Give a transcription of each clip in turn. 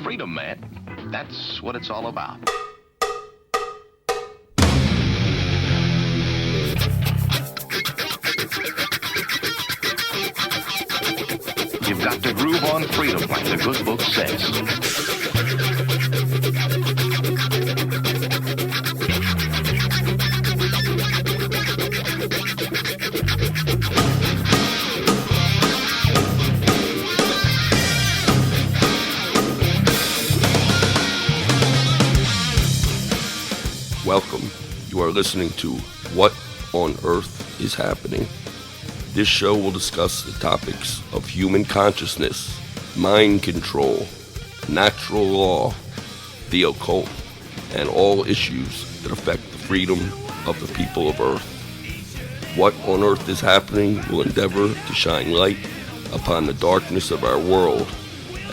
Freedom, man. That's what it's all about. You've got to groove on freedom like the good book says. Welcome. You are listening to What on Earth is Happening. This show will discuss the topics of human consciousness, mind control, natural law, the occult, and all issues that affect the freedom of the people of Earth. What on Earth is Happening will endeavor to shine light upon the darkness of our world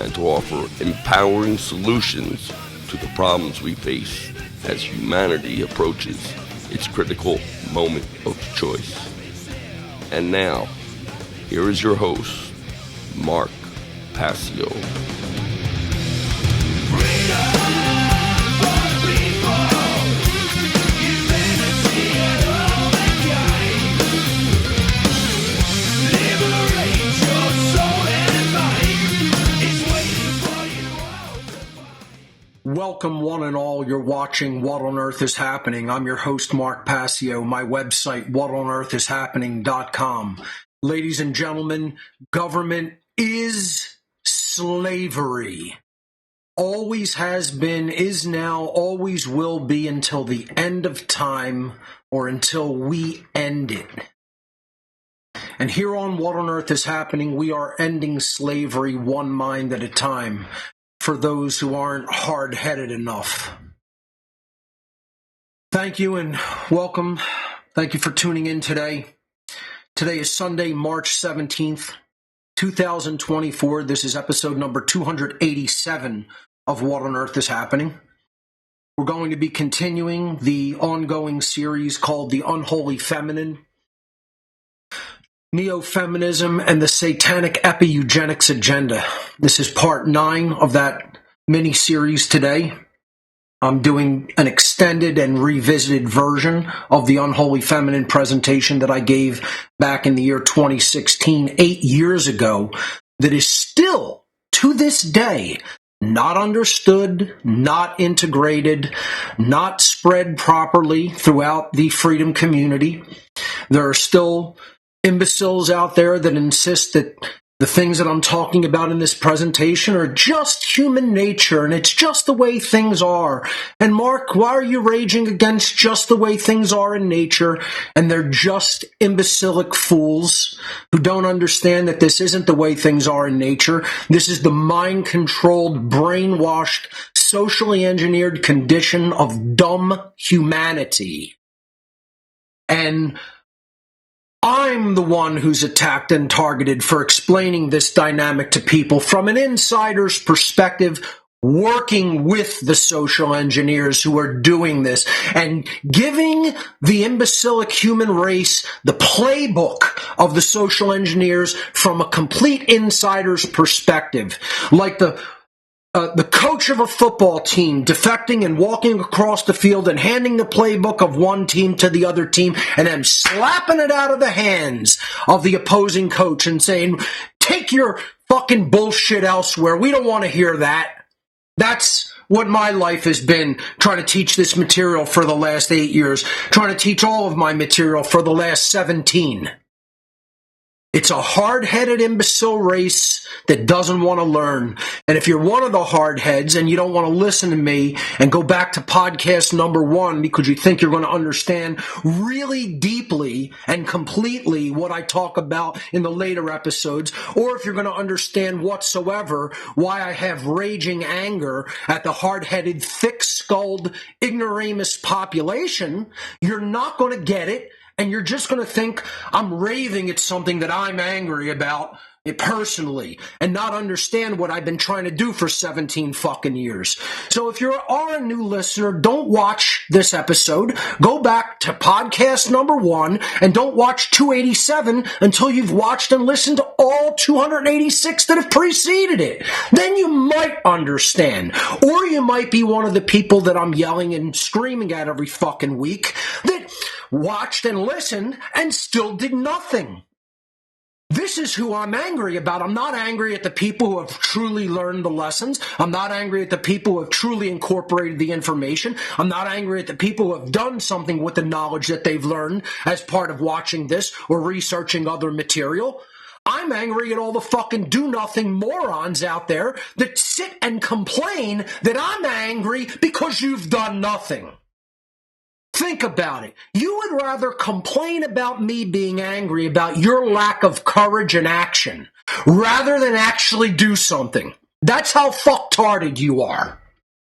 and to offer empowering solutions to the problems we face as humanity approaches its critical moment of choice. And now, here is your host, Mark Passio. Welcome, one and all. You're watching What on Earth is Happening. I'm your host, Mark Passio. My website, whatonearthishappening.com. Ladies and gentlemen, government is slavery. Always has been, is now, always will be until the end of time or until we end it. And here on What on Earth is Happening, we are ending slavery one mind at a time. For those who aren't hard-headed enough. Thank you and welcome. Thank you for tuning in today. Today is Sunday, March 17th, 2024. This is episode number 287 of What on Earth is Happening. We're going to be continuing the ongoing series called The Unholy Feminine, Neo-Feminism, and the Satanic Epi-Eugenics Agenda. This is part 9 of that mini-series today. I'm doing an extended and revisited version of the Unholy Feminine presentation that I gave back in the year 2016, 8 years ago, that is still, to this day, not understood, not integrated, not spread properly throughout the freedom community. There are still imbeciles out there that insist that the things that I'm talking about in this presentation are just human nature and it's just the way things are. And Mark, why are you raging against just the way things are in nature? And they're just imbecilic fools who don't understand that this isn't the way things are in nature. This is the mind-controlled, brainwashed, socially engineered condition of dumb humanity. And I'm the one who's attacked and targeted for explaining this dynamic to people from an insider's perspective, working with the social engineers who are doing this and giving the imbecilic human race the playbook of the social engineers from a complete insider's perspective. Like the coach of a football team defecting and walking across the field and handing the playbook of one team to the other team and then slapping it out of the hands of the opposing coach and saying, take your fucking bullshit elsewhere. We don't want to hear that. That's what my life has been, trying to teach this material for the last 8 years, trying to teach all of my material for the last 17. It's a hard-headed imbecile race that doesn't want to learn. And if you're one of the hard-heads and you don't want to listen to me and go back to podcast number 1 because you think you're going to understand really deeply and completely what I talk about in the later episodes, or if you're going to understand whatsoever why I have raging anger at the hard-headed, thick-skulled, ignoramus population, you're not going to get it. And you're just going to think I'm raving at something that I'm angry about personally and not understand what I've been trying to do for 17 fucking years. So if you are a new listener, don't watch this episode. Go back to podcast number 1 and don't watch 287 until you've watched and listened to all 286 that have preceded it. Then you might understand. Or you might be one of the people that I'm yelling and screaming at every fucking week that watched and listened and still did nothing. This is who I'm angry about. I'm not angry at the people who have truly learned the lessons. I'm not angry at the people who have truly incorporated the information. I'm not angry at the people who have done something with the knowledge that they've learned as part of watching this or researching other material. I'm angry at all the fucking do-nothing morons out there that sit and complain that I'm angry because you've done nothing. Think about it. You would rather complain about me being angry about your lack of courage and action rather than actually do something. That's how fucktarded you are.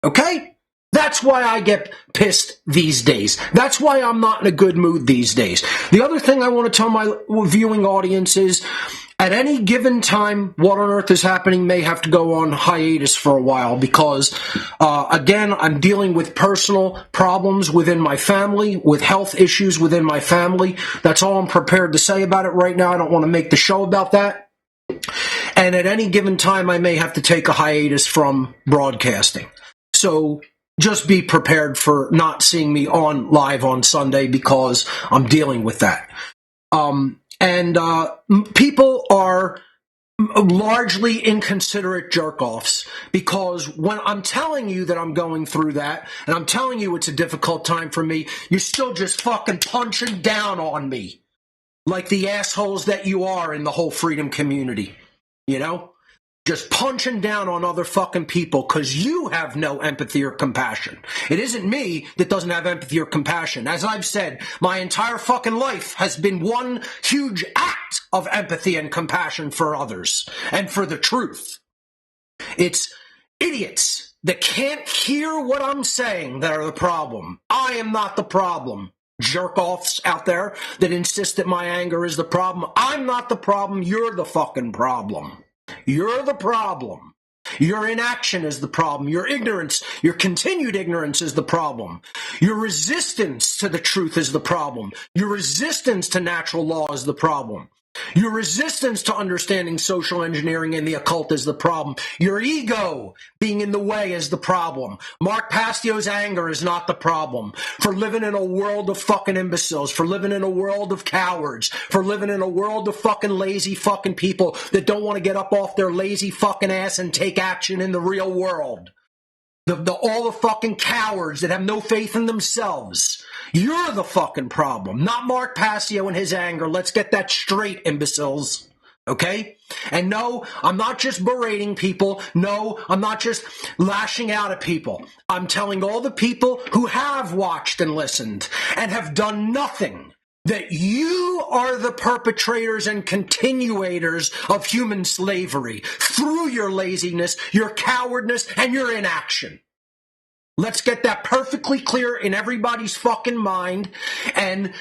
Okay? That's why I get pissed these days. That's why I'm not in a good mood these days. The other thing I want to tell my viewing audience is, at any given time, What on Earth is Happening may have to go on hiatus for a while because, again, I'm dealing with personal problems within my family, with health issues within my family. That's all I'm prepared to say about it right now. I don't want to make the show about that. And at any given time, I may have to take a hiatus from broadcasting. So just be prepared for not seeing me on live on Sunday because I'm dealing with that. People are largely inconsiderate jerk-offs because when I'm telling you that I'm going through that and I'm telling you it's a difficult time for me, you're still just fucking punching down on me like the assholes that you are in the whole freedom community, you know? Just punching down on other fucking people because you have no empathy or compassion. It isn't me that doesn't have empathy or compassion. As I've said, my entire fucking life has been one huge act of empathy and compassion for others and for the truth. It's idiots that can't hear what I'm saying that are the problem. I am not the problem. Jerk-offs out there that insist that my anger is the problem. I'm not the problem. You're the fucking problem. You're the problem. Your inaction is the problem. Your ignorance, your continued ignorance is the problem. Your resistance to the truth is the problem. Your resistance to natural law is the problem. Your resistance to understanding social engineering and the occult is the problem. Your ego being in the way is the problem. Mark Passio's anger is not the problem. For living in a world of fucking imbeciles, for living in a world of cowards, for living in a world of fucking lazy fucking people that don't want to get up off their lazy fucking ass and take action in the real world. All the fucking cowards that have no faith in themselves. You're the fucking problem, not Mark Passio and his anger. Let's get that straight, imbeciles. Okay? And no, I'm not just berating people. No, I'm not just lashing out at people. I'm telling all the people who have watched and listened and have done nothing that you are the perpetrators and continuators of human slavery through your laziness, your cowardness, and your inaction. Let's get that perfectly clear in everybody's fucking mind. And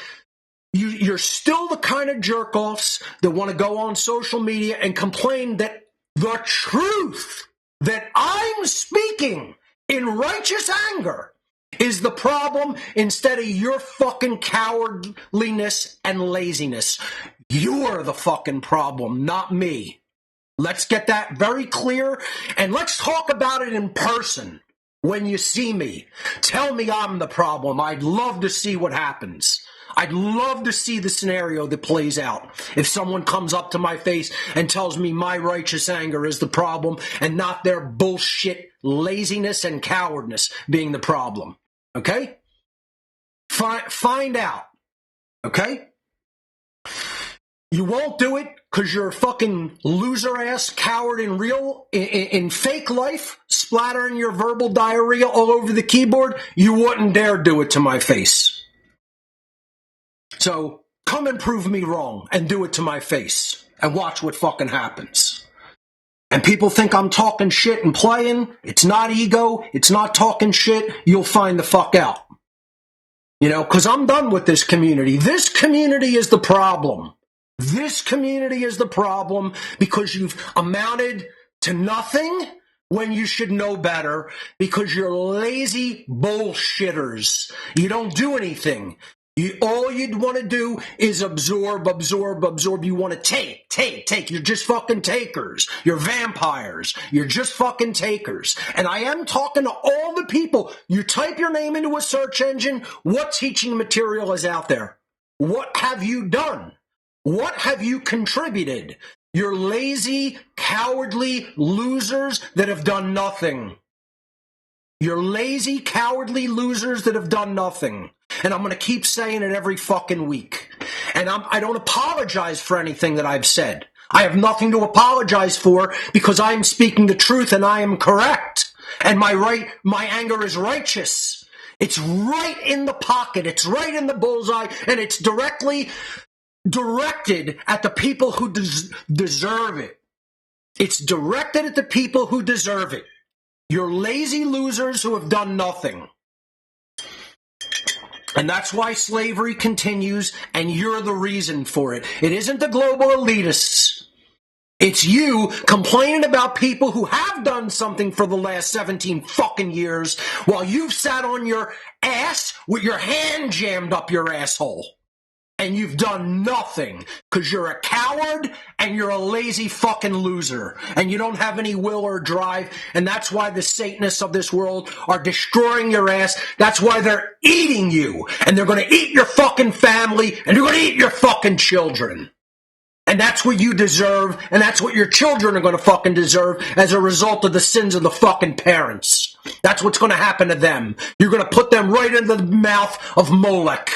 you're still the kind of jerk-offs that want to go on social media and complain that the truth that I'm speaking in righteous anger is the problem instead of your fucking cowardliness and laziness. You're the fucking problem, not me. Let's get that very clear, and let's talk about it in person when you see me. Tell me I'm the problem. I'd love to see what happens. I'd love to see the scenario that plays out. If someone comes up to my face and tells me my righteous anger is the problem and not their bullshit laziness and cowardness being the problem. Okay? Find out. Okay? You won't do it because you're a fucking loser-ass coward in fake life, splattering your verbal diarrhea all over the keyboard. You wouldn't dare do it to my face. So come and prove me wrong and do it to my face and watch what fucking happens. And people think I'm talking shit and playing. It's not ego. It's not talking shit. You'll find the fuck out. You know, because I'm done with this community. This community is the problem. This community is the problem because you've amounted to nothing when you should know better, because you're lazy bullshitters. You don't do anything. All you'd want to do is absorb. You want to take. You're just fucking takers. You're vampires. You're just fucking takers. And I am talking to all the people. You type your name into a search engine. What teaching material is out there? What have you done? What have you contributed? You're lazy, cowardly losers that have done nothing. You're lazy, cowardly losers that have done nothing. And I'm going to keep saying it every fucking week. And I don't apologize for anything that I've said. I have nothing to apologize for because I am speaking the truth and I am correct. And my anger is righteous. It's right in the pocket. It's right in the bullseye. And it's directly directed at the people who deserve it. It's directed at the people who deserve it. You're lazy losers who have done nothing. And that's why slavery continues, and you're the reason for it. It isn't the global elitists. It's you complaining about people who have done something for the last 17 fucking years while you've sat on your ass with your hand jammed up your asshole. And you've done nothing because you're a coward and you're a lazy fucking loser and you don't have any will or drive. And that's why the Satanists of this world are destroying your ass. That's why they're eating you, and they're going to eat your fucking family, and they're going to eat your fucking children. And that's what you deserve, and that's what your children are going to fucking deserve as a result of the sins of the fucking parents. That's what's going to happen to them. You're going to put them right into the mouth of Molech.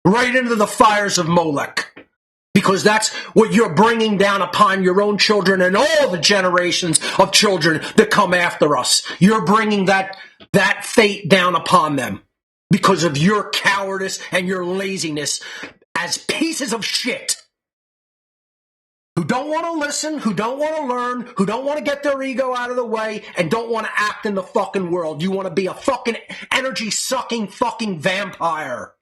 Right into the fires of Molech. Because that's what you're bringing down upon your own children and all the generations of children that come after us. You're bringing that fate down upon them because of your cowardice and your laziness as pieces of shit who don't want to listen, who don't want to learn, who don't want to get their ego out of the way, and don't want to act in the fucking world. You want to be a fucking energy-sucking fucking vampire.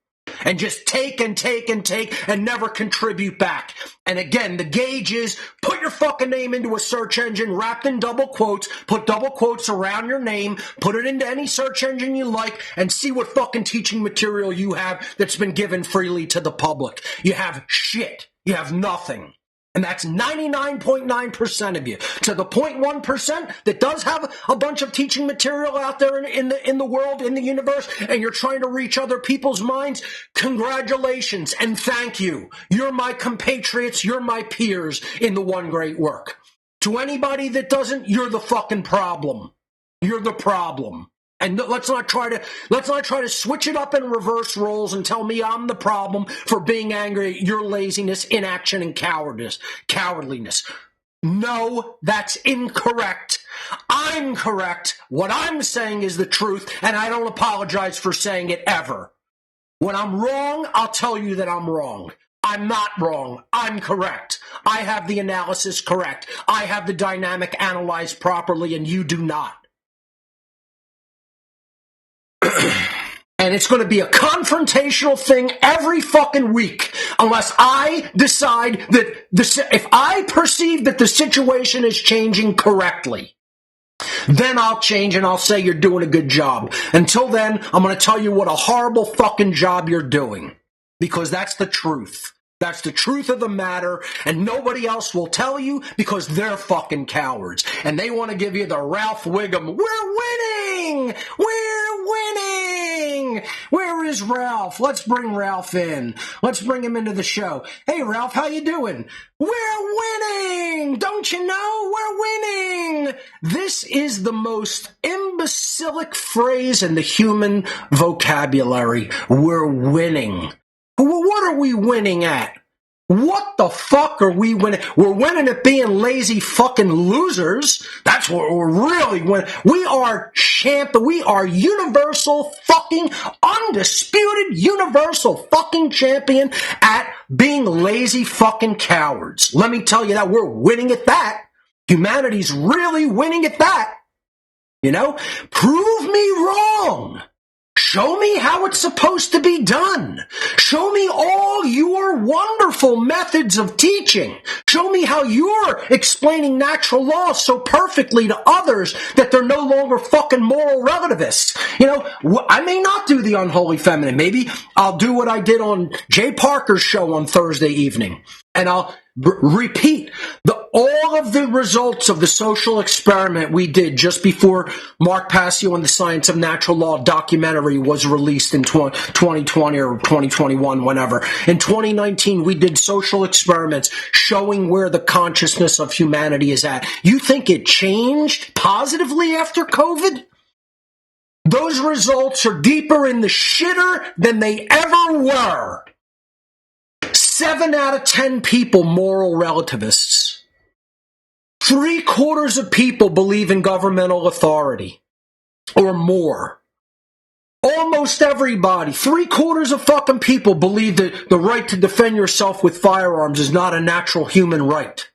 And just take and never contribute back. And again, the gauge is put your fucking name into a search engine wrapped in double quotes, put double quotes around your name, put it into any search engine you like, and see what fucking teaching material you have that's been given freely to the public. You have shit. You have nothing. And that's 99.9% of you. To the 0.1% that does have a bunch of teaching material out there in the world, in the universe, and you're trying to reach other people's minds, congratulations and thank you. You're my compatriots, you're my peers in the one great work. To anybody that doesn't, you're the fucking problem. You're the problem. And let's not try to switch it up in reverse roles and tell me I'm the problem for being angry at your laziness, inaction, and cowardliness. No, that's incorrect. I'm correct. What I'm saying is the truth, and I don't apologize for saying it ever. When I'm wrong, I'll tell you that I'm wrong. I'm not wrong. I'm correct. I have the analysis correct. I have the dynamic analyzed properly, and you do not. And it's going to be a confrontational thing every fucking week unless I decide that if I perceive that the situation is changing correctly, then I'll change and I'll say you're doing a good job. Until then, I'm going to tell you what a horrible fucking job you're doing, because that's the truth. That's the truth of the matter, and nobody else will tell you because they're fucking cowards. And they want to give you the Ralph Wiggum, we're winning! We're winning! Where is Ralph? Let's bring Ralph in. Let's bring him into the show. Hey, Ralph, how you doing? We're winning! Don't you know? We're winning! This is the most imbecilic phrase in the human vocabulary. We're winning. What are we winning at? What the fuck are we winning? We're winning at being lazy fucking losers. That's what we're really winning. We are we are universal fucking, undisputed universal fucking champion at being lazy fucking cowards. Let me tell you that we're winning at that. Humanity's really winning at that. You know? Prove me wrong. Show me how it's supposed to be done. Show me all your wonderful methods of teaching. Show me how you're explaining natural law so perfectly to others that they're no longer fucking moral relativists. You know, I may not do the unholy feminine. Maybe I'll do what I did on Jay Parker's show on Thursday evening. And I'll repeat all of the results of the social experiment we did just before Mark Passio and the Science of Natural Law documentary was released in 2020 or 2021, whenever. In 2019, we did social experiments showing where the consciousness of humanity is at. You think it changed positively after COVID? Those results are deeper in the shitter than they ever were. 7 out of 10 people moral relativists. 3/4 of people believe in governmental authority or more. Almost everybody, 3/4 of fucking people believe that the right to defend yourself with firearms is not a natural human right.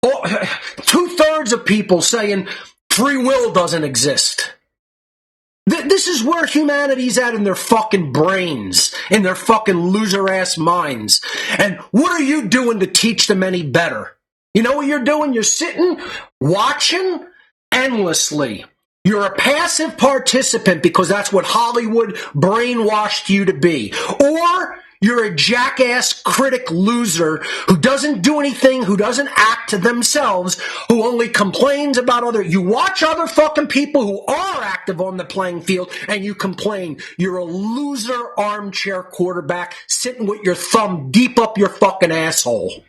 2/3 of people saying free will doesn't exist. This is where humanity's at in their fucking brains, in their fucking loser-ass minds. And what are you doing to teach them any better? You know what you're doing? You're sitting, watching endlessly. You're a passive participant because that's what Hollywood brainwashed you to be. Or you're a jackass critic loser who doesn't do anything, who doesn't act to themselves, who only complains about other. You watch other fucking people who are active on the playing field and you complain. You're a loser armchair quarterback sitting with your thumb deep up your fucking asshole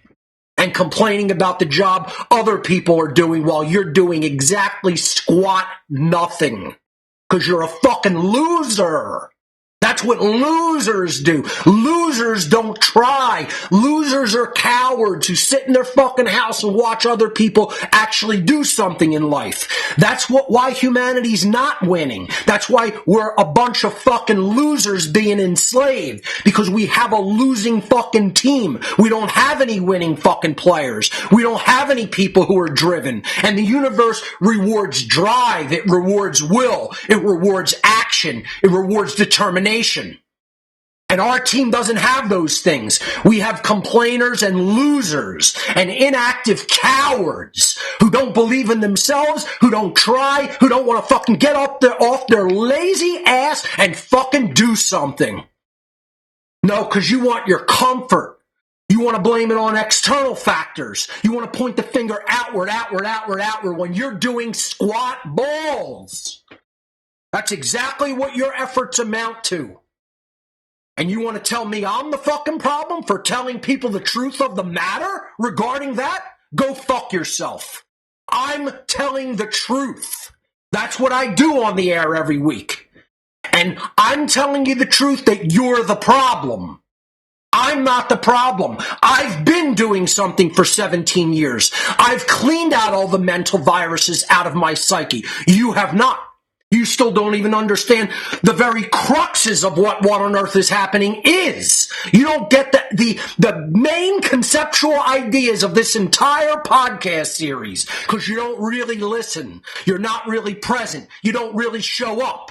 and complaining about the job other people are doing while you're doing exactly squat nothing. Because you're a fucking loser. That's what losers do. Losers don't try. Losers are cowards who sit in their fucking house and watch other people actually do something in life. That's why humanity's not winning. That's why we're a bunch of fucking losers being enslaved. Because we have a losing fucking team. We don't have any winning fucking players. We don't have any people who are driven. And the universe rewards drive. It rewards will. It rewards action. It rewards determination. And our team doesn't have those things. We have complainers and losers and inactive cowards who don't believe in themselves, who don't try, who don't want to fucking get off their lazy ass and fucking do something. No, because you want your comfort. You want to blame it on external factors. You want to point the finger outward when you're doing squat balls. That's exactly what your efforts amount to. And you want to tell me I'm the fucking problem for telling people the truth of the matter regarding that? Go fuck yourself. I'm telling the truth. That's what I do on the air every week. And I'm telling you the truth that you're the problem. I'm not the problem. I've been doing something for 17 years. I've cleaned out all the mental viruses out of my psyche. You have not. You still don't even understand the very cruxes of what on earth is happening is. You don't get the main conceptual ideas of this entire podcast series because you don't really listen. You're not really present. You don't really show up.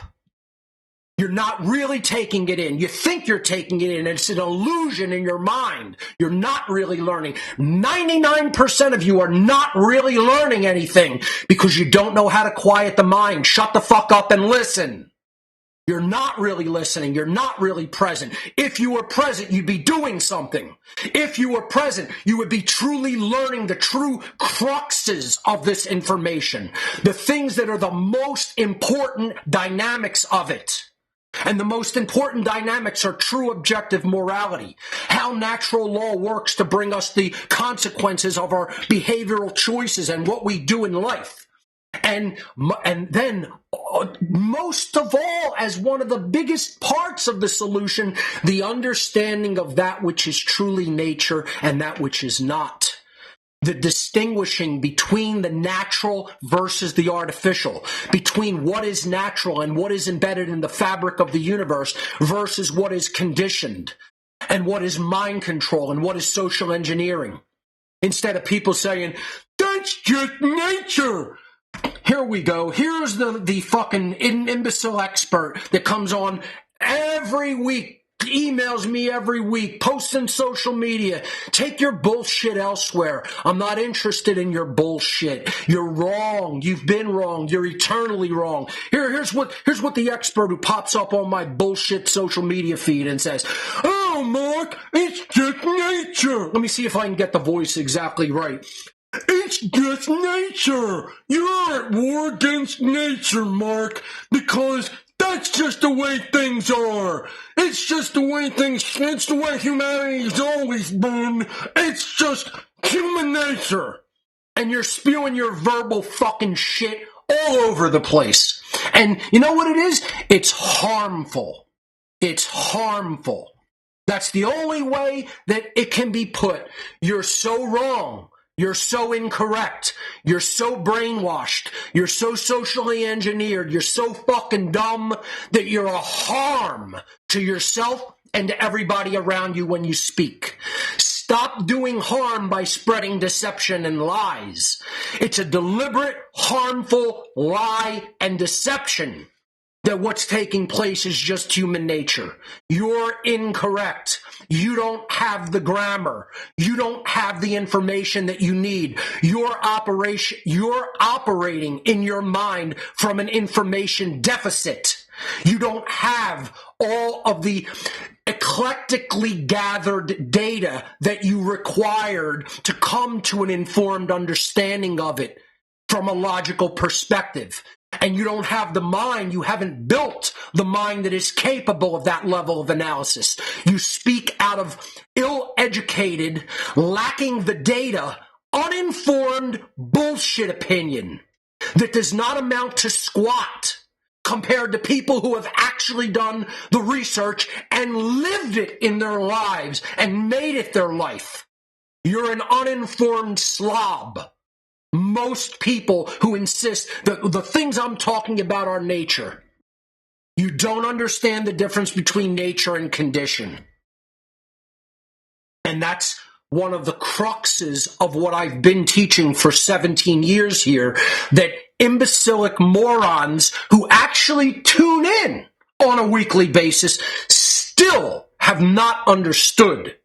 You're not really taking it in. You think you're taking it in. It's an illusion in your mind. You're not really learning. 99% of you are not really learning anything because you don't know how to quiet the mind. Shut the fuck up and listen. You're not really listening. You're not really present. If you were present, you'd be doing something. If you were present, you would be truly learning the true cruxes of this information. The things that are the most important dynamics of it. And the most important dynamics are true objective morality, how natural law works to bring us the consequences of our behavioral choices and what we do in life. And then, most of all, as one of the biggest parts of the solution, the understanding of that which is truly nature and that which is not. The distinguishing between the natural versus the artificial, between what is natural and what is embedded in the fabric of the universe versus what is conditioned and what is mind control and what is social engineering. Instead of people saying, that's just nature. Here we go. Here's the fucking imbecile expert that comes on every week, emails me every week, posts on social media. Take your bullshit elsewhere. I'm not interested in your bullshit. You're wrong. You've been wrong. You're eternally wrong. Here's what the expert who pops up on my bullshit social media feed and says, "Oh, Mark, it's just nature." Let me see if I can get the voice exactly right. "It's just nature. You're at war against nature, Mark, because that's just the way things are. It's just the way it's the way humanity's always been. It's just human nature." And you're spewing your verbal fucking shit all over the place. And you know what it is? It's harmful. It's harmful. That's the only way that it can be put. You're so wrong. You're so incorrect. You're so brainwashed. You're so socially engineered. You're so fucking dumb that you're a harm to yourself and to everybody around you when you speak. Stop doing harm by spreading deception and lies. It's a deliberate, harmful lie and deception that what's taking place is just human nature. You're incorrect. You don't have the grammar. You don't have the information that you need. You're operating in your mind from an information deficit. You don't have all of the eclectically gathered data that you required to come to an informed understanding of it from a logical perspective. And you don't have the mind, you haven't built the mind that is capable of that level of analysis. You speak out of ill-educated, lacking the data, uninformed bullshit opinion that does not amount to squat compared to people who have actually done the research and lived it in their lives and made it their life. You're an uninformed slob. Most people who insist that the things I'm talking about are nature. You don't understand the difference between nature and condition. And that's one of the cruxes of what I've been teaching for 17 years here, that imbecilic morons who actually tune in on a weekly basis still have not understood.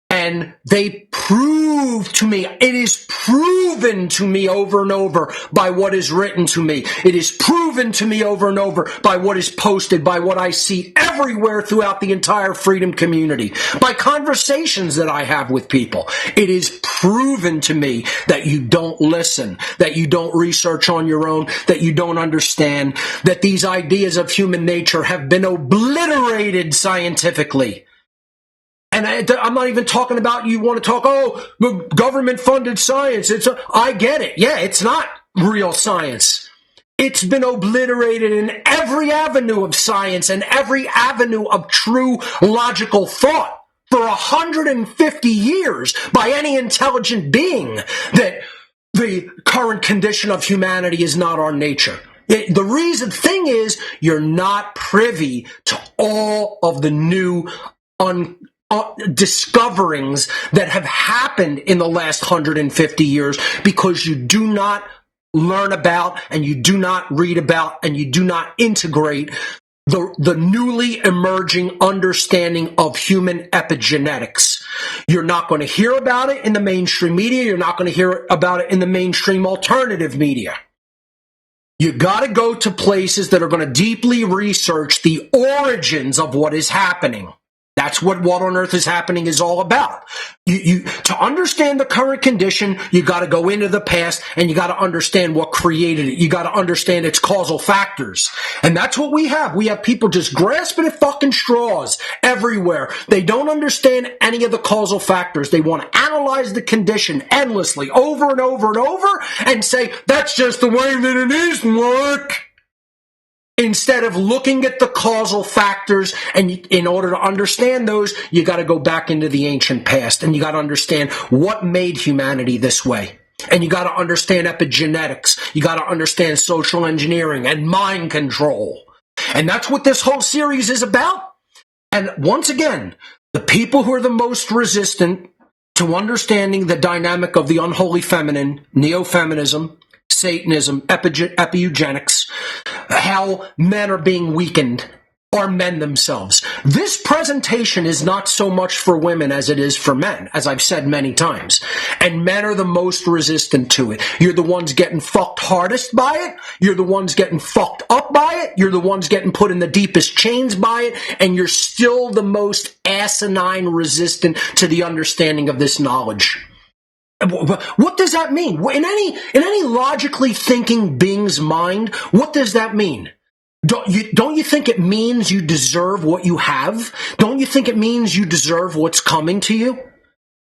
And they prove to me, it is proven to me over and over by what is written to me. It is proven to me over and over by what is posted, by what I see everywhere throughout the entire freedom community, by conversations that I have with people. It is proven to me that you don't listen, that you don't research on your own, that you don't understand, that these ideas of human nature have been obliterated scientifically. And I'm not even talking about, you want to talk, government-funded science. I get it. Yeah, it's not real science. It's been obliterated in every avenue of science and every avenue of true logical thought for 150 years by any intelligent being that the current condition of humanity is not our nature. The thing is, you're not privy to all of the new discoverings that have happened in the last 150 years because you do not learn about and you do not read about and you do not integrate the newly emerging understanding of human epigenetics. You're not going to hear about it in the mainstream media. You're not going to hear about it in the mainstream alternative media. You got to go to places that are going to deeply research the origins of what is happening. That's what on earth is happening is all about. To understand the current condition, you got to go into the past and you got to understand what created it. You got to understand its causal factors. And that's what we have. We have people just grasping at fucking straws everywhere. They don't understand any of the causal factors. They want to analyze the condition endlessly over and over and over and say, that's just the way that it is, Mark. Instead of looking at the causal factors, and in order to understand those, you got to go back into the ancient past, and you got to understand what made humanity this way. And you got to understand epigenetics. You got to understand social engineering and mind control. And that's what this whole series is about. And once again, the people who are the most resistant to understanding the dynamic of the unholy feminine, Neo-Feminism, Satanism, Epi-Eugenics, how men are being weakened, are men themselves. This presentation is not so much for women as it is for men, as I've said many times. And men are the most resistant to it. You're the ones getting fucked hardest by it. You're the ones getting fucked up by it. You're the ones getting put in the deepest chains by it. And you're still the most asinine resistant to the understanding of this knowledge. What does that mean? In any logically thinking being's mind, what does that mean? Don't you think it means you deserve what you have? Don't you think it means you deserve what's coming to you?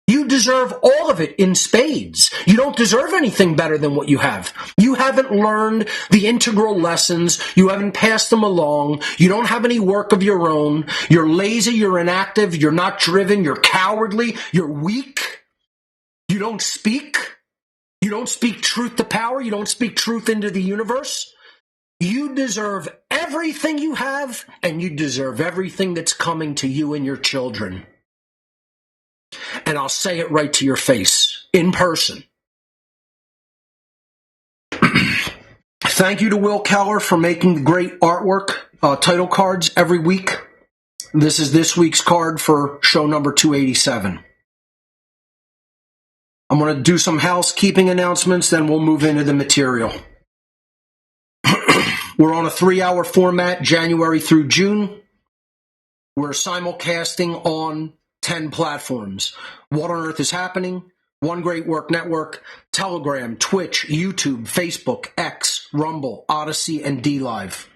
You deserve all of it in spades. You don't deserve anything better than what you have. You haven't learned the integral lessons. You haven't passed them along. You don't have any work of your own. You're lazy. You're inactive. You're not driven. You're cowardly. You're weak. You don't speak. You don't speak truth to power. You don't speak truth into the universe. You deserve everything you have, and you deserve everything that's coming to you and your children. And I'll say it right to your face, in person. Thank you to Will Keller for making the great artwork, title cards every week. This is this week's card for show number 287. I'm going to do some housekeeping announcements, then we'll move into the material. We're on a 3-hour format, January through June. We're simulcasting on 10 platforms. What on Earth is Happening? One Great Work Network, Telegram, Twitch, YouTube, Facebook, X, Rumble, Odyssey, and DLive.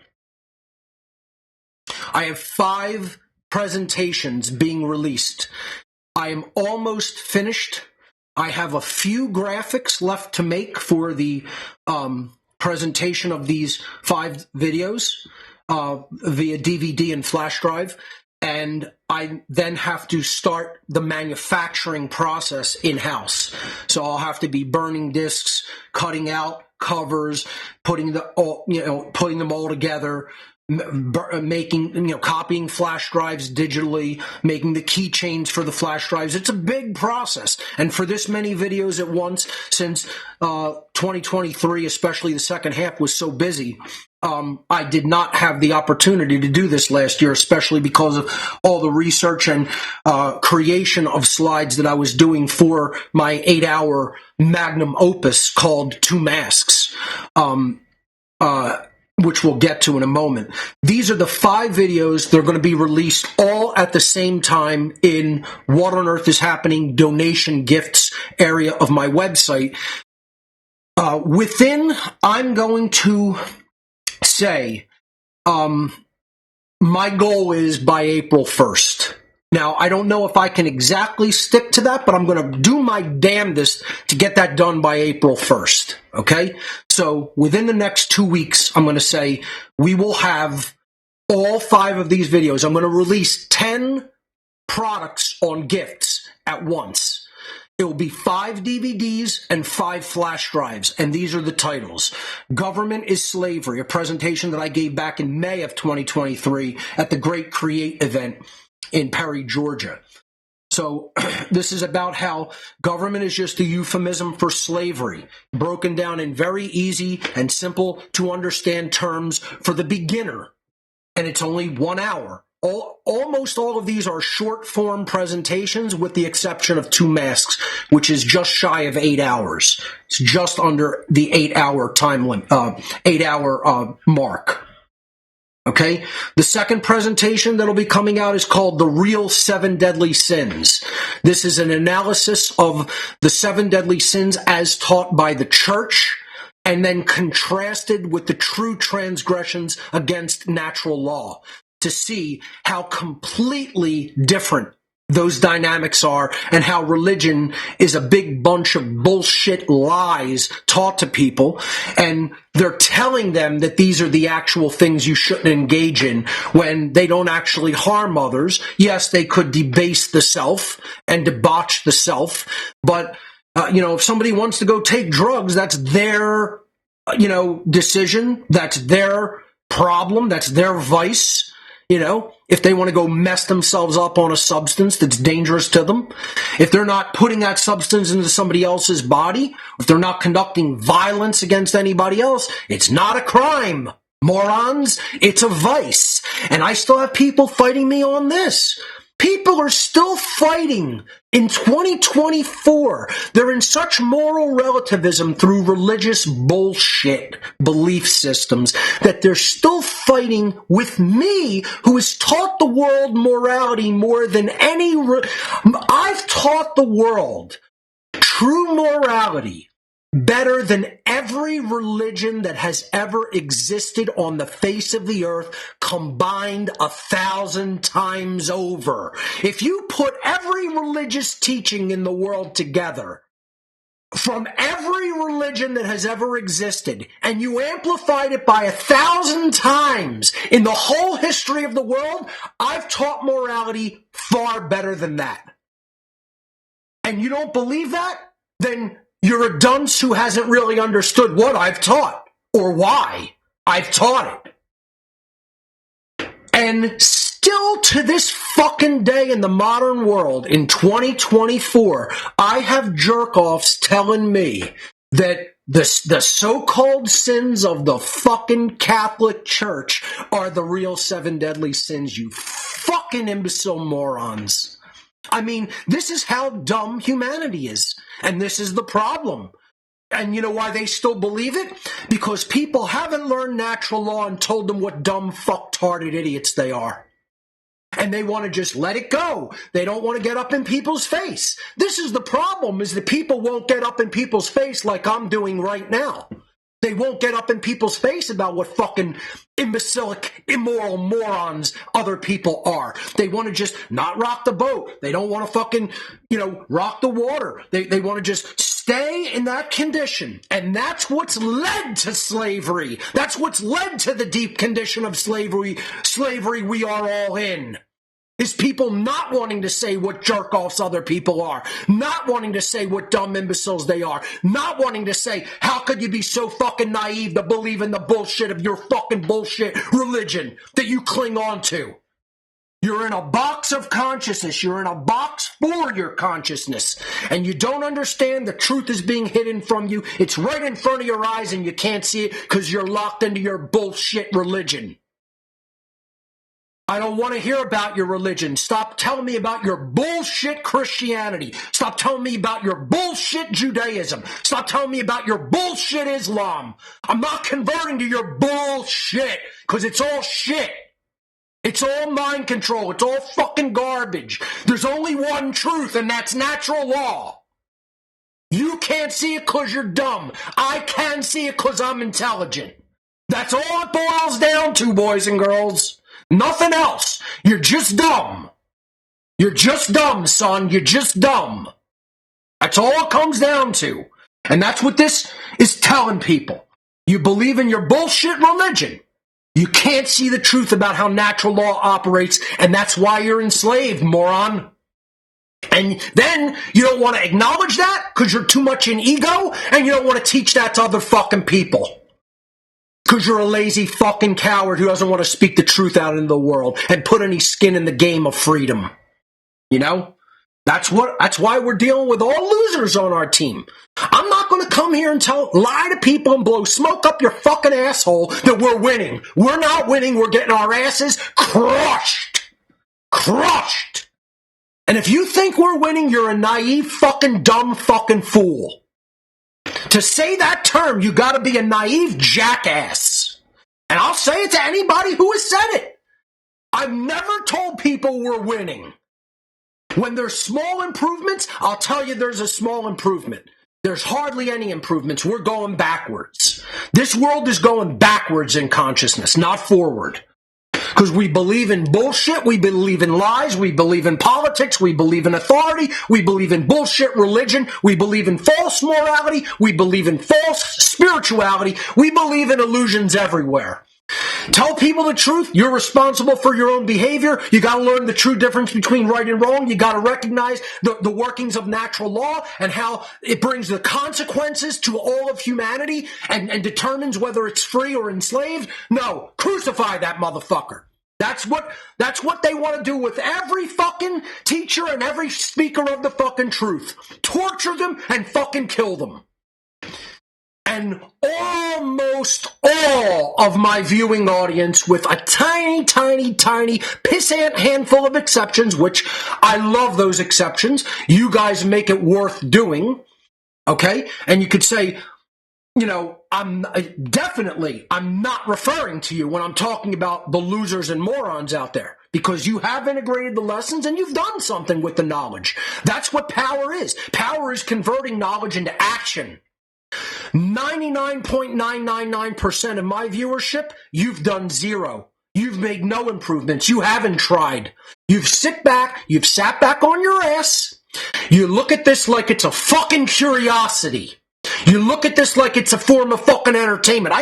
I have 5 presentations being released. I am almost finished. I have a few graphics left to make for the presentation of these 5 videos via DVD and flash drive, and I then have to start the manufacturing process in-house. So I'll have to be burning discs, cutting out covers, putting them all together, making, copying flash drives digitally, making the keychains for the flash drives. It's a big process. And for this many videos at once, since 2023, especially the second half, was so busy, I did not have the opportunity to do this last year, especially because of all the research and creation of slides that I was doing for my 8-hour magnum opus called Two Masks. Which we'll get to in a moment. These are the 5 videos that are going to be released all at the same time in What on Earth is Happening donation gifts area of my website. I'm going to say, my goal is by April 1st. Now, I don't know if I can exactly stick to that, but I'm going to do my damnedest to get that done by April 1st, okay? So within the next 2 weeks, I'm going to say we will have all 5 of these videos. I'm going to release 10 products on gifts at once. It will be 5 DVDs and 5 flash drives, and these are the titles. Government is Slavery, a presentation that I gave back in May of 2023 at the Great Create event in Perry, Georgia. So this is about how government is just a euphemism for slavery, broken down in very easy and simple to understand terms for the beginner. And it's only 1 hour. Almost all of these are short form presentations with the exception of Two Masks, which is just shy of 8 hours. It's just under the 8-hour time limit, 8-hour mark. Okay, the second presentation that'll be coming out is called The Real 7 Deadly Sins. This is an analysis of the 7 deadly sins as taught by the church and then contrasted with the true transgressions against natural law to see how completely different those dynamics are and how religion is a big bunch of bullshit lies taught to people, and they're telling them that these are the actual things you shouldn't engage in when they don't actually harm others. Yes, they could debase the self and debauch the self, but if somebody wants to go take drugs, that's their decision, that's their problem, that's their vice. if they want to go mess themselves up on a substance that's dangerous to them, if they're not putting that substance into somebody else's body, if they're not conducting violence against anybody else, it's not a crime. Morons, it's a vice. And I still have people fighting me on this. People are still fighting in 2024. They're in such moral relativism through religious bullshit belief systems that they're still fighting with me, who has taught the world morality more than any... I've taught the world true morality better than every religion that has ever existed on the face of the earth combined 1,000 times over. If you put every religious teaching in the world together, from every religion that has ever existed, and you amplified it by 1,000 times in the whole history of the world, I've taught morality far better than that. And you don't believe that? Then you're a dunce who hasn't really understood what I've taught or why I've taught it. And still to this fucking day in the modern world, in 2024, I have jerk-offs telling me that the so-called sins of the fucking Catholic Church are the real 7 deadly sins, you fucking imbecile morons. I mean, this is how dumb humanity is. And this is the problem. And you know why they still believe it? Because people haven't learned natural law and told them what dumb, fucktarded idiots they are. And they want to just let it go. They don't want to get up in people's face. This is the problem, is that people won't get up in people's face like I'm doing right now. They won't get up in people's face about what fucking imbecilic, immoral morons other people are. They want to just not rock the boat. They don't want to fucking, rock the water. They want to just stay in that condition. And that's what's led to slavery. That's what's led to the deep condition of slavery we are all in. Is people not wanting to say what jerk-offs other people are, not wanting to say what dumb imbeciles they are, not wanting to say, how could you be so fucking naive to believe in the bullshit of your fucking bullshit religion that you cling on to? You're in a box of consciousness. You're in a box for your consciousness. And you don't understand the truth is being hidden from you. It's right in front of your eyes and you can't see it because you're locked into your bullshit religion. I don't want to hear about your religion. Stop telling me about your bullshit Christianity. Stop telling me about your bullshit Judaism. Stop telling me about your bullshit Islam. I'm not converting to your bullshit because it's all shit. It's all mind control. It's all fucking garbage. There's only one truth, and that's natural law. You can't see it because you're dumb. I can see it because I'm intelligent. That's all it boils down to, boys and girls. Nothing else. You're just dumb. You're just dumb, son. You're just dumb. That's all it comes down to. And that's what this is telling people. You believe in your bullshit religion. You can't see the truth about how natural law operates, and that's why you're enslaved, moron. And then you don't want to acknowledge that because you're too much in ego, and you don't want to teach that to other fucking people. Because you're a lazy fucking coward who doesn't want to speak the truth out into the world and put any skin in the game of freedom. That's why we're dealing with all losers on our team. I'm not going to come here and lie to people and blow smoke up your fucking asshole that we're winning. We're not winning. We're getting our asses crushed. Crushed. And if you think we're winning, you're a naive fucking dumb fucking fool. To say that term, you gotta be a naive jackass. And I'll say it to anybody who has said it. I've never told people we're winning. When there's small improvements, I'll tell you there's a small improvement. There's hardly any improvements. We're going backwards. This world is going backwards in consciousness, not forward. Because we believe in bullshit, we believe in lies, we believe in politics, we believe in authority, we believe in bullshit religion, we believe in false morality, we believe in false spirituality, we believe in illusions everywhere. Tell people the truth. You're responsible for your own behavior. You got to learn the true difference between right and wrong. You got to recognize the workings of natural law and how it brings the consequences to all of humanity and determines whether it's free or enslaved. No, crucify that motherfucker. That's what they want to do with every fucking teacher and every speaker of the fucking truth. Torture them and fucking kill them. And almost all of my viewing audience, with a tiny, tiny, tiny pissant handful of exceptions, which I love those exceptions, you guys make it worth doing, okay? And you could say, you know, I'm not referring to you when I'm talking about the losers and morons out there, because you have integrated the lessons and you've done something with the knowledge. That's what power is. Power is converting knowledge into action. 99.999% of my viewership, you've done zero. You've made no improvements. You haven't tried. You've sat back on your ass. You look at this like it's a fucking curiosity. You look at this like it's a form of fucking entertainment.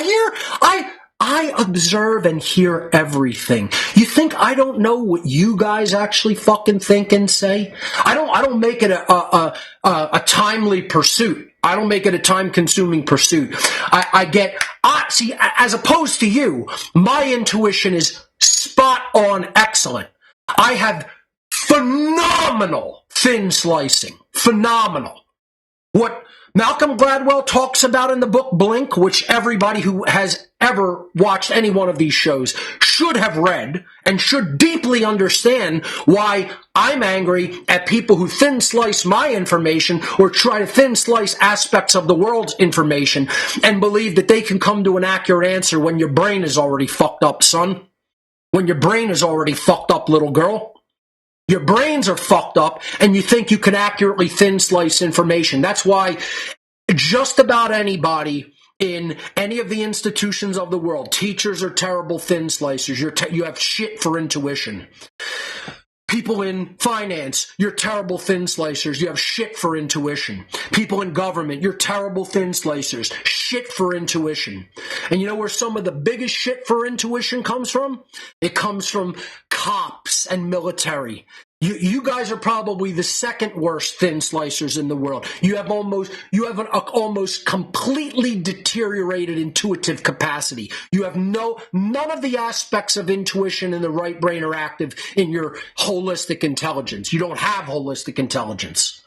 I observe and hear everything. You think I don't know what you guys actually fucking think and say? I don't make it a timely pursuit. I don't make it a time-consuming pursuit. See, as opposed to you, my intuition is spot on excellent. I have phenomenal thin slicing. Phenomenal. What Malcolm Gladwell talks about in the book Blink, which everybody who has ever watched any one of these shows should have read and should deeply understand why I'm angry at people who thin slice my information or try to thin slice aspects of the world's information and believe that they can come to an accurate answer when your brain is already fucked up, son. When your brain is already fucked up, little girl. Your brains are fucked up, and you think you can accurately thin slice information. That's why just about anybody in any of the institutions of the world, teachers are terrible thin slicers. You have shit for intuition. People in finance, you're terrible thin slicers. You have shit for intuition. People in government, you're terrible thin slicers. Shit for intuition. And you know where some of the biggest shit for intuition comes from? It comes from cops and military. You guys are probably the second worst thin slicers in the world. You have an almost completely deteriorated intuitive capacity. You have none of the aspects of intuition in the right brain are active in your holistic intelligence. You don't have holistic intelligence.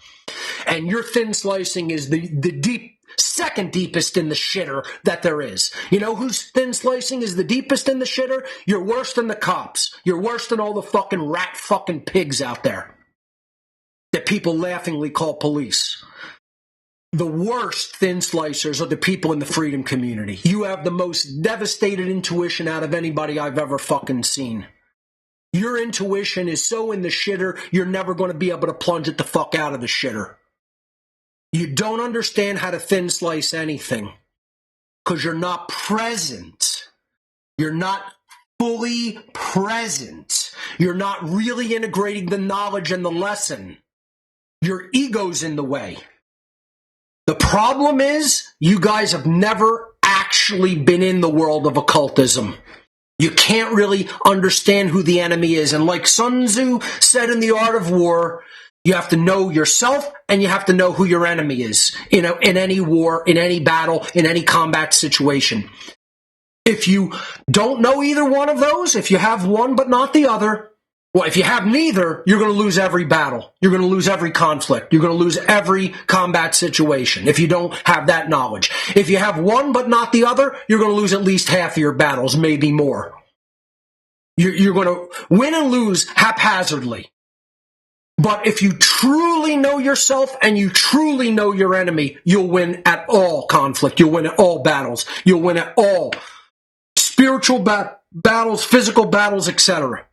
And your thin slicing is the second deepest in the shitter that there is. You know whose thin slicing is the deepest in the shitter? You're worse than the cops. You're worse than all the fucking rat fucking pigs out there that people laughingly call police. The worst thin slicers are the people in the freedom community. You have the most devastated intuition out of anybody I've ever fucking seen. Your intuition is so in the shitter, you're never going to be able to plunge it the fuck out of the shitter. You don't understand how to thin slice anything because you're not present. You're not fully present. You're not really integrating the knowledge and the lesson. Your ego's in the way. The problem is you guys have never actually been in the world of occultism. You can't really understand who the enemy is. And like Sun Tzu said in The Art of War, you have to know yourself and you have to know who your enemy is in any war, in any battle, in any combat situation. If you don't know either one of those, if you have one but not the other, well, if you have neither, you're going to lose every battle. You're going to lose every conflict. You're going to lose every combat situation if you don't have that knowledge. If you have one but not the other, you're going to lose at least half of your battles, maybe more. You're going to win and lose haphazardly. But if you truly know yourself and you truly know your enemy, you'll win at all conflict. You'll win at all battles. You'll win at all spiritual battles, physical battles, etc.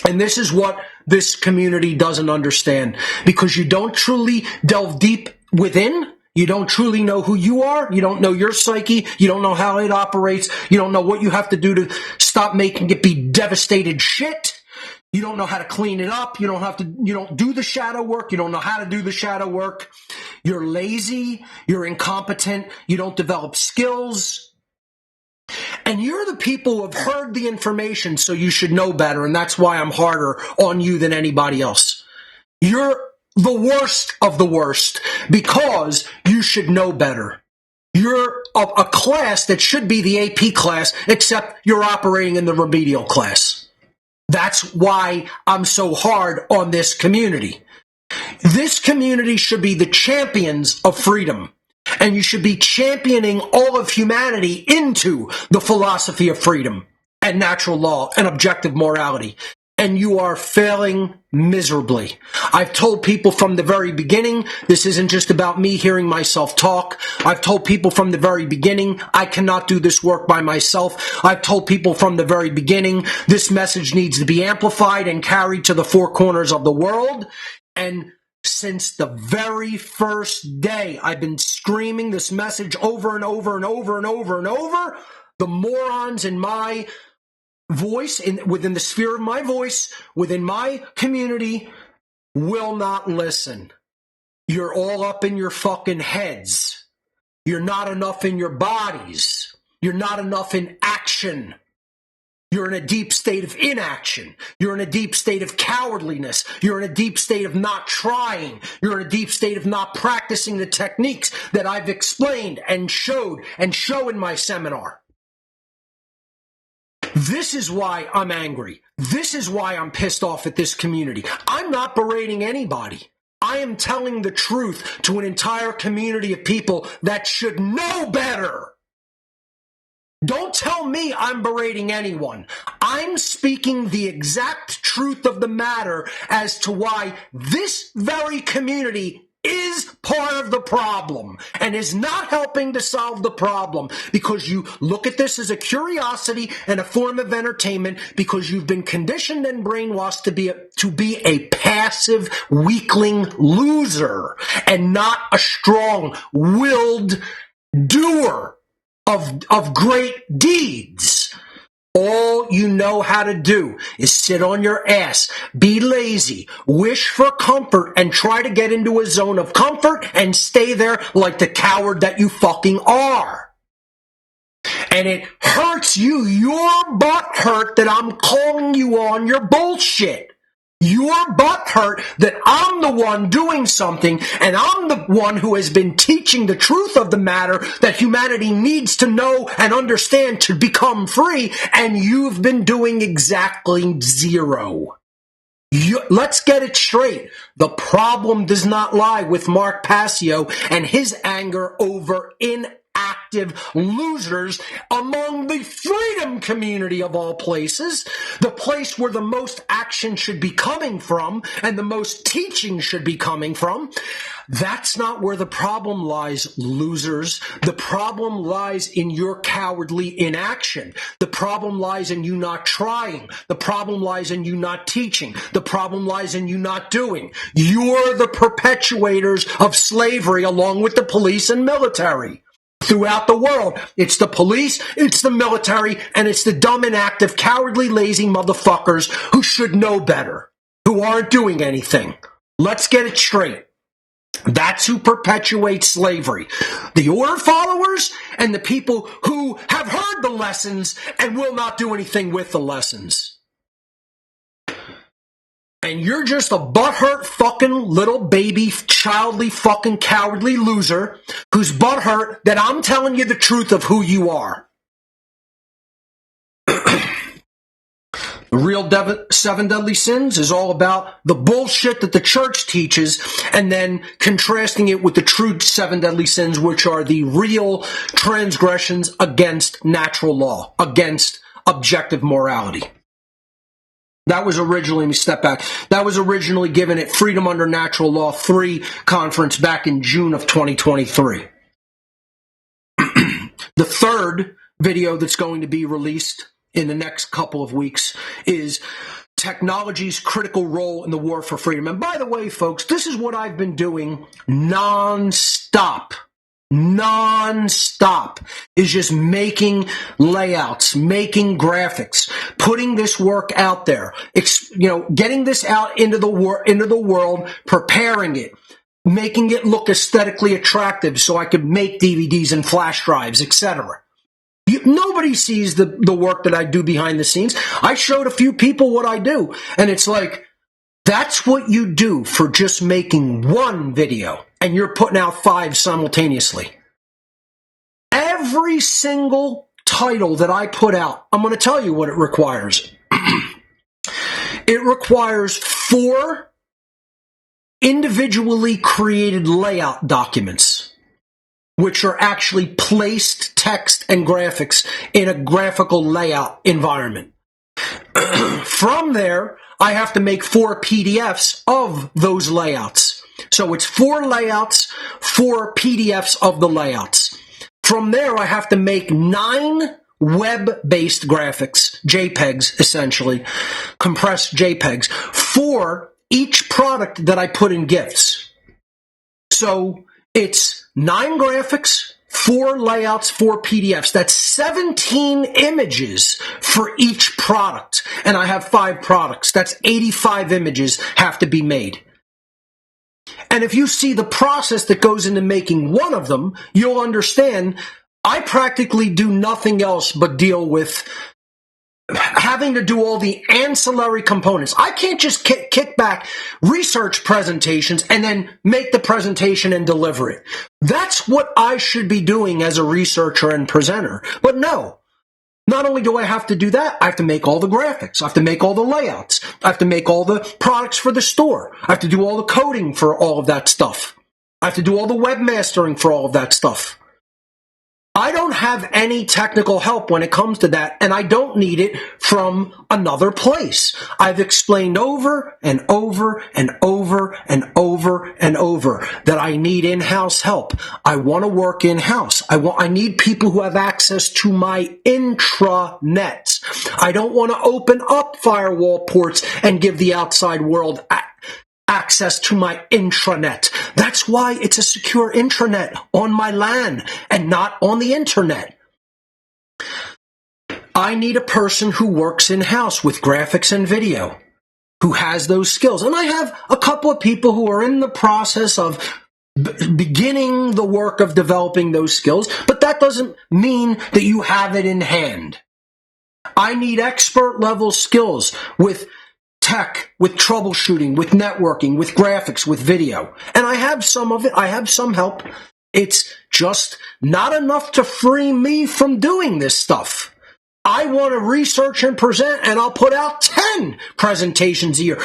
And this is what this community doesn't understand, because you don't truly delve deep within. You don't truly know who you are. You don't know your psyche. You don't know how it operates. You don't know what you have to do to stop making it be devastated shit. You don't know how to clean it up. You don't do the shadow work. You don't know how to do the shadow work. You're lazy. You're incompetent. You don't develop skills. And you're the people who have heard the information, so you should know better. And that's why I'm harder on you than anybody else. You're the worst of the worst because you should know better. You're a class that should be the AP class, except you're operating in the remedial class. That's why I'm so hard on this community. This community should be the champions of freedom. And you should be championing all of humanity into the philosophy of freedom and natural law and objective morality. And you are failing miserably. I've told people from the very beginning, this isn't just about me hearing myself talk. I've told people from the very beginning, I cannot do this work by myself. I've told people from the very beginning, this message needs to be amplified and carried to the four corners of the world. And since the very first day, I've been screaming this message over and over and over and over and over. The morons in my voice, within the sphere of my voice, within my community, will not listen. You're all up in your fucking heads. You're not enough in your bodies. You're not enough in action. You're in a deep state of inaction. You're in a deep state of cowardliness. You're in a deep state of not trying. You're in a deep state of not practicing the techniques that I've explained and showed and show in my seminar. This is why I'm angry. This is why I'm pissed off at this community. I'm not berating anybody. I am telling the truth to an entire community of people that should know better. Don't tell me I'm berating anyone. I'm speaking the exact truth of the matter as to why this very community is part of the problem and is not helping to solve the problem, because you look at this as a curiosity and a form of entertainment, because you've been conditioned and brainwashed to be a passive weakling loser and not a strong-willed doer of great deeds. All you know how to do is sit on your ass, be lazy, wish for comfort, and try to get into a zone of comfort and stay there like the coward that you fucking are. And it hurts you, your butt hurt that I'm calling you on your bullshit. Your butt hurt that I'm the one doing something, and I'm the one who has been teaching the truth of the matter that humanity needs to know and understand to become free, and you've been doing exactly zero. Let's get it straight. The problem does not lie with Mark Passio and his anger over inactive losers among the freedom community of all places, the place where the most action should be coming from and the most teaching should be coming from. That's not where the problem lies, losers. The problem lies in your cowardly inaction. The problem lies in you not trying. The problem lies in you not teaching. The problem lies in you not doing. You're the perpetuators of slavery along with the police and military. Throughout the world, it's the police, it's the military, and it's the dumb, inactive, cowardly, lazy motherfuckers who should know better, who aren't doing anything. Let's get it straight. That's who perpetuates slavery. The order followers and the people who have heard the lessons and will not do anything with the lessons. And you're just a butthurt fucking little baby, childly fucking cowardly loser who's butthurt that I'm telling you the truth of who you are. The real seven deadly sins is all about the bullshit that the church teaches and then contrasting it with the true seven deadly sins, which are the real transgressions against natural law, against objective morality. That was originally, let me step back, that was originally given at Freedom Under Natural Law 3 conference back in June of 2023. The third video that's going to be released in the next couple of weeks is technology's critical role in the war for freedom. And by the way, folks, this is what I've been doing non-stop, is just making layouts, making graphics, putting this work out there, getting this out into the world, preparing it, making it look aesthetically attractive so I could make DVDs and flash drives, etc. Nobody sees the work that I do behind the scenes. I showed a few people what I do, and it's like, that's what you do for just making one video, and you're putting out 5 simultaneously. Every single title that I put out, I'm going to tell you what it requires. It requires 4 individually created layout documents, which are actually placed text and graphics in a graphical layout environment. From there, I have to make 4 PDFs of those layouts. So it's 4 layouts, 4 PDFs of the layouts. From there, I have to make 9 web-based graphics, JPEGs essentially, compressed JPEGs, for each product that I put in gifts. So it's 9 graphics, 4 layouts, 4 PDFs. That's 17 images for each product. And I have 5 products. That's 85 images have to be made. And if you see the process that goes into making one of them, you'll understand I practically do nothing else but deal with having to do all the ancillary components. I can't just kick back research presentations and then make the presentation and deliver it. That's what I should be doing as a researcher and presenter. But no, not only do I have to do that, I have to make all the graphics. I have to make all the layouts. I have to make all the products for the store. I have to do all the coding for all of that stuff. I have to do all the webmastering for all of that stuff. I don't have any technical help when it comes to that, and I don't need it from another place. I've explained over and over and over and over and over that I need in-house help. I want to work in-house. I need people who have access to my intranet. I don't want to open up firewall ports and give the outside world access to my intranet. That's why it's a secure intranet on my LAN and not on the internet. I need a person who works in-house with graphics and video, who has those skills. And I have a couple of people who are in the process of beginning the work of developing those skills, but that doesn't mean that you have it in hand. I need expert level skills with tech, with troubleshooting, with networking, with graphics, with video. And I have some of it. I have some help. It's just not enough to free me from doing this stuff. I want to research and present, and I'll put out 10 presentations a year.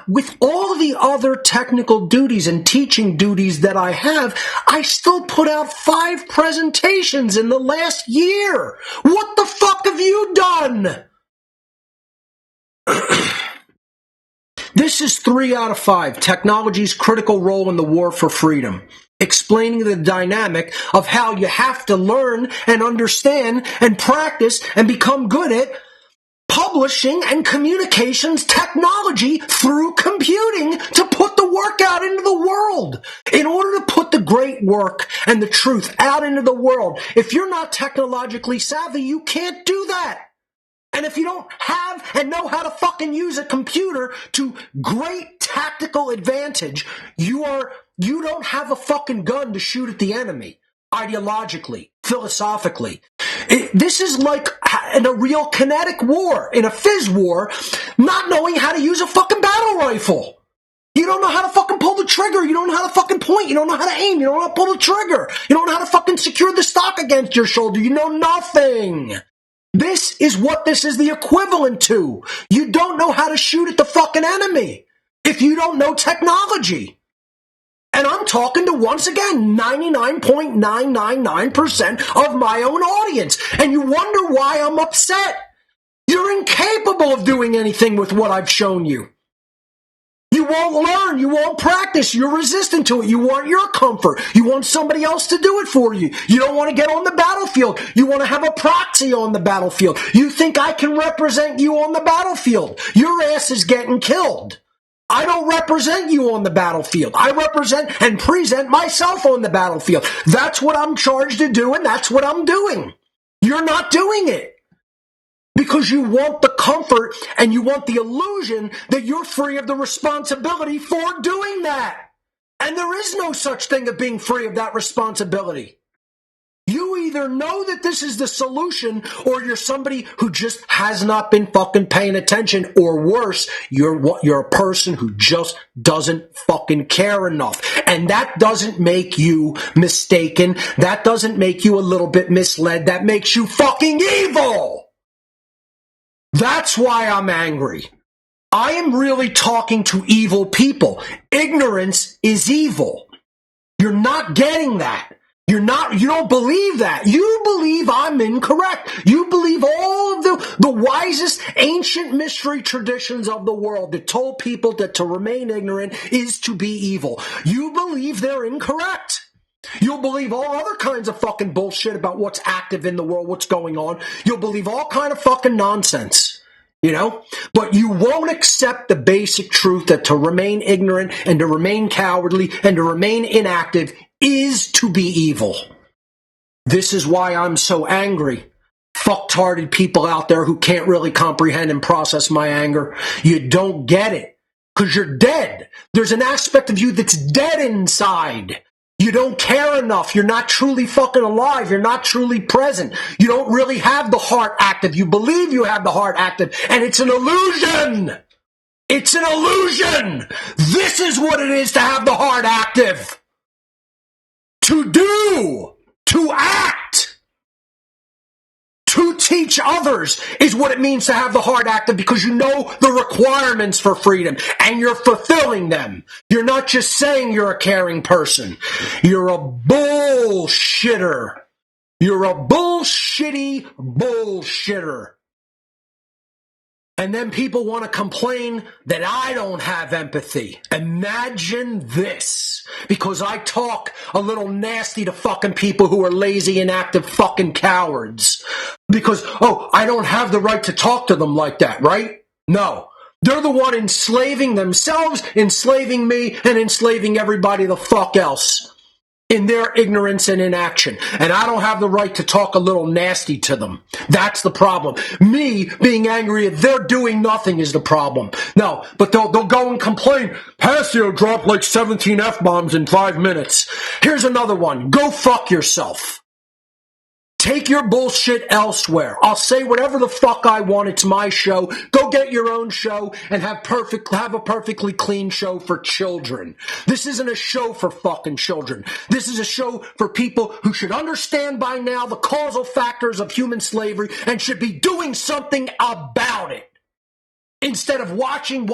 With all the other technical duties and teaching duties that I have, I still put out 5 presentations in the last year. What the fuck have you done? This is 3 out of 5, technology's critical role in the war for freedom, explaining the dynamic of how you have to learn and understand and practice and become good at publishing and communications technology through computing to put the work out into the world. In order to put the great work and the truth out into the world, if you're not technologically savvy, you can't do that. And if you don't have and know how to fucking use a computer to great tactical advantage, you don't have a fucking gun to shoot at the enemy, ideologically, philosophically. This is like in a real kinetic war, in a phys war, not knowing how to use a fucking battle rifle. You don't know how to fucking pull the trigger. You don't know how to fucking point. You don't know how to aim. You don't know how to pull the trigger. You don't know how to fucking secure the stock against your shoulder. You know nothing. This is what this is the equivalent to. You don't know how to shoot at the fucking enemy if you don't know technology. And I'm talking to, once again, 99.999% of my own audience. And you wonder why I'm upset. You're incapable of doing anything with what I've shown you. You won't learn. You won't practice. You're resistant to it. You want your comfort. You want somebody else to do it for you. You don't want to get on the battlefield. You want to have a proxy on the battlefield. You think I can represent you on the battlefield. Your ass is getting killed. I don't represent you on the battlefield. I represent and present myself on the battlefield. That's what I'm charged to do, and that's what I'm doing. You're not doing it. Because you want the comfort and you want the illusion that you're free of the responsibility for doing that. And there is no such thing of being free of that responsibility. You either know that this is the solution, or you're somebody who just has not been fucking paying attention, or worse, you're a person who just doesn't fucking care enough. And that doesn't make you mistaken. That doesn't make you a little bit misled. That makes you fucking evil. That's why I'm angry. I am really talking to evil people. Ignorance is evil. You're not getting that. You don't believe that. You believe I'm incorrect. You believe all of the wisest ancient mystery traditions of the world that told people that to remain ignorant is to be evil. You believe they're incorrect. You'll believe all other kinds of fucking bullshit about what's active in the world, what's going on. You'll believe all kind of fucking nonsense, but you won't accept the basic truth that to remain ignorant and to remain cowardly and to remain inactive is to be evil. This is why I'm so angry. Fucktarded people out there who can't really comprehend and process my anger. You don't get it because you're dead. There's an aspect of you that's dead inside. You don't care enough. You're not truly fucking alive. You're not truly present. You don't really have the heart active. You believe you have the heart active, and it's an illusion. It's an illusion. This is what it is to have the heart active. To do, to act, to teach others is what it means to have the heart active, because you know the requirements for freedom and you're fulfilling them. You're not just saying you're a caring person. You're a bullshitter. You're a bullshitty bullshitter. And then people want to complain that I don't have empathy. Imagine this. Because I talk a little nasty to fucking people who are lazy, inactive fucking cowards. Because, I don't have the right to talk to them like that, right? No. They're the one enslaving themselves, enslaving me, and enslaving everybody the fuck else in their ignorance and inaction. And I don't have the right to talk a little nasty to them. That's the problem. Me being angry at they're doing nothing is the problem. No, but they'll go and complain. Passio dropped like 17 F-bombs in 5 minutes. Here's another one. Go fuck yourself. Take your bullshit elsewhere. I'll say whatever the fuck I want. It's my show. Go get your own show and have a perfectly clean show for children. This isn't a show for fucking children. This is a show for people who should understand by now the causal factors of human slavery and should be doing something about it. Instead of watching.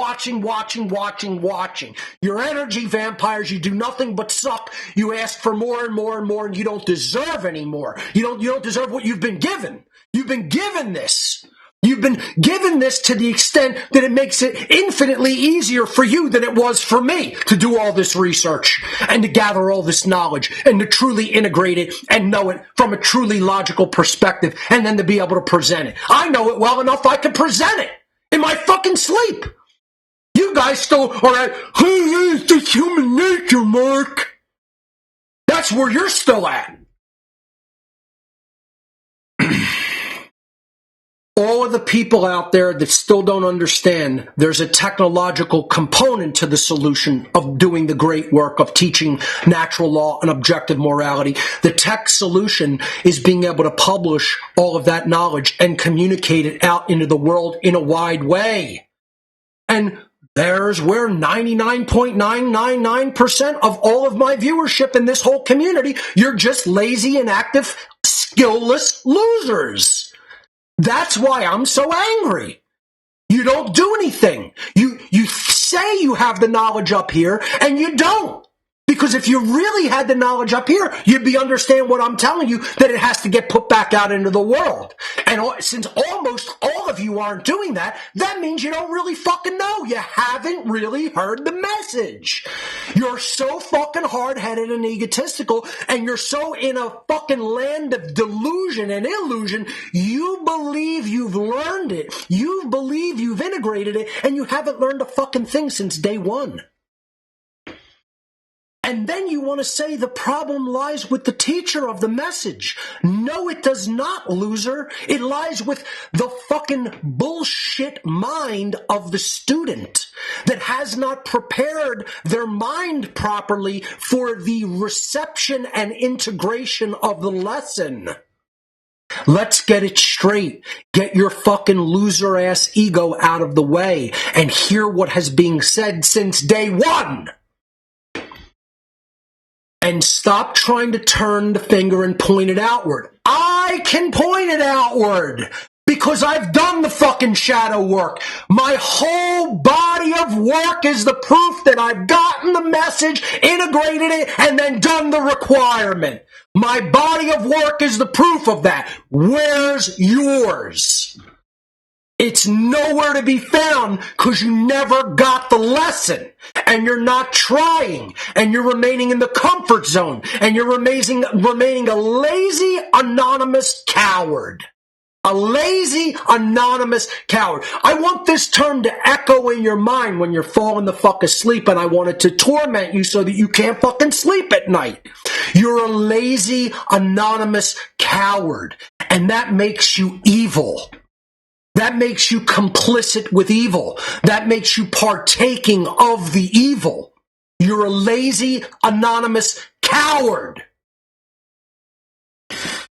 You're energy vampires. You do nothing but suck. You ask for more and more and more, and you don't deserve any more. You don't deserve what you've been given. You've been given this. You've been given this to the extent that it makes it infinitely easier for you than it was for me to do all this research and to gather all this knowledge and to truly integrate it and know it from a truly logical perspective and then to be able to present it. I know it well enough I can present it in my fucking sleep. You guys still are at, it's just human nature, Mark. That's where you're still at. All of the people out there that still don't understand there's a technological component to the solution of doing the great work of teaching natural law and objective morality. The tech solution is being able to publish all of that knowledge and communicate it out into the world in a wide way. And there's where 99.999% of all of my viewership in this whole community, you're just lazy, inactive, skillless losers. That's why I'm so angry. You don't do anything. You say you have the knowledge up here, and you don't. Because if you really had the knowledge up here, you'd be understand what I'm telling you, that it has to get put back out into the world. And since almost all of you aren't doing that, that means you don't really fucking know. You haven't really heard the message. You're so fucking hard-headed and egotistical, and you're so in a fucking land of delusion and illusion, you believe you've learned it. You believe you've integrated it, and you haven't learned a fucking thing since day one. And then you want to say the problem lies with the teacher of the message. No, it does not, loser. It lies with the fucking bullshit mind of the student that has not prepared their mind properly for the reception and integration of the lesson. Let's get it straight. Get your fucking loser-ass ego out of the way and hear what has been said since day one. And stop trying to turn the finger and point it outward. I can point it outward because I've done the fucking shadow work. My whole body of work is the proof that I've gotten the message, integrated it, and then done the requirement. My body of work is the proof of that. Where's yours? It's nowhere to be found because you never got the lesson, and you're not trying, and you're remaining in the comfort zone, and you're remaining a lazy, anonymous coward. A lazy, anonymous coward. I want this term to echo in your mind when you're falling the fuck asleep, and I want it to torment you so that you can't fucking sleep at night. You're a lazy, anonymous coward, and that makes you evil. That makes you complicit with evil. That makes you partaking of the evil. You're a lazy, anonymous coward.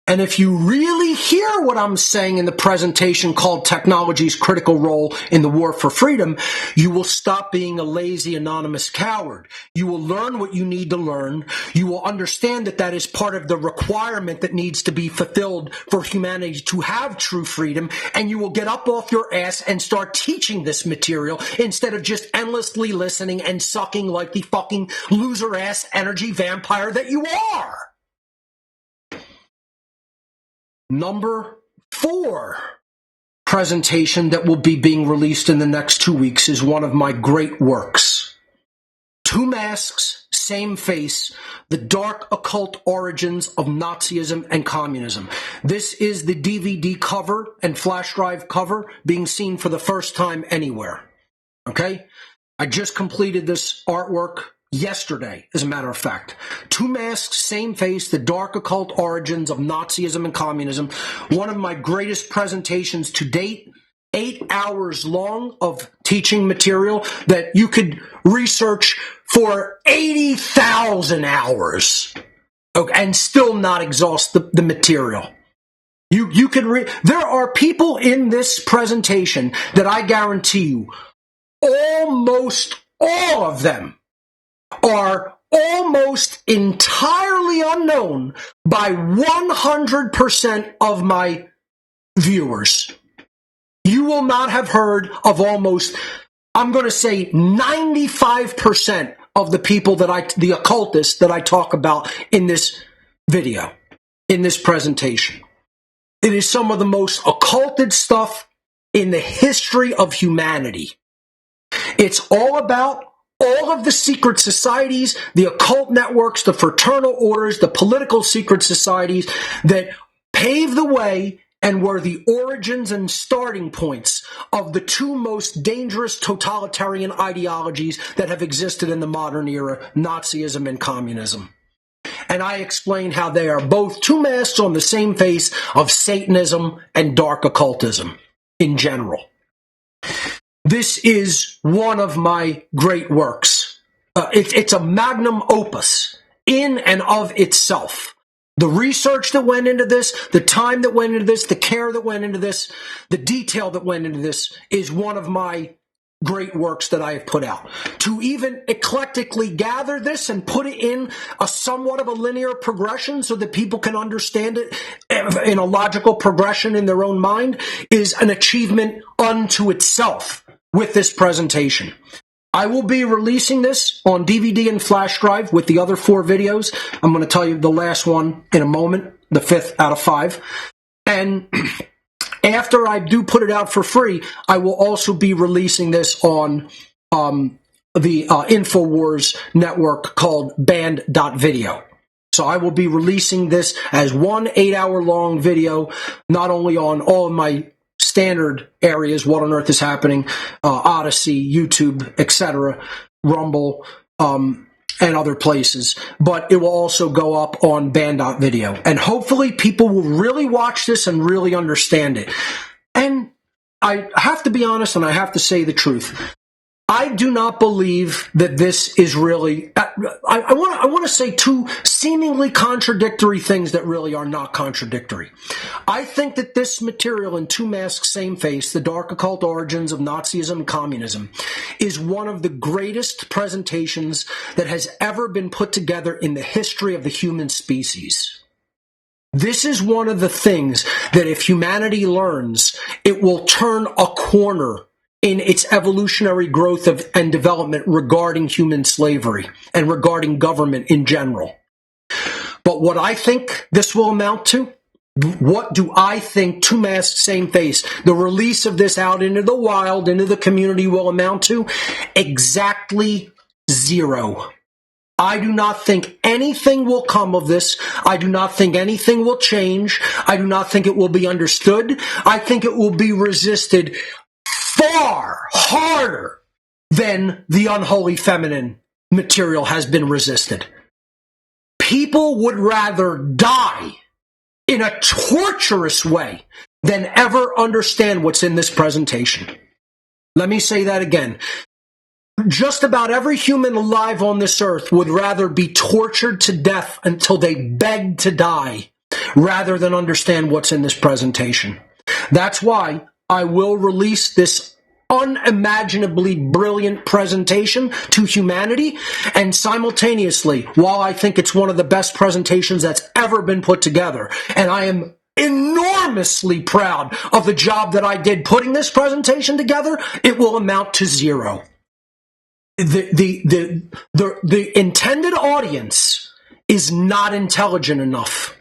And if you really hear what I'm saying in the presentation called Technology's Critical Role in the War for Freedom, you will stop being a lazy, anonymous coward. You will learn what you need to learn. You will understand that that is part of the requirement that needs to be fulfilled for humanity to have true freedom. And you will get up off your ass and start teaching this material instead of just endlessly listening and sucking like the fucking loser-ass energy vampire that you are. Number 4 presentation that will be being released in the next 2 weeks is one of my great works. 2 Masks, Same Face, The Dark Occult Origins of Nazism and Communism. This is the DVD cover and flash drive cover being seen for the first time anywhere. Okay? I just completed this artwork yesterday, as a matter of fact. 2 Masks, Same Face, The Dark Occult Origins of Nazism and Communism. One of my greatest presentations to date. 8 hours long of teaching material that you could research for 80,000 hours, okay, and still not exhaust the material. You could there are people in this presentation that I guarantee you, almost all of them are almost entirely unknown by 100% of my viewers. You will not have heard of almost, I'm going to say 95% of the people the occultists that I talk about in this video, in this presentation. It is some of the most occulted stuff in the history of humanity. It's all about all of the secret societies, the occult networks, the fraternal orders, the political secret societies that paved the way and were the origins and starting points of the 2 most dangerous totalitarian ideologies that have existed in the modern era, Nazism and communism. And I explain how they are both 2 masks on the same face of Satanism and dark occultism in general. This is one of my great works. It's a magnum opus in and of itself. The research that went into this, the time that went into this, the care that went into this, the detail that went into this is one of my great works that I have put out. To even eclectically gather this and put it in a somewhat of a linear progression so that people can understand it in a logical progression in their own mind is an achievement unto itself with this presentation. I will be releasing this on DVD and flash drive with the other 4 videos. I'm going to tell you the last one in a moment, the 5th out of 5. And after I do put it out for free, I will also be releasing this on the InfoWars network called Band.video. So I will be releasing this as one 8-hour long video, not only on all of my standard areas, What on Earth is Happening, Odyssey, YouTube, etc., Rumble, and other places, but it will also go up on Band.video. And hopefully people will really watch this and really understand it. And I have to be honest and I have to say the truth. I do not believe that this is really, I want to say 2 seemingly contradictory things that really are not contradictory. I think that this material in 2 Masks, Same Face, The Dark Occult Origins of Nazism and Communism is one of the greatest presentations that has ever been put together in the history of the human species. This is one of the things that if humanity learns, it will turn a corner in its evolutionary growth and development regarding human slavery and regarding government in general. But what I think this will amount to, what do I think, two masks, same face, the release of this out into the wild, into the community will amount to? Exactly zero. I do not think anything will come of this. I do not think anything will change. I do not think it will be understood. I think it will be resisted far harder than the unholy feminine material has been resisted. People would rather die in a torturous way than ever understand what's in this presentation. Let me say that again. Just about every human alive on this earth would rather be tortured to death until they beg to die rather than understand what's in this presentation. That's why I will release this unimaginably brilliant presentation to humanity, and simultaneously, while I think it's one of the best presentations that's ever been put together, and I am enormously proud of the job that I did putting this presentation together, it will amount to zero. The intended audience is not intelligent enough.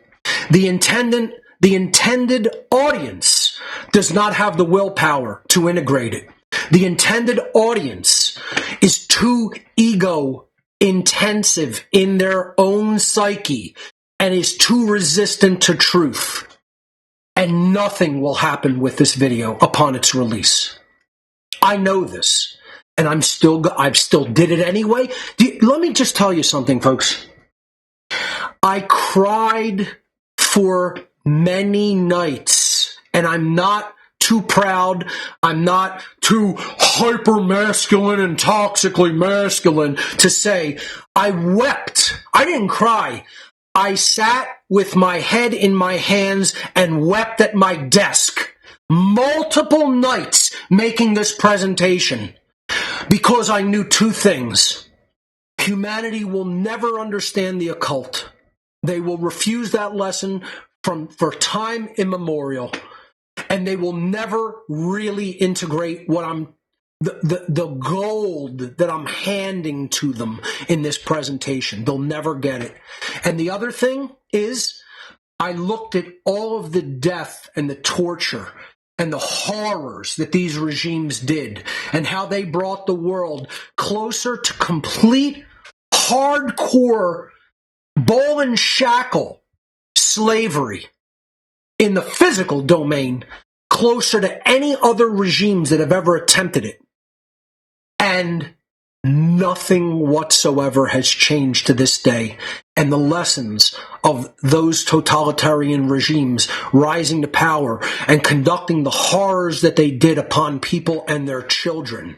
The intended audience does not have the willpower to integrate it. The intended audience is too ego intensive in their own psyche and is too resistant to truth. And nothing will happen with this video upon its release. I know this, and I've still did it anyway. Let me just tell you something, folks. I cried for many nights, and I'm not too proud. I'm not too hyper-masculine and toxically masculine to say I wept. I didn't cry. I sat with my head in my hands and wept at my desk multiple nights making this presentation because I knew two things. Humanity will never understand the occult. They will refuse that lesson for time immemorial, and they will never really integrate what the gold that I'm handing to them in this presentation. They'll never get it. And the other thing is, I looked at all of the death and the torture and the horrors that these regimes did and how they brought the world closer to complete hardcore ball and shackle slavery in the physical domain, closer to any other regimes that have ever attempted it. And nothing whatsoever has changed to this day. And the lessons of those totalitarian regimes rising to power and conducting the horrors that they did upon people and their children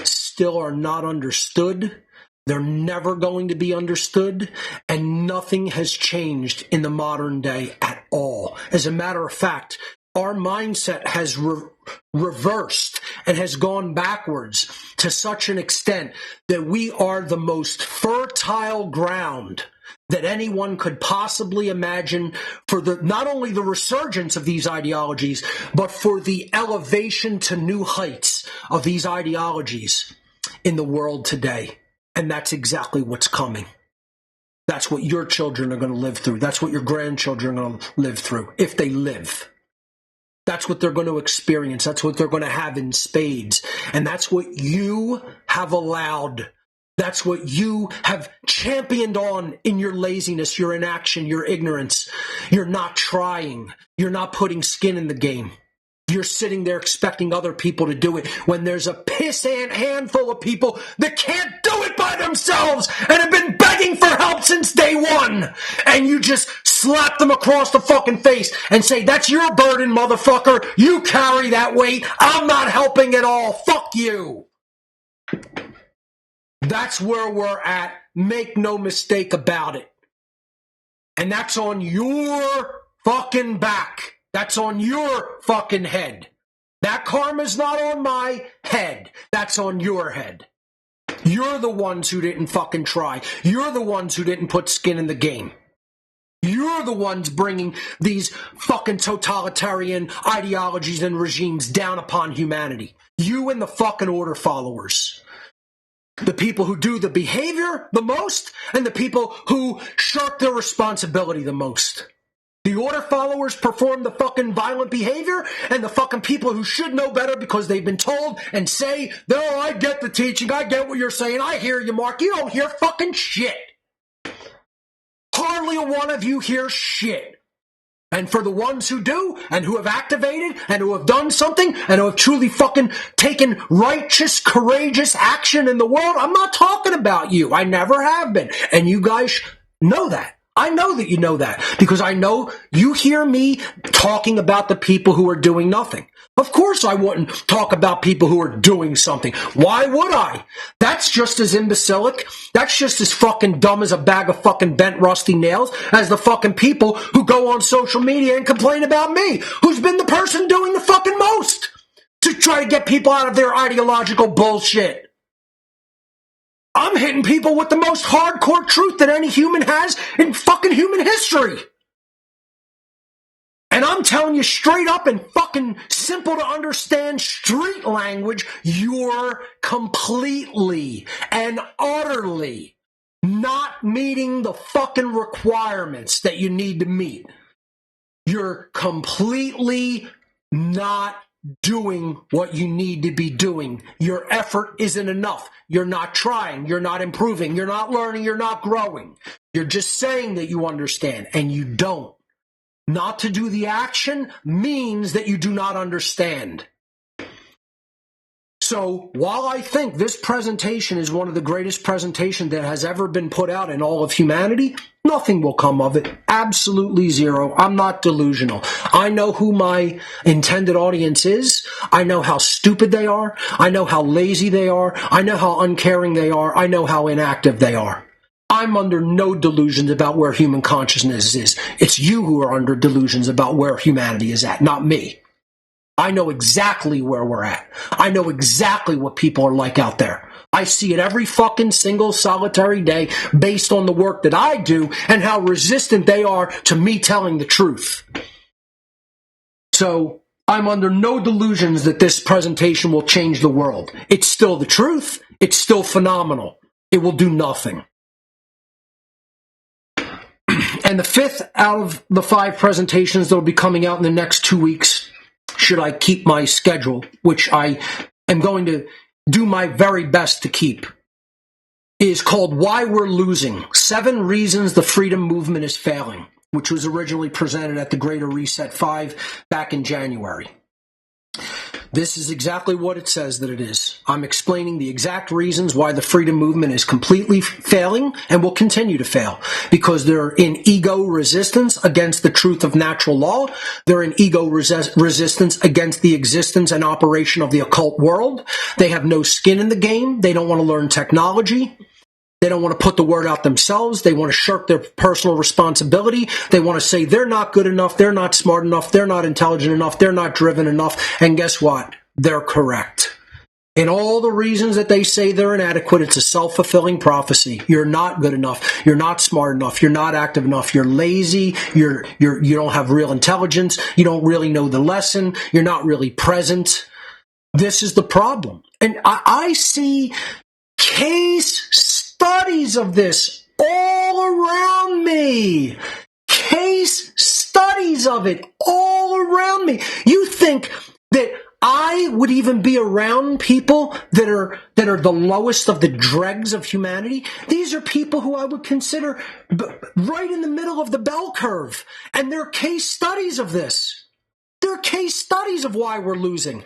still are not understood. They're never going to be understood, and nothing has changed in the modern day at all. As a matter of fact, our mindset has reversed and has gone backwards to such an extent that we are the most fertile ground that anyone could possibly imagine for not only the resurgence of these ideologies, but for the elevation to new heights of these ideologies in the world today. And that's exactly what's coming. That's what your children are going to live through. That's what your grandchildren are going to live through, if they live. That's what they're going to experience. That's what they're going to have in spades. And that's what you have allowed. That's what you have championed on in your laziness, your inaction, your ignorance. You're not trying. You're not putting skin in the game. You're sitting there expecting other people to do it when there's a pissant handful of people that can't do it by themselves and have been begging for help since day one. And you just slap them across the fucking face and say, that's your burden, motherfucker. You carry that weight. I'm not helping at all. Fuck you. That's where we're at. Make no mistake about it. And that's on your fucking back. That's on your fucking head. That karma's not on my head. That's on your head. You're the ones who didn't fucking try. You're the ones who didn't put skin in the game. You're the ones bringing these fucking totalitarian ideologies and regimes down upon humanity. You and the fucking order followers. The people who do the behavior the most and the people who shirk their responsibility the most. The order followers perform the fucking violent behavior, and the fucking people who should know better because they've been told and say, no, I get the teaching, I get what you're saying, I hear you, Mark. You don't hear fucking shit. Hardly a one of you hears shit. And for the ones who do, and who have activated, and who have done something, and who have truly fucking taken righteous, courageous action in the world, I'm not talking about you. I never have been. And you guys know that. I know that you know that, because I know you hear me talking about the people who are doing nothing. Of course I wouldn't talk about people who are doing something. Why would I? That's just as imbecilic. That's just as fucking dumb as a bag of fucking bent rusty nails as the fucking people who go on social media and complain about me, who's been the person doing the fucking most to try to get people out of their ideological bullshit. I'm hitting people with the most hardcore truth that any human has in fucking human history. And I'm telling you straight up in fucking simple to understand street language, you're completely and utterly not meeting the fucking requirements that you need to meet. You're completely not doing what you need to be doing. Your effort isn't enough. You're not trying. You're not improving. You're not learning. You're not growing. You're just saying that you understand, and you don't. Not to do the action means that you do not understand. So while I think this presentation is one of the greatest presentations that has ever been put out in all of humanity, nothing will come of it. Absolutely zero. I'm not delusional. I know who my intended audience is. I know how stupid they are. I know how lazy they are. I know how uncaring they are. I know how inactive they are. I'm under no delusions about where human consciousness is. It's you who are under delusions about where humanity is at, not me. I know exactly where we're at. I know exactly what people are like out there. I see it every fucking single solitary day based on the work that I do and how resistant they are to me telling the truth. So I'm under no delusions that this presentation will change the world. It's still the truth. It's still phenomenal. It will do nothing. And the fifth out of the 5 presentations that will be coming out in the next 2 weeks, should I keep my schedule, which I am going to do my very best to keep, is called Why We're Losing, 7 Reasons the Freedom Movement is Failing, which was originally presented at the Greater Reset 5 back in January. This is exactly what it says that it is. I'm explaining the exact reasons why the freedom movement is completely failing and will continue to fail. Because they're in ego resistance against the truth of natural law. They're in ego resistance against the existence and operation of the occult world. They have no skin in the game. They don't want to learn technology. They don't want to put the word out themselves. They want to shirk their personal responsibility. They want to say they're not good enough, they're not smart enough, they're not intelligent enough, they're not driven enough. And guess what? They're correct. In all the reasons that they say they're inadequate, it's a self-fulfilling prophecy. You're not good enough. You're not smart enough. You're not active enough. You're lazy. You don't have real intelligence. You don't really know the lesson. You're not really present. This is the problem. And I see case studies of this all around me. Case studies of it all around me. You think that I would even be around people that are the lowest of the dregs of humanity? These are people who I would consider right in the middle of the bell curve. And they're case studies of this. They're case studies of why we're losing.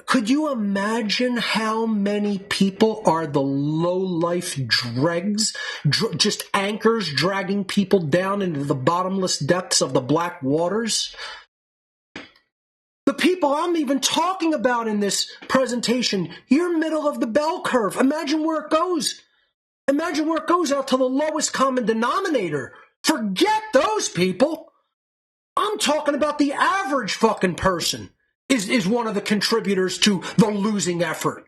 Could you imagine how many people are the low-life dregs, just anchors dragging people down into the bottomless depths of the black waters? The people I'm even talking about in this presentation, you're middle of the bell curve. Imagine where it goes. Imagine where it goes out to the lowest common denominator. Forget those people. I'm talking about the average fucking person is one of the contributors to the losing effort.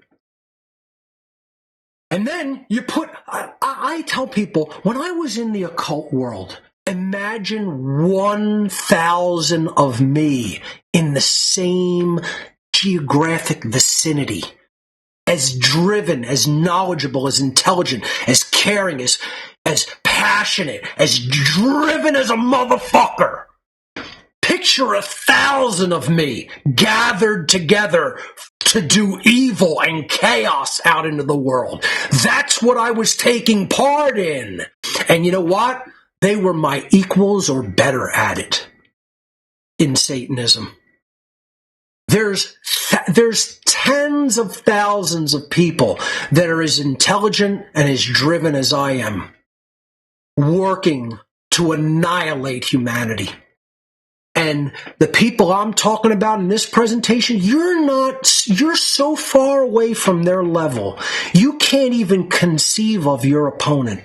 And then you put, I tell people, when I was in the occult world, Imagine 1,000 of me in the same geographic vicinity, as driven, as knowledgeable, as intelligent, as caring, as passionate, as driven as a motherfucker. Picture 1,000 of me gathered together to do evil and chaos out into the world. That's what I was taking part in. And you know what? They were my equals or better at it in Satanism. There's tens of thousands of people that are as intelligent and as driven as I am, working to annihilate humanity. And the people I'm talking about in this presentation, you're so far away from their level. You can't even conceive of your opponent.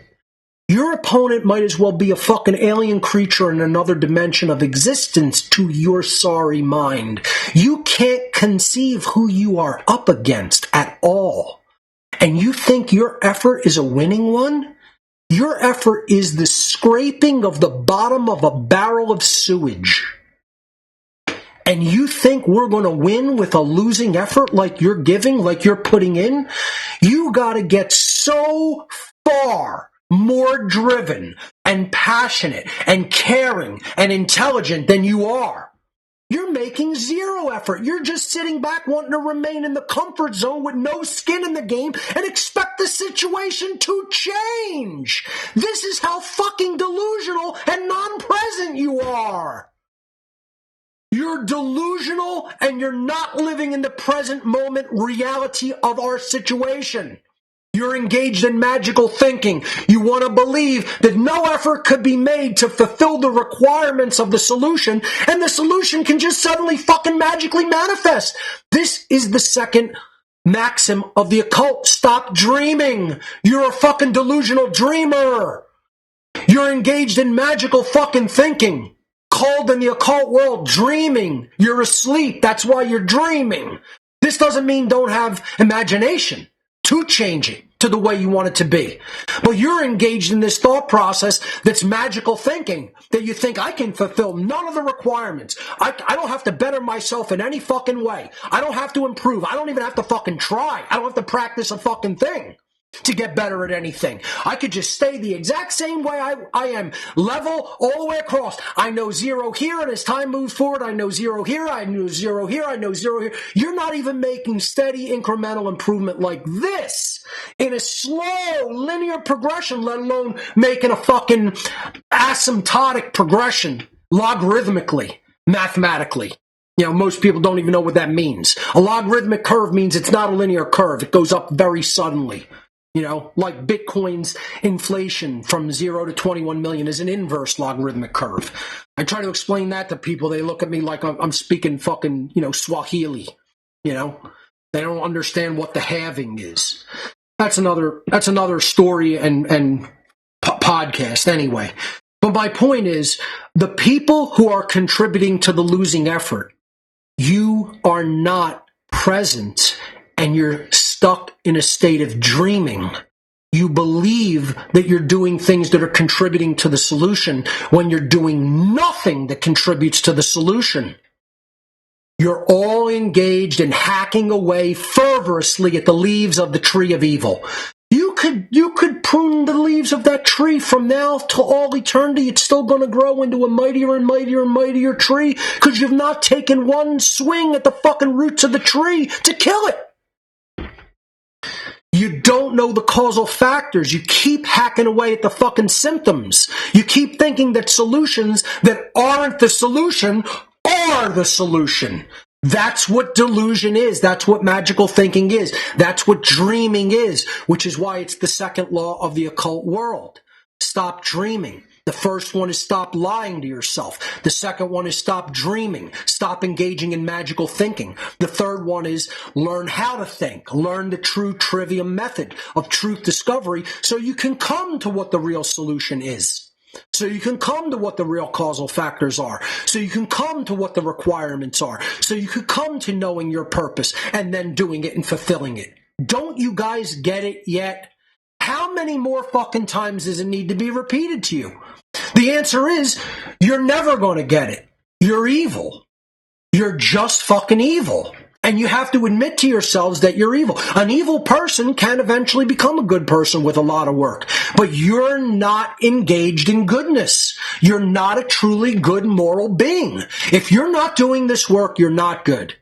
Your opponent might as well be a fucking alien creature in another dimension of existence to your sorry mind. You can't conceive who you are up against at all. And you think your effort is a winning one? Your effort is the scraping of the bottom of a barrel of sewage. And you think we're going to win with a losing effort like you're giving, like you're putting in? You got to get so far more driven and passionate and caring and intelligent than you are. You're making zero effort. You're just sitting back wanting to remain in the comfort zone with no skin in the game and expect the situation to change. This is how fucking delusional and non-present you are. You're delusional and you're not living in the present moment reality of our situation. You're engaged in magical thinking. You want to believe that no effort could be made to fulfill the requirements of the solution, and the solution can just suddenly fucking magically manifest. This is the second maxim of the occult. Stop dreaming. You're a fucking delusional dreamer. You're engaged in magical fucking thinking. Called in the occult world dreaming. You're asleep. That's why you're dreaming. This doesn't mean don't have imagination to change it to the way you want it to be. But you're engaged in this thought process that's magical thinking, that you think I can fulfill none of the requirements. I don't have to better myself in any fucking way. I don't have to improve. I don't even have to fucking try. I don't have to practice a fucking thing to get better at anything. I could just stay the exact same way I am, level all the way across. I know zero here, and as time moves forward, I know zero here, I know zero here, I know zero here. You're not even making steady incremental improvement like this in a slow linear progression, let alone making a fucking asymptotic progression logarithmically, mathematically. You know, most people don't even know what that means. A logarithmic curve means it's not a linear curve. It goes up very suddenly. You know, like Bitcoin's inflation from 0 to 21 million is an inverse logarithmic curve. I try to explain that to people. They look at me like I'm speaking fucking, Swahili. They don't understand what the halving is. That's another story and podcast anyway. But my point is, the people who are contributing to the losing effort, you are not present and you're stuck in a state of dreaming. You believe that you're doing things that are contributing to the solution when you're doing nothing that contributes to the solution. You're all engaged in hacking away fervorously at the leaves of the tree of evil. You could prune the leaves of that tree from now to all eternity. It's still going to grow into a mightier and mightier and mightier tree because you've not taken one swing at the fucking roots of the tree to kill it. You don't know the causal factors. You keep hacking away at the fucking symptoms. You keep thinking that solutions that aren't the solution are the solution. That's what delusion is. That's what magical thinking is. That's what dreaming is, which is why it's the second law of the occult world. Stop dreaming. The first one is stop lying to yourself. The second one is stop dreaming. Stop engaging in magical thinking. The third one is learn how to think. Learn the true trivium method of truth discovery so you can come to what the real solution is. So you can come to what the real causal factors are. So you can come to what the requirements are. So you can come to knowing your purpose and then doing it and fulfilling it. Don't you guys get it yet? How many more fucking times does it need to be repeated to you? The answer is, you're never going to get it. You're evil. You're just fucking evil. And you have to admit to yourselves that you're evil. An evil person can eventually become a good person with a lot of work. But you're not engaged in goodness. You're not a truly good moral being. If you're not doing this work, you're not good.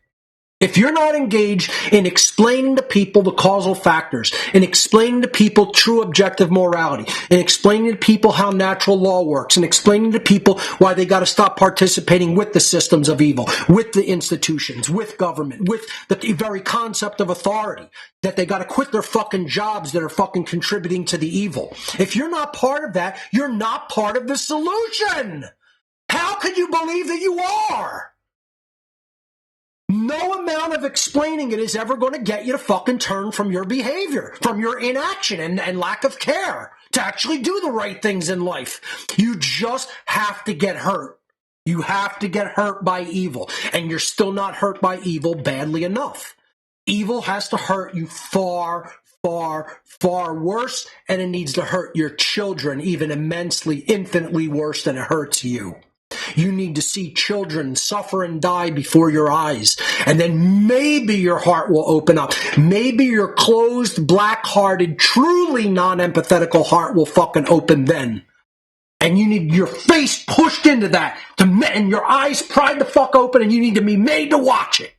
If you're not engaged in explaining to people the causal factors, in explaining to people true objective morality, in explaining to people how natural law works, and explaining to people why they got to stop participating with the systems of evil, with the institutions, with government, with the very concept of authority, that they got to quit their fucking jobs that are fucking contributing to the evil. If you're not part of that, you're not part of the solution. How could you believe that you are? No amount of explaining it is ever going to get you to fucking turn from your behavior, from your inaction and lack of care to actually do the right things in life. You just have to get hurt. You have to get hurt by evil, and you're still not hurt by evil badly enough. Evil has to hurt you far, far, far worse, and it needs to hurt your children even immensely, infinitely worse than it hurts you. You need to see children suffer and die before your eyes. And then maybe your heart will open up. Maybe your closed, black-hearted, truly non-empathetical heart will fucking open then. And you need your face pushed into that, and your eyes pried the fuck open, and you need to be made to watch it.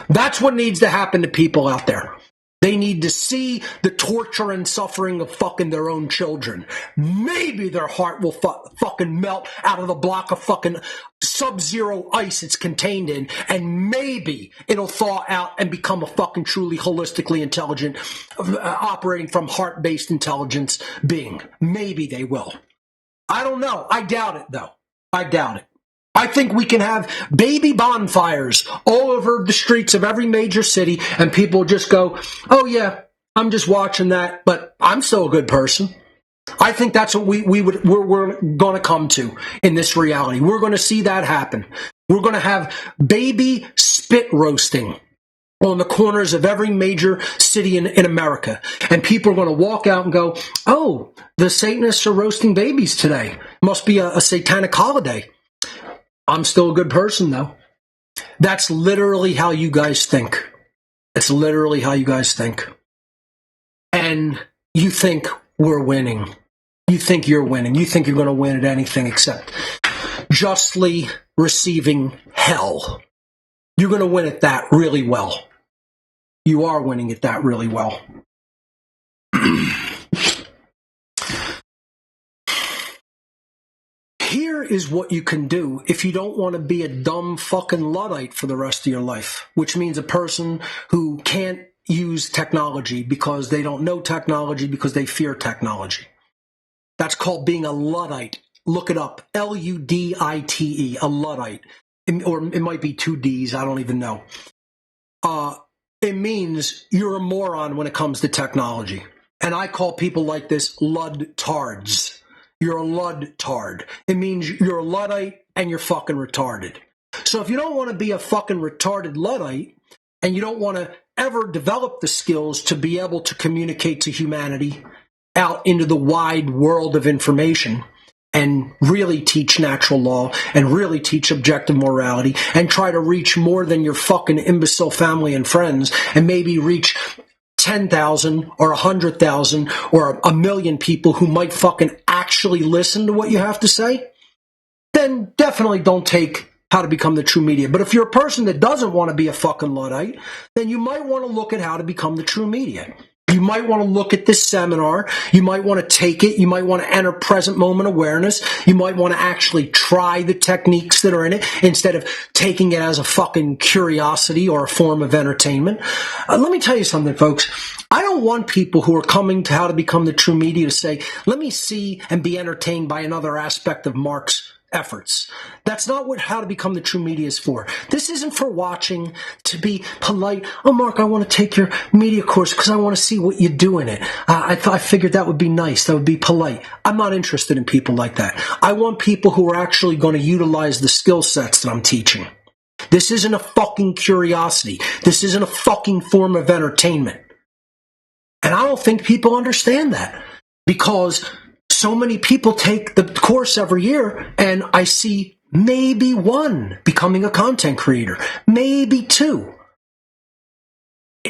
That's what needs to happen to people out there. They need to see the torture and suffering of fucking their own children. Maybe their heart will fucking melt out of the block of fucking sub-zero ice it's contained in, and maybe it'll thaw out and become a fucking truly holistically intelligent, operating from heart-based intelligence being. Maybe they will. I don't know. I doubt it, though. I doubt it. I think we can have baby bonfires all over the streets of every major city, and people just go, oh yeah, I'm just watching that, but I'm still a good person. I think that's what we're going to come to in this reality. We're going to see that happen. We're going to have baby spit roasting on the corners of every major city in America. And people are going to walk out and go, oh, the Satanists are roasting babies today. Must be a satanic holiday. I'm still a good person, though. That's literally how you guys think. It's literally how you guys think. And you think we're winning. You think you're winning. You think you're going to win at anything except justly receiving hell. You're going to win at that really well. You are winning at that really well. Here is what you can do if you don't want to be a dumb fucking Luddite for the rest of your life, which means a person who can't use technology because they don't know technology, because they fear technology. That's called being a Luddite. Look it up. Ludite, a Luddite. Or it might be two Ds, I don't even know. It means you're a moron when it comes to technology. And I call people like this Lud-tards. You're a Lud-tard. It means you're a Luddite and you're fucking retarded. So if you don't want to be a fucking retarded Luddite, and you don't want to ever develop the skills to be able to communicate to humanity out into the wide world of information, and really teach natural law, and really teach objective morality, and try to reach more than your fucking imbecile family and friends, and maybe reach 10,000 or 100,000 or a million people who might fucking actually listen to what you have to say, then definitely don't take How to Become the True Media. But if you're a person that doesn't want to be a fucking Luddite, then you might want to look at How to Become the True Media. You might want to look at this seminar. You might want to take it. You might want to enter present moment awareness. You might want to actually try the techniques that are in it instead of taking it as a fucking curiosity or a form of entertainment. Let me tell you something, folks. I don't want people who are coming to How to Become the True Media to say, let me see and be entertained by another aspect of Mark's efforts. That's not what How to Become the True Media is for. This isn't for watching to be polite. Oh, Mark, I want to take your media course because I want to see what you do in it. I figured that would be nice. That would be polite. I'm not interested in people like that. I want people who are actually going to utilize the skill sets that I'm teaching. This isn't a fucking curiosity. This isn't a fucking form of entertainment. And I don't think people understand that, because so many people take the course every year, and I see maybe one becoming a content creator, maybe two.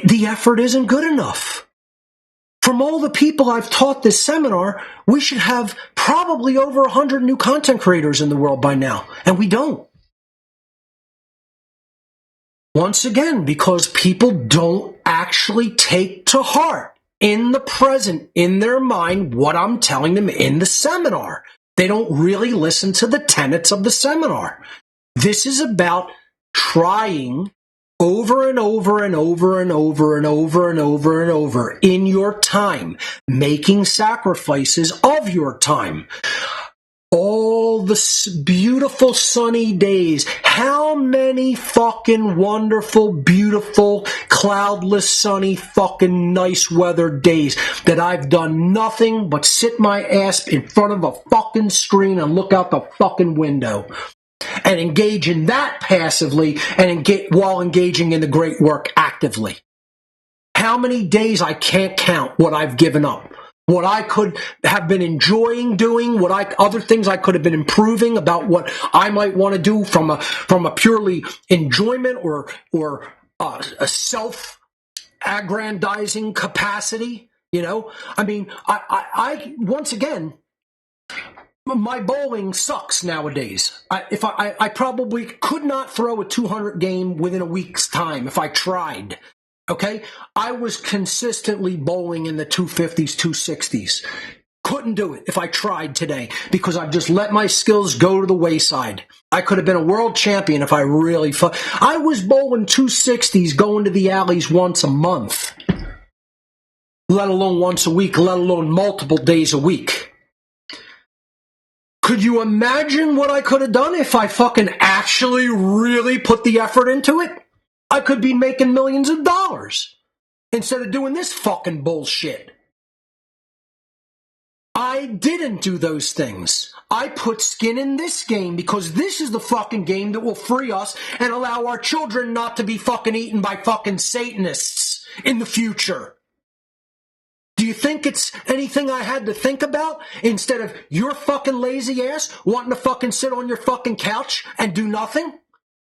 The effort isn't good enough. From all the people I've taught this seminar, we should have probably over 100 new content creators in the world by now, and we don't. Once again, because people don't actually take to heart in the present, in their mind, what I'm telling them in the seminar. They don't really listen to the tenets of the seminar. This is about trying over and over and over and over and over and over and over in your time, making sacrifices of your time. All the beautiful sunny days. How many fucking wonderful, beautiful, cloudless, sunny, fucking nice weather days that I've done nothing but sit my ass in front of a fucking screen and look out the fucking window and engage in that passively and while engaging in the great work actively. How many days I can't count what I've given up. What I could have been enjoying doing, other things I could have been improving about what I might want to do from a purely enjoyment or a self-aggrandizing capacity. I mean, I once again, my bowling sucks nowadays. I probably could not throw a 200 game within a week's time if I tried. Okay? I was consistently bowling in the 250s, 260s. Couldn't do it if I tried today because I've just let my skills go to the wayside. I could have been a world champion if I really I was bowling 260s going to the alleys once a month, let alone once a week, let alone multiple days a week. Could you imagine what I could have done if I fucking actually really put the effort into it? I could be making millions of dollars instead of doing this fucking bullshit. I didn't do those things. I put skin in this game because this is the fucking game that will free us and allow our children not to be fucking eaten by fucking Satanists in the future. Do you think it's anything I had to think about instead of your fucking lazy ass wanting to fucking sit on your fucking couch and do nothing?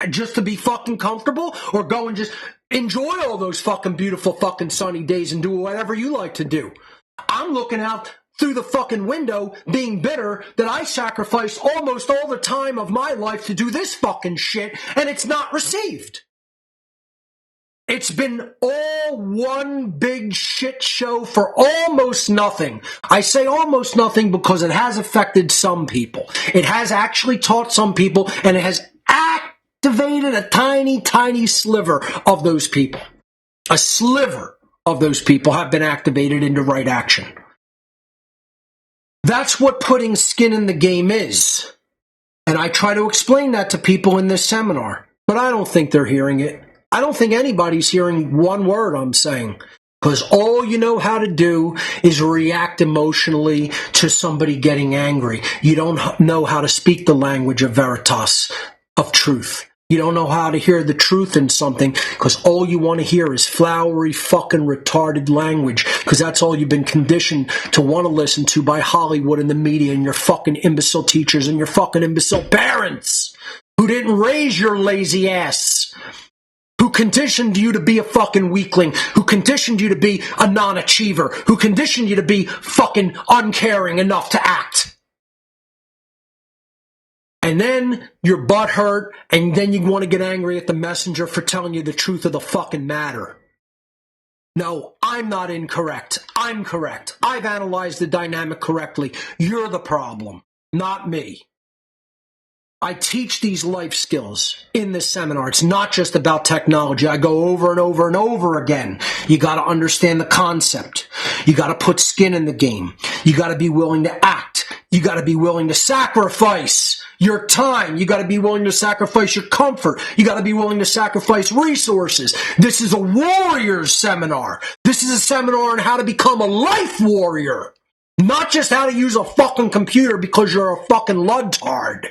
Just to be fucking comfortable, or go and just enjoy all those fucking beautiful fucking sunny days and do whatever you like to do. I'm looking out through the fucking window being bitter that I sacrificed almost all the time of my life to do this fucking shit and it's not received. It's been all one big shit show for almost nothing. I say almost nothing because it has affected some people. It has actually taught some people, and it has activated a tiny, tiny sliver of those people. A sliver of those people have been activated into right action. That's what putting skin in the game is. And I try to explain that to people in this seminar, but I don't think they're hearing it. I don't think anybody's hearing one word I'm saying, because all you know how to do is react emotionally to somebody getting angry. You don't know how to speak the language of veritas, of truth. You don't know how to hear the truth in something because all you want to hear is flowery, fucking retarded language, because that's all you've been conditioned to want to listen to by Hollywood and the media and your fucking imbecile teachers and your fucking imbecile parents who didn't raise your lazy ass, who conditioned you to be a fucking weakling, who conditioned you to be a non-achiever, who conditioned you to be fucking uncaring enough to act. And then your butt hurt, and then you want to get angry at the messenger for telling you the truth of the fucking matter. No, I'm not incorrect. I'm correct. I've analyzed the dynamic correctly. You're the problem, not me. I teach these life skills in this seminar. It's not just about technology. I go over and over and over again. You got to understand the concept. You got to put skin in the game. You got to be willing to act. You got to be willing to sacrifice your time. You got to be willing to sacrifice your comfort. You got to be willing to sacrifice resources. This is a warrior's seminar. This is a seminar on how to become a life warrior. Not just how to use a fucking computer because you're a fucking ludtard.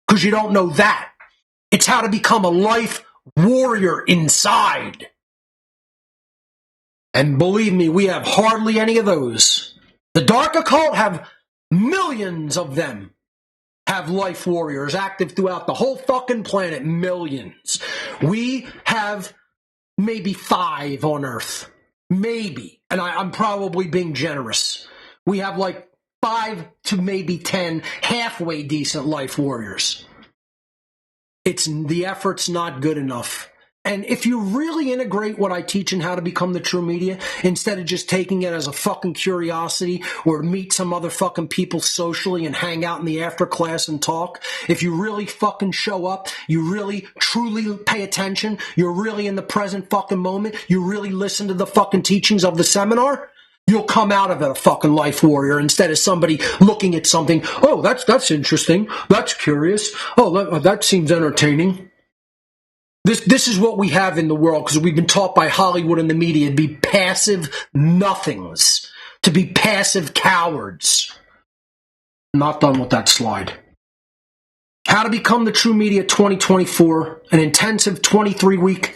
Because you don't know that. It's how to become a life warrior inside. And believe me, we have hardly any of those. The dark occult have millions of them. Have life warriors active throughout the whole fucking planet. Millions. We have maybe 5 on Earth. Maybe. And I'm probably being generous. We have like 5 to maybe 10 halfway decent life warriors. The effort's not good enough. And if you really integrate what I teach in How to Become the True Media, instead of just taking it as a fucking curiosity or meet some other fucking people socially and hang out in the after class and talk, if you really fucking show up, you really truly pay attention, you're really in the present fucking moment, you really listen to the fucking teachings of the seminar, you'll come out of it a fucking life warrior instead of somebody looking at something, oh, that's interesting, that's curious, oh, that seems entertaining. This is what we have in the world because we've been taught by Hollywood and the media to be passive nothings, to be passive cowards. Not done with that slide. How to Become the True Media 2024, an intensive 23-week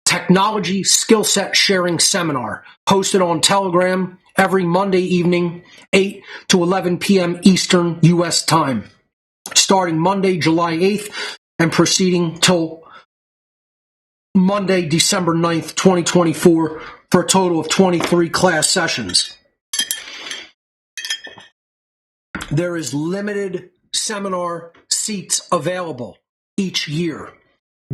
technology skill set sharing seminar hosted on Telegram every Monday evening, 8 to 11 p.m. Eastern U.S. time, starting Monday, July 8th and proceeding till Monday, December 9th, 2024, for a total of 23 class sessions. There is limited seminar seats available each year.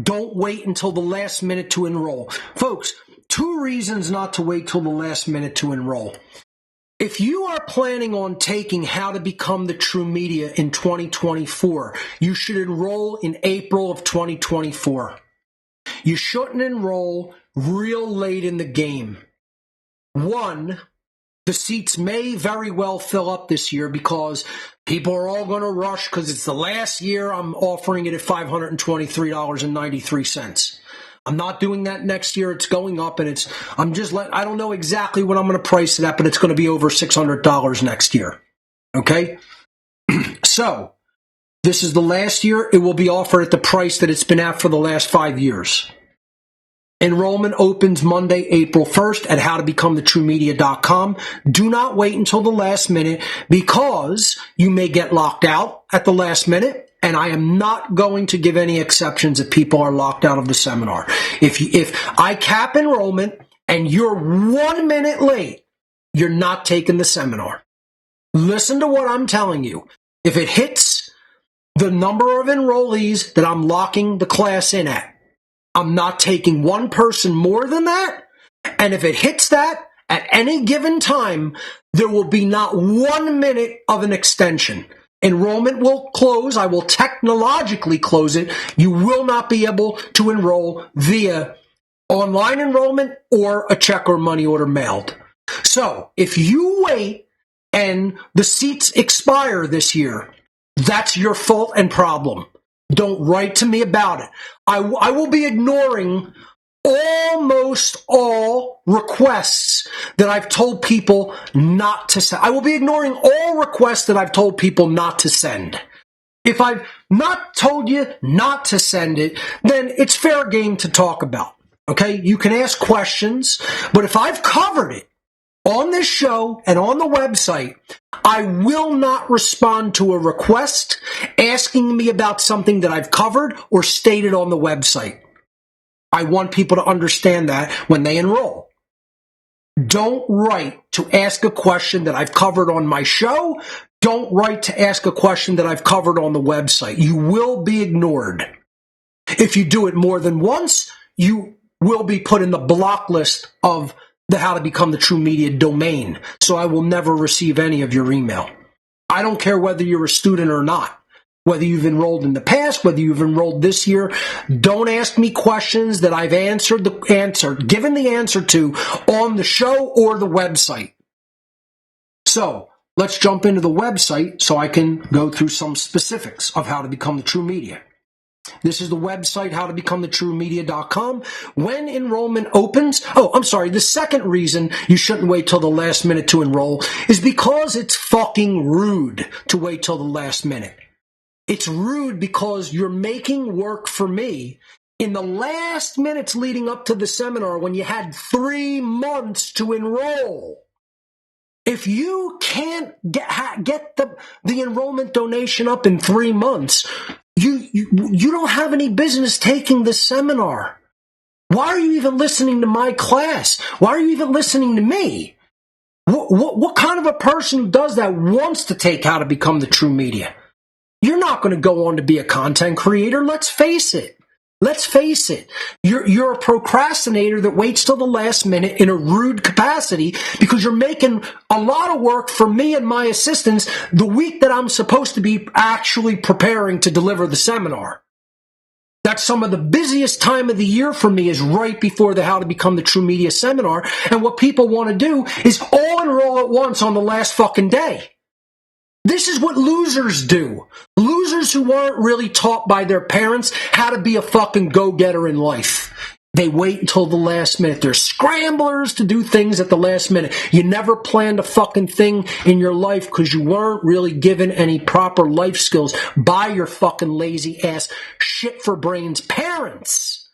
Don't wait until the last minute to enroll. Folks, 2 reasons not to wait till the last minute to enroll. If you are planning on taking How to Become the True Media in 2024, you should enroll in April of 2024. You shouldn't enroll real late in the game. 1, the seats may very well fill up this year because people are all going to rush because it's the last year I'm offering it at $523.93. I'm not doing that next year. It's going up and I don't know exactly what I'm going to price it at, but it's going to be over $600 next year. Okay? So, this is the last year. It will be offered at the price that it's been at for the last 5 years. Enrollment opens Monday, April 1st at howtobecomthetruemedia.com. Do not wait until the last minute because you may get locked out at the last minute, and I am not going to give any exceptions if people are locked out of the seminar. If I cap enrollment and you're 1 minute late, you're not taking the seminar. Listen to what I'm telling you. If it hits the number of enrollees that I'm locking the class in at, I'm not taking one person more than that. And if it hits that at any given time, there will be not 1 minute of an extension. Enrollment will close. I will technologically close it. You will not be able to enroll via online enrollment or a check or money order mailed. So if you wait and the seats expire this year, that's your fault and problem. Don't write to me about it. I will be ignoring almost all requests that I've told people not to send. I will be ignoring all requests that I've told people not to send. If I've not told you not to send it, then it's fair game to talk about. Okay? You can ask questions, but if I've covered it on this show and on the website, I will not respond to a request asking me about something that I've covered or stated on the website. I want people to understand that when they enroll. Don't write to ask a question that I've covered on my show. Don't write to ask a question that I've covered on the website. You will be ignored. If you do it more than once, you will be put in the block list of the How to Become the True Media domain, so I will never receive any of your email. I don't care whether you're a student or not, whether you've enrolled in the past, whether you've enrolled this year. Don't ask me questions that I've given the answer to on the show or the website. So let's jump into the website so I can go through some specifics of How to Become the True Media. This is the website, howtobecomthetruemedia.com. When enrollment opens, the second reason you shouldn't wait till the last minute to enroll is because it's fucking rude to wait till the last minute. It's rude because you're making work for me in the last minutes leading up to the seminar, when you had 3 months to enroll, if you can't get the enrollment donation up in 3 months, you don't have any business taking the seminar. Why are you even listening to my class? Why are you even listening to me? What kind of a person who does that wants to take How to Become the True Media? You're not going to go on to be a content creator. Let's face it. Let's face it. You're a procrastinator that waits till the last minute in a rude capacity because you're making a lot of work for me and my assistants the week that I'm supposed to be actually preparing to deliver the seminar. That's some of the busiest time of the year for me, is right before the How to Become the True Media seminar. And what people want to do is all enroll at once on the last fucking day. This is what losers do. Losers who weren't really taught by their parents how to be a fucking go-getter in life. They wait until the last minute. They're scramblers to do things at the last minute. You never planned a fucking thing in your life because you weren't really given any proper life skills by your fucking lazy ass shit for brains parents.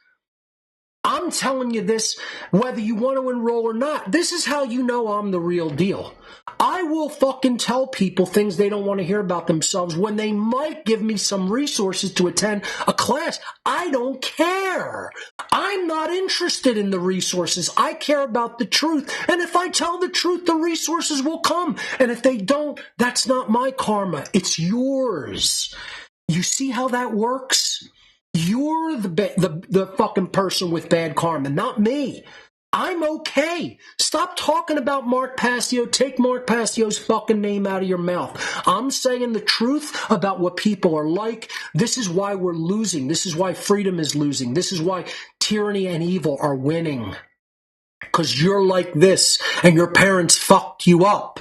I'm telling you this, whether you want to enroll or not. This is how you know I'm the real deal. I will fucking tell people things they don't want to hear about themselves when they might give me some resources to attend a class. I don't care. I'm not interested in the resources. I care about the truth. And if I tell the truth, the resources will come. And if they don't, that's not my karma. It's yours. You see how that works? You're the fucking person with bad karma, not me. I'm okay. Stop talking about Mark Passio. Take Mark Passio's fucking name out of your mouth. I'm saying the truth about what people are like. This is why we're losing. This is why freedom is losing. This is why tyranny and evil are winning. Because you're like this, and your parents fucked you up.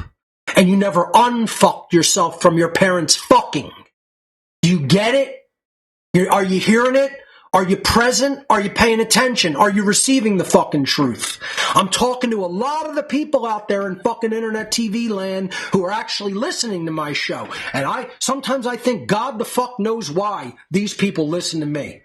And you never unfucked yourself from your parents' fucking. Do you get it? Are you hearing it? Are you present? Are you paying attention? Are you receiving the fucking truth? I'm talking to a lot of the people out there in fucking internet TV land who are actually listening to my show. And sometimes I think God the fuck knows why these people listen to me.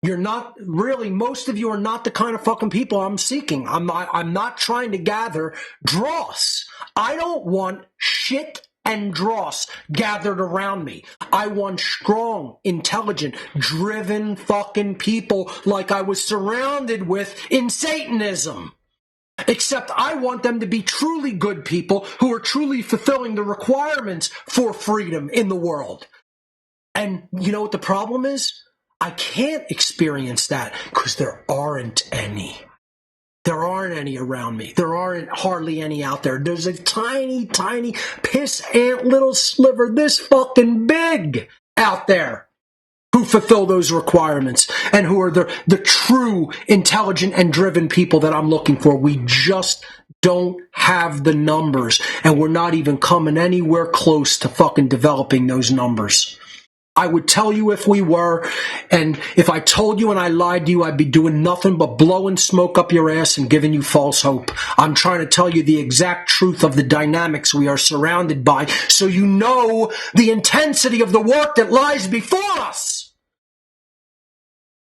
You're not really, most of you are not the kind of fucking people I'm seeking. I'm not trying to gather dross. I don't want shit and dross gathered around me. I want strong, intelligent, driven fucking people like I was surrounded with in Satanism. Except I want them to be truly good people who are truly fulfilling the requirements for freedom in the world. And you know what the problem is? I can't experience that because there aren't any. There aren't any around me. There aren't hardly any out there. There's a tiny, tiny piss ant little sliver this fucking big out there who fulfill those requirements and who are the true intelligent and driven people that I'm looking for. We just don't have the numbers, and we're not even coming anywhere close to fucking developing those numbers. I would tell you if we were, and if I told you and I lied to you, I'd be doing nothing but blowing smoke up your ass and giving you false hope. I'm trying to tell you the exact truth of the dynamics we are surrounded by, so you know the intensity of the work that lies before us.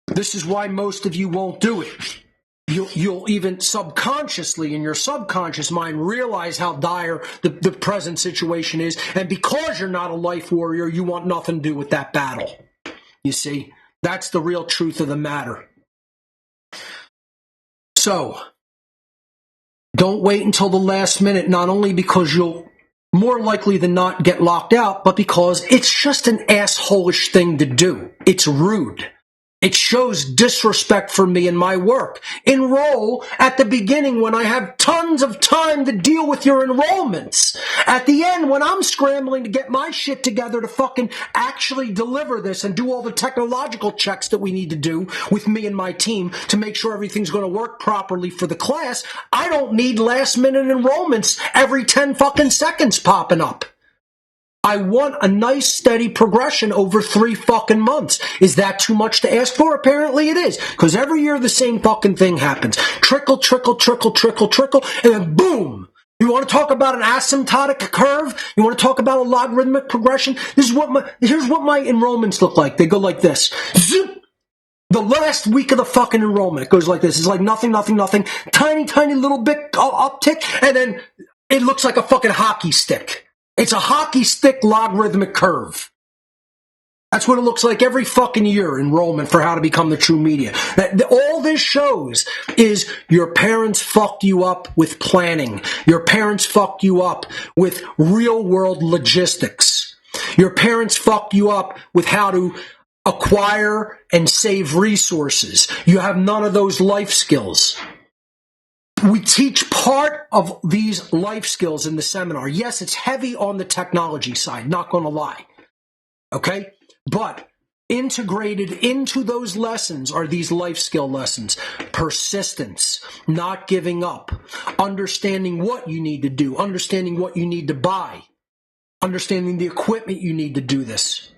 This is why most of you won't do it. You'll even subconsciously, in your subconscious mind, realize how dire the present situation is. And because you're not a life warrior, you want nothing to do with that battle. You see, that's the real truth of the matter. So, don't wait until the last minute, not only because you'll more likely than not get locked out, but because it's just an asshole-ish thing to do. It's rude. It shows disrespect for me and my work. Enroll at the beginning when I have tons of time to deal with your enrollments. At the end, when I'm scrambling to get my shit together to fucking actually deliver this and do all the technological checks that we need to do with me and my team to make sure everything's going to work properly for the class, I don't need last minute enrollments every 10 fucking seconds popping up. I want a nice steady progression over 3 fucking months. Is that too much to ask for? Apparently it is. Because every year the same fucking thing happens. Trickle, trickle, trickle, trickle, trickle, and then boom! You want to talk about an asymptotic curve? You want to talk about a logarithmic progression? Here's what my enrollments look like. They go like this. Zoop! The last week of the fucking enrollment, it goes like this. It's like nothing, tiny little bit uptick, and then it looks like a fucking hockey stick. It's a hockey stick logarithmic curve. That's what it looks like every fucking year, enrollment for how to become the true media. All this shows is your parents fucked you up with planning. Your parents fucked you up with real world logistics. Your parents fucked you up with how to acquire and save resources. You have none of those life skills. We teach part of these life skills in the seminar. Yes, it's heavy on the technology side, not going to lie. Okay? But integrated into those lessons are these life skill lessons. Persistence, not giving up, understanding what you need to do, understanding what you need to buy, understanding the equipment you need to do this,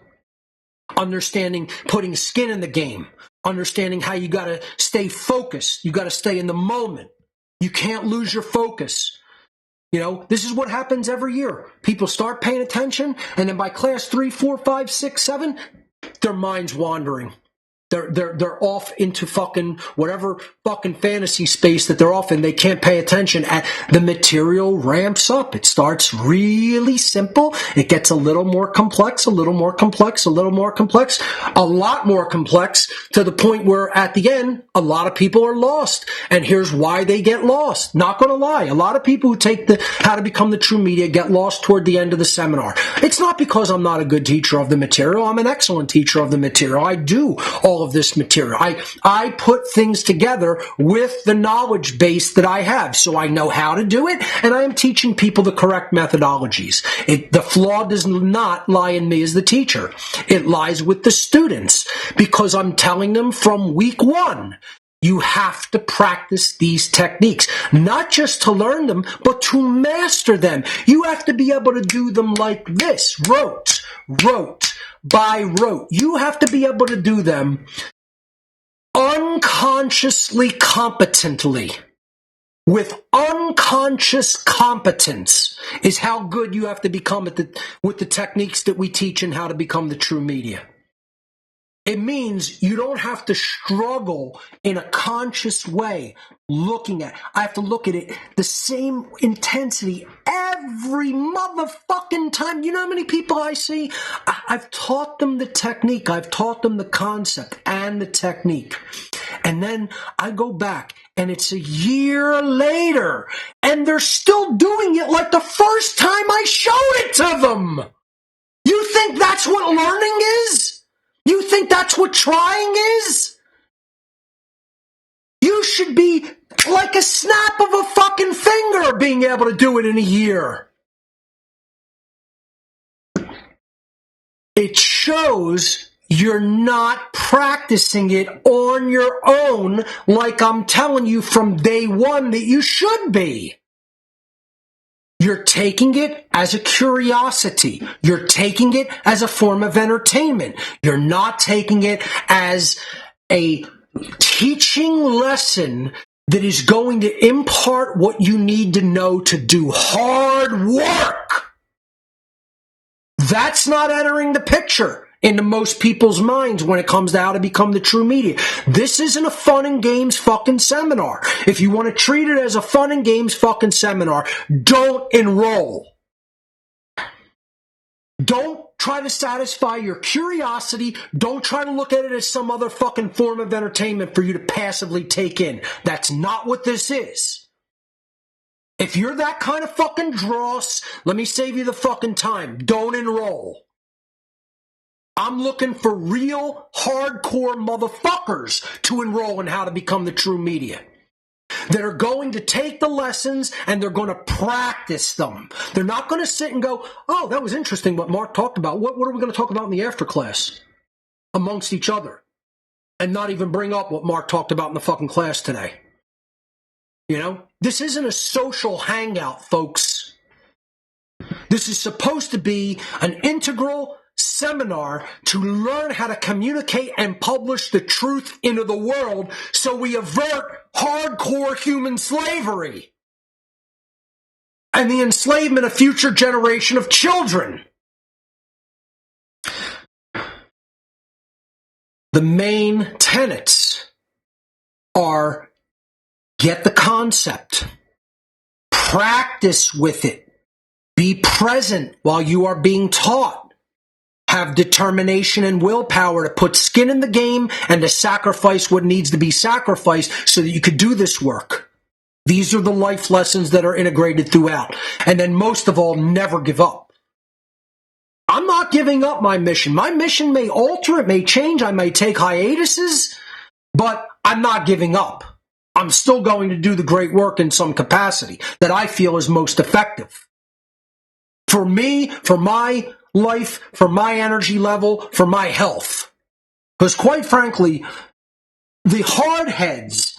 understanding putting skin in the game, understanding how you got to stay focused. You got to stay in the moment. You can't lose your focus. You know, this is what happens every year. People start paying attention, and then by class 3, 4, 5, 6, 7, their mind's wandering. They're off into fucking whatever fucking fantasy space that they're off in. They can't pay attention. The material ramps up. It starts really simple. It gets a little more complex, a little more complex, a little more complex, a lot more complex, to the point where at the end, a lot of people are lost. And here's why they get lost. Not going to lie. A lot of people who take the How to Become the True Media get lost toward the end of the seminar. It's not because I'm not a good teacher of the material. I'm an excellent teacher of the material. I do all of this material. I put things together with the knowledge base that I have, so I know how to do it, and I am teaching people the correct methodologies. The flaw does not lie in me as the teacher. It lies with the students, because I'm telling them from week 1, you have to practice these techniques, not just to learn them, but to master them. You have to be able to do them like this, rote by rote. You have to be able to do them unconsciously competently. With unconscious competence is how good you have to become with the techniques that we teach in How to Become the True Media. It means you don't have to struggle in a conscious way I have to look at it the same intensity every motherfucking time. You know how many people I see? I've taught them the technique. I've taught them the concept and the technique. And then I go back and it's a year later and they're still doing it like the first time I showed it to them. You think that's what learning is? You think that's what trying is? You should be like a snap of a fucking finger being able to do it in a year. It shows you're not practicing it on your own like I'm telling you from day 1 that you should be. You're taking it as a curiosity. You're taking it as a form of entertainment. You're not taking it as a teaching lesson that is going to impart what you need to know to do hard work. That's not entering the picture into most people's minds when it comes to How to Become the True Media. This isn't a fun and games fucking seminar. If you want to treat it as a fun and games fucking seminar, don't enroll. Don't try to satisfy your curiosity. Don't try to look at it as some other fucking form of entertainment for you to passively take in. That's not what this is. If you're that kind of fucking dross, let me save you the fucking time. Don't enroll. I'm looking for real hardcore motherfuckers to enroll in How to Become the True Media. That are going to take the lessons and they're going to practice them. They're not going to sit and go, oh, that was interesting what Mark talked about. What are we going to talk about in the after class amongst each other? And not even bring up what Mark talked about in the fucking class today. You know, this isn't a social hangout, folks. This is supposed to be an integral seminar to learn how to communicate and publish the truth into the world so we avert hardcore human slavery and the enslavement of future generation of children. The main tenets are get the concept, practice with it, be present while you are being taught, have determination and willpower to put skin in the game and to sacrifice what needs to be sacrificed so that you could do this work. These are the life lessons that are integrated throughout. And then most of all, never give up. I'm not giving up my mission. My mission may alter, it may change, I may take hiatuses, but I'm not giving up. I'm still going to do the great work in some capacity that I feel is most effective. For me, for my life, for my energy level, for my health. Because quite frankly, the hardheads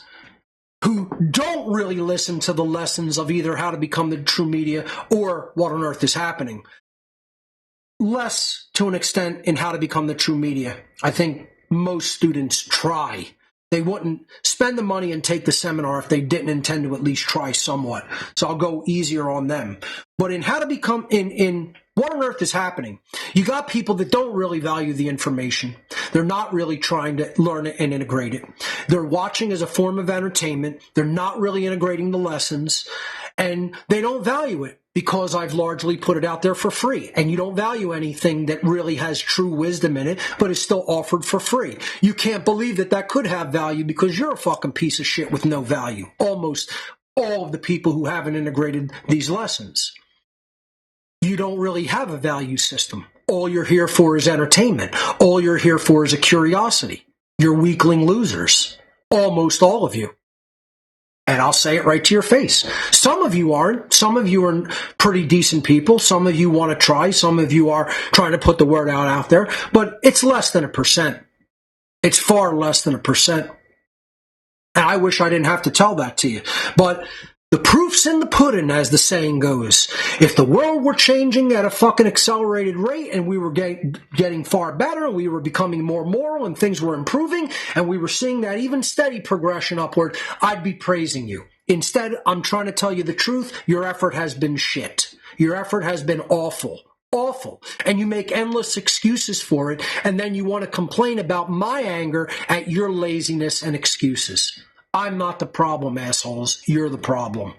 who don't really listen to the lessons of either how to become the true media or what on earth is happening, less to an extent in how to become the true media. I think most students try. They wouldn't spend the money and take the seminar if they didn't intend to at least try somewhat. So I'll go easier on them. But in how to become, in what on earth is happening, you got people that don't really value the information. They're not really trying to learn it and integrate it. They're watching as a form of entertainment. They're not really integrating the lessons. And they don't value it because I've largely put it out there for free. And you don't value anything that really has true wisdom in it, but is still offered for free. You can't believe that that could have value because you're a fucking piece of shit with no value. Almost all of the people who haven't integrated these lessons. You don't really have a value system. All you're here for is entertainment. All you're here for is a curiosity. You're weakling losers. Almost all of you. And I'll say it right to your face. Some of you aren't. Some of you are pretty decent people. Some of you want to try. Some of you are trying to put the word out there. But it's less than 1%. It's far less than 1%. And I wish I didn't have to tell that to you. But the proof's in the pudding, as the saying goes. If the world were changing at a fucking accelerated rate and we were getting far better and we were becoming more moral and things were improving and we were seeing that even steady progression upward, I'd be praising you. Instead, I'm trying to tell you the truth. Your effort has been shit. Your effort has been awful. Awful. And you make endless excuses for it, and then you want to complain about my anger at your laziness and excuses. I'm not the problem, assholes. You're the problem.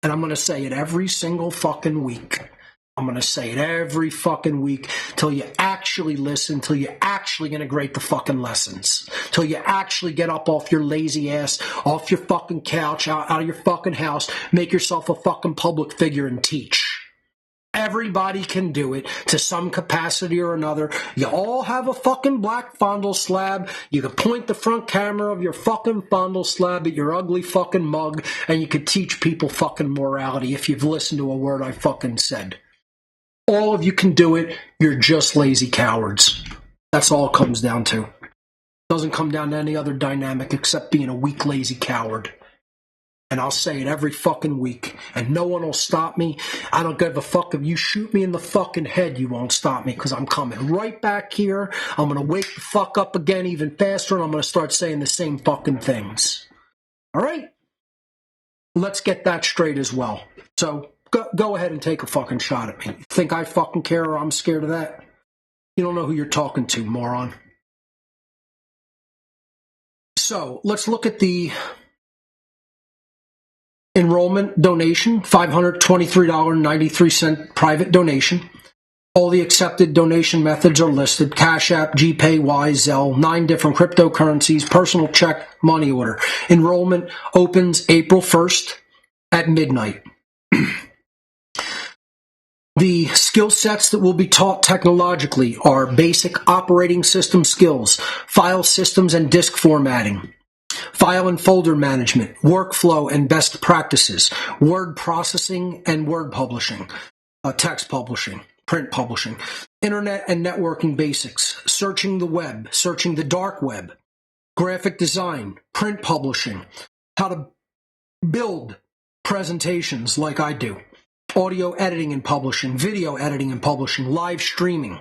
And I'm going to say it every single fucking week. I'm going to say it every fucking week till you actually listen, till you actually integrate the fucking lessons, till you actually get up off your lazy ass, off your fucking couch, out of your fucking house, make yourself a fucking public figure and teach. Everybody can do it to some capacity or another. You all have a fucking black fondle slab. You can point the front camera of your fucking fondle slab at your ugly fucking mug, and you could teach people fucking morality if you've listened to a word I fucking said. All of you can do it. You're just lazy cowards. That's all it comes down to. It doesn't come down to any other dynamic except being a weak, lazy coward. And I'll say it every fucking week. And no one will stop me. I don't give a fuck if you shoot me in the fucking head, you won't stop me. Because I'm coming right back here. I'm going to wake the fuck up again even faster. And I'm going to start saying the same fucking things. All right? Let's get that straight as well. So go ahead and take a fucking shot at me. You think I fucking care or I'm scared of that? You don't know who you're talking to, moron. So let's look at the enrollment donation, $523.93 private donation. All the accepted donation methods are listed. Cash App, GPay, Wise, Zelle, 9 different cryptocurrencies, personal check, money order. Enrollment opens April 1st at midnight. The skill sets that will be taught technologically are basic operating system skills, file systems and disk formatting, file and folder management, workflow and best practices, word processing and word publishing, text publishing, print publishing, internet and networking basics, searching the web, searching the dark web, graphic design, print publishing, how to build presentations like I do, audio editing and publishing, video editing and publishing, live streaming,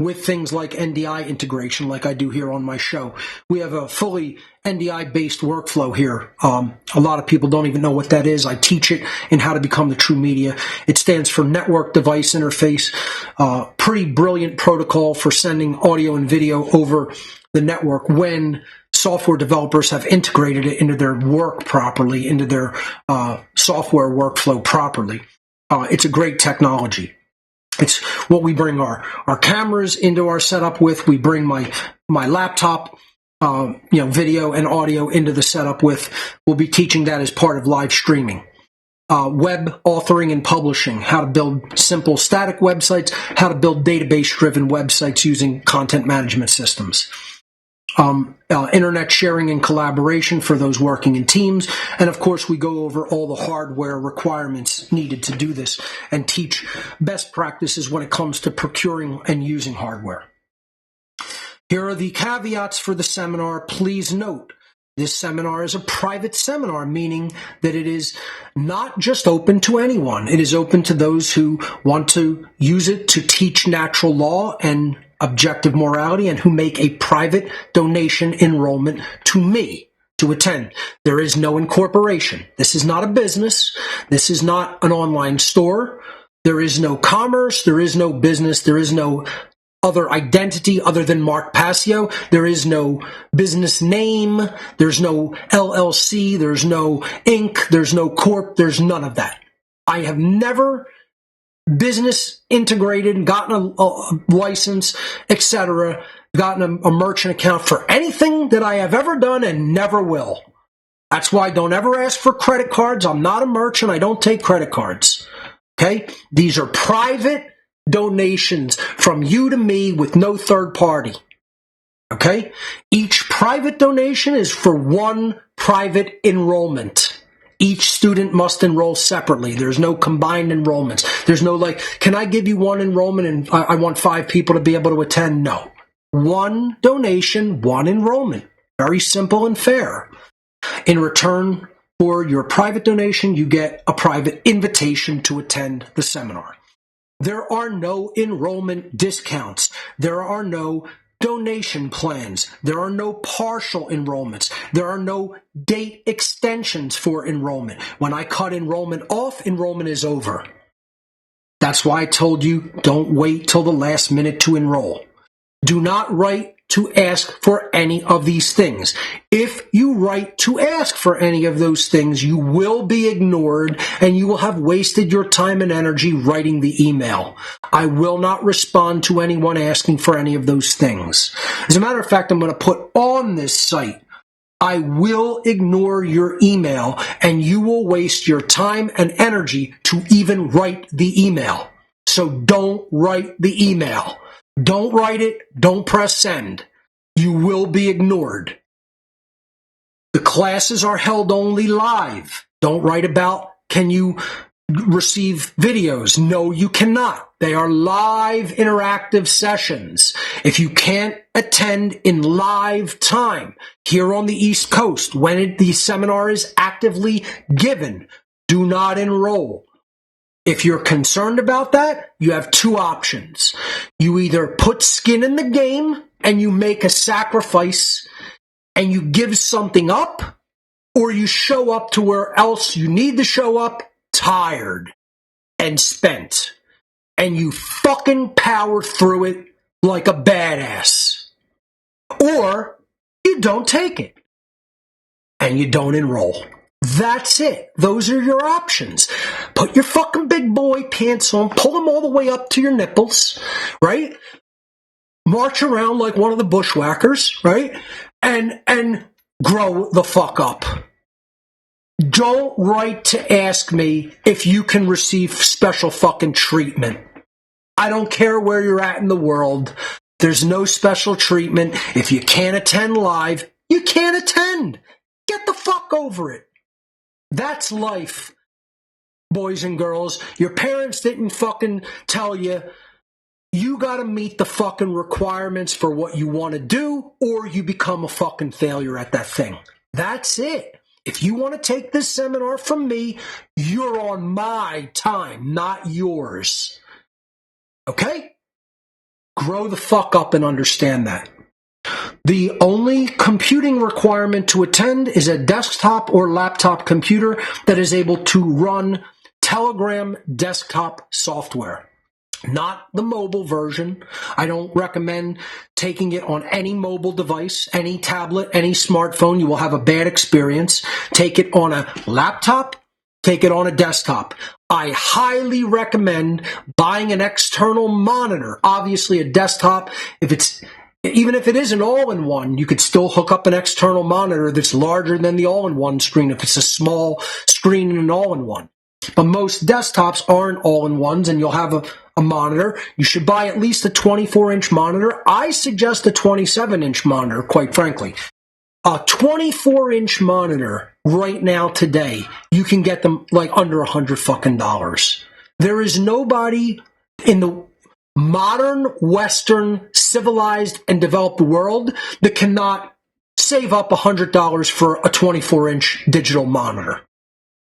with things like NDI integration, like I do here on my show. We have a fully NDI-based workflow here. A lot of people don't even know what that is. I teach it in How to Become the True Media. It stands for Network Device Interface. Pretty brilliant protocol for sending audio and video over the network when software developers have integrated it into their work properly, into their software workflow properly. It's a great technology. It's what we bring our cameras into our setup with. We bring my laptop, video and audio into the setup with. We'll be teaching that as part of live streaming. Web authoring and publishing, how to build simple static websites, how to build database-driven websites using content management systems. Internet sharing and collaboration for those working in teams. And of course, we go over all the hardware requirements needed to do this and teach best practices when it comes to procuring and using hardware. Here are the caveats for the seminar. Please note, this seminar is a private seminar, meaning that it is not just open to anyone. It is open to those who want to use it to teach natural law and objective morality and who make a private donation enrollment to me to attend. There is no incorporation. This is not a business. This is not an online store. There is no commerce. There is no business. There is no other identity other than Mark Passio. There is no business name. There's no LLC. There's no Inc. There's no Corp. There's none of that. I have never business integrated, gotten a license, etc., gotten a merchant account for anything that I have ever done and never will. That's why don't ever ask for credit cards. I'm not a merchant. I don't take credit cards. Okay? These are private donations from you to me with no third party. Okay? Each private donation is for one private enrollment. Each student must enroll separately. There's no combined enrollments. There's no can I give you one enrollment and I want 5 people to be able to attend? No. One donation, one enrollment. Very simple and fair. In return for your private donation, you get a private invitation to attend the seminar. There are no enrollment discounts. There are no donation plans. There are no partial enrollments. There are no date extensions for enrollment. When I cut enrollment off, enrollment is over. That's why I told you don't wait till the last minute to enroll. Do not write to ask for any of these things. If you write to ask for any of those things, you will be ignored and you will have wasted your time and energy writing the email. I will not respond to anyone asking for any of those things. As a matter of fact, I'm going to put on this site, I will ignore your email and you will waste your time and energy to even write the email. So don't write the email. Don't write it. Don't press send. You will be ignored. The classes are held only live. Don't write about, can you receive videos? No, you cannot. They are live interactive sessions. If you can't attend in live time here on the East Coast, when the seminar is actively given, do not enroll. If you're concerned about that, you have 2 options. You either put skin in the game and you make a sacrifice and you give something up, or you show up to where else you need to show up tired and spent. And you fucking power through it like a badass. Or you don't take it and you don't enroll. That's it. Those are your options. Put your fucking big boy pants on, pull them all the way up to your nipples, right? March around like one of the bushwhackers, right? And grow the fuck up. Don't write to ask me if you can receive special fucking treatment. I don't care where you're at in the world. There's no special treatment. If you can't attend live, you can't attend. Get the fuck over it. That's life, boys and girls. Your parents didn't fucking tell you. You gotta meet the fucking requirements for what you want to do, or you become a fucking failure at that thing. That's it. If you want to take this seminar from me, you're on my time, not yours. Okay? Grow the fuck up and understand that. The only computing requirement to attend is a desktop or laptop computer that is able to run Telegram desktop software. Not the mobile version. I don't recommend taking it on any mobile device, any tablet, any smartphone. You will have a bad experience. Take it on a laptop. Take it on a desktop. I highly recommend buying an external monitor. Obviously, a desktop, even if it is an all-in-one, you could still hook up an external monitor that's larger than the all-in-one screen if it's a small screen and an all-in-one. But most desktops aren't all-in-ones, and you'll have a monitor. You should buy at least a 24-inch monitor. I suggest a 27-inch monitor, quite frankly. A 24-inch monitor right now today, you can get them like under $100. There is nobody in the modern, Western, civilized, and developed world that cannot save up $100 for a 24-inch digital monitor.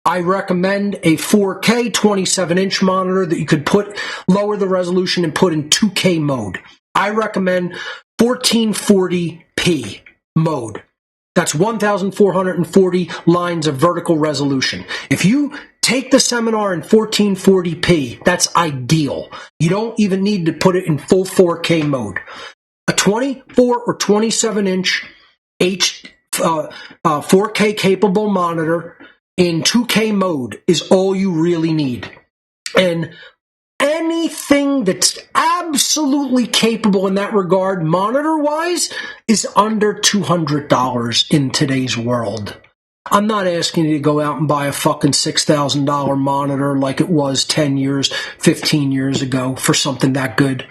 I recommend a 4K 27-inch monitor that you could lower the resolution and put in 2K mode. I recommend 1440p mode. That's 1,440 lines of vertical resolution. If you take the seminar in 1440p, that's ideal. You don't even need to put it in full 4K mode. A 24 or 27-inch 4K capable monitor in 2K mode is all you really need. And anything that's absolutely capable in that regard, monitor-wise, is under $200 in today's world. I'm not asking you to go out and buy a fucking $6,000 monitor like it was 10 years, 15 years ago for something that good.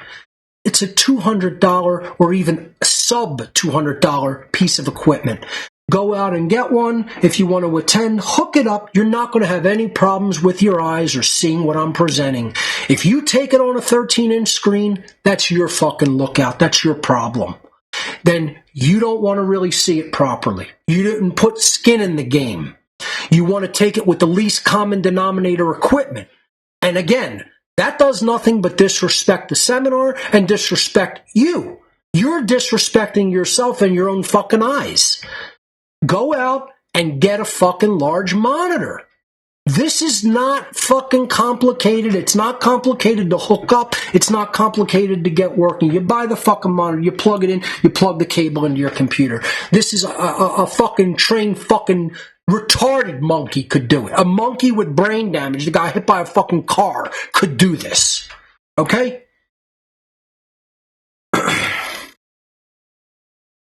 It's a $200 or even sub-$200 piece of equipment. Go out and get one. If you want to attend, hook it up. You're not going to have any problems with your eyes or seeing what I'm presenting. If you take it on a 13-inch screen, that's your fucking lookout. That's your problem. Then you don't want to really see it properly. You didn't put skin in the game. You want to take it with the least common denominator equipment. And again, that does nothing but disrespect the seminar and disrespect you. You're disrespecting yourself and your own fucking eyes. Go out and get a fucking large monitor. This is not fucking complicated. It's not complicated to hook up. It's not complicated to get working. You buy the fucking monitor, you plug it in, you plug the cable into your computer. This is a fucking trained fucking retarded monkey could do it. A monkey with brain damage, the guy hit by a fucking car, could do this. Okay?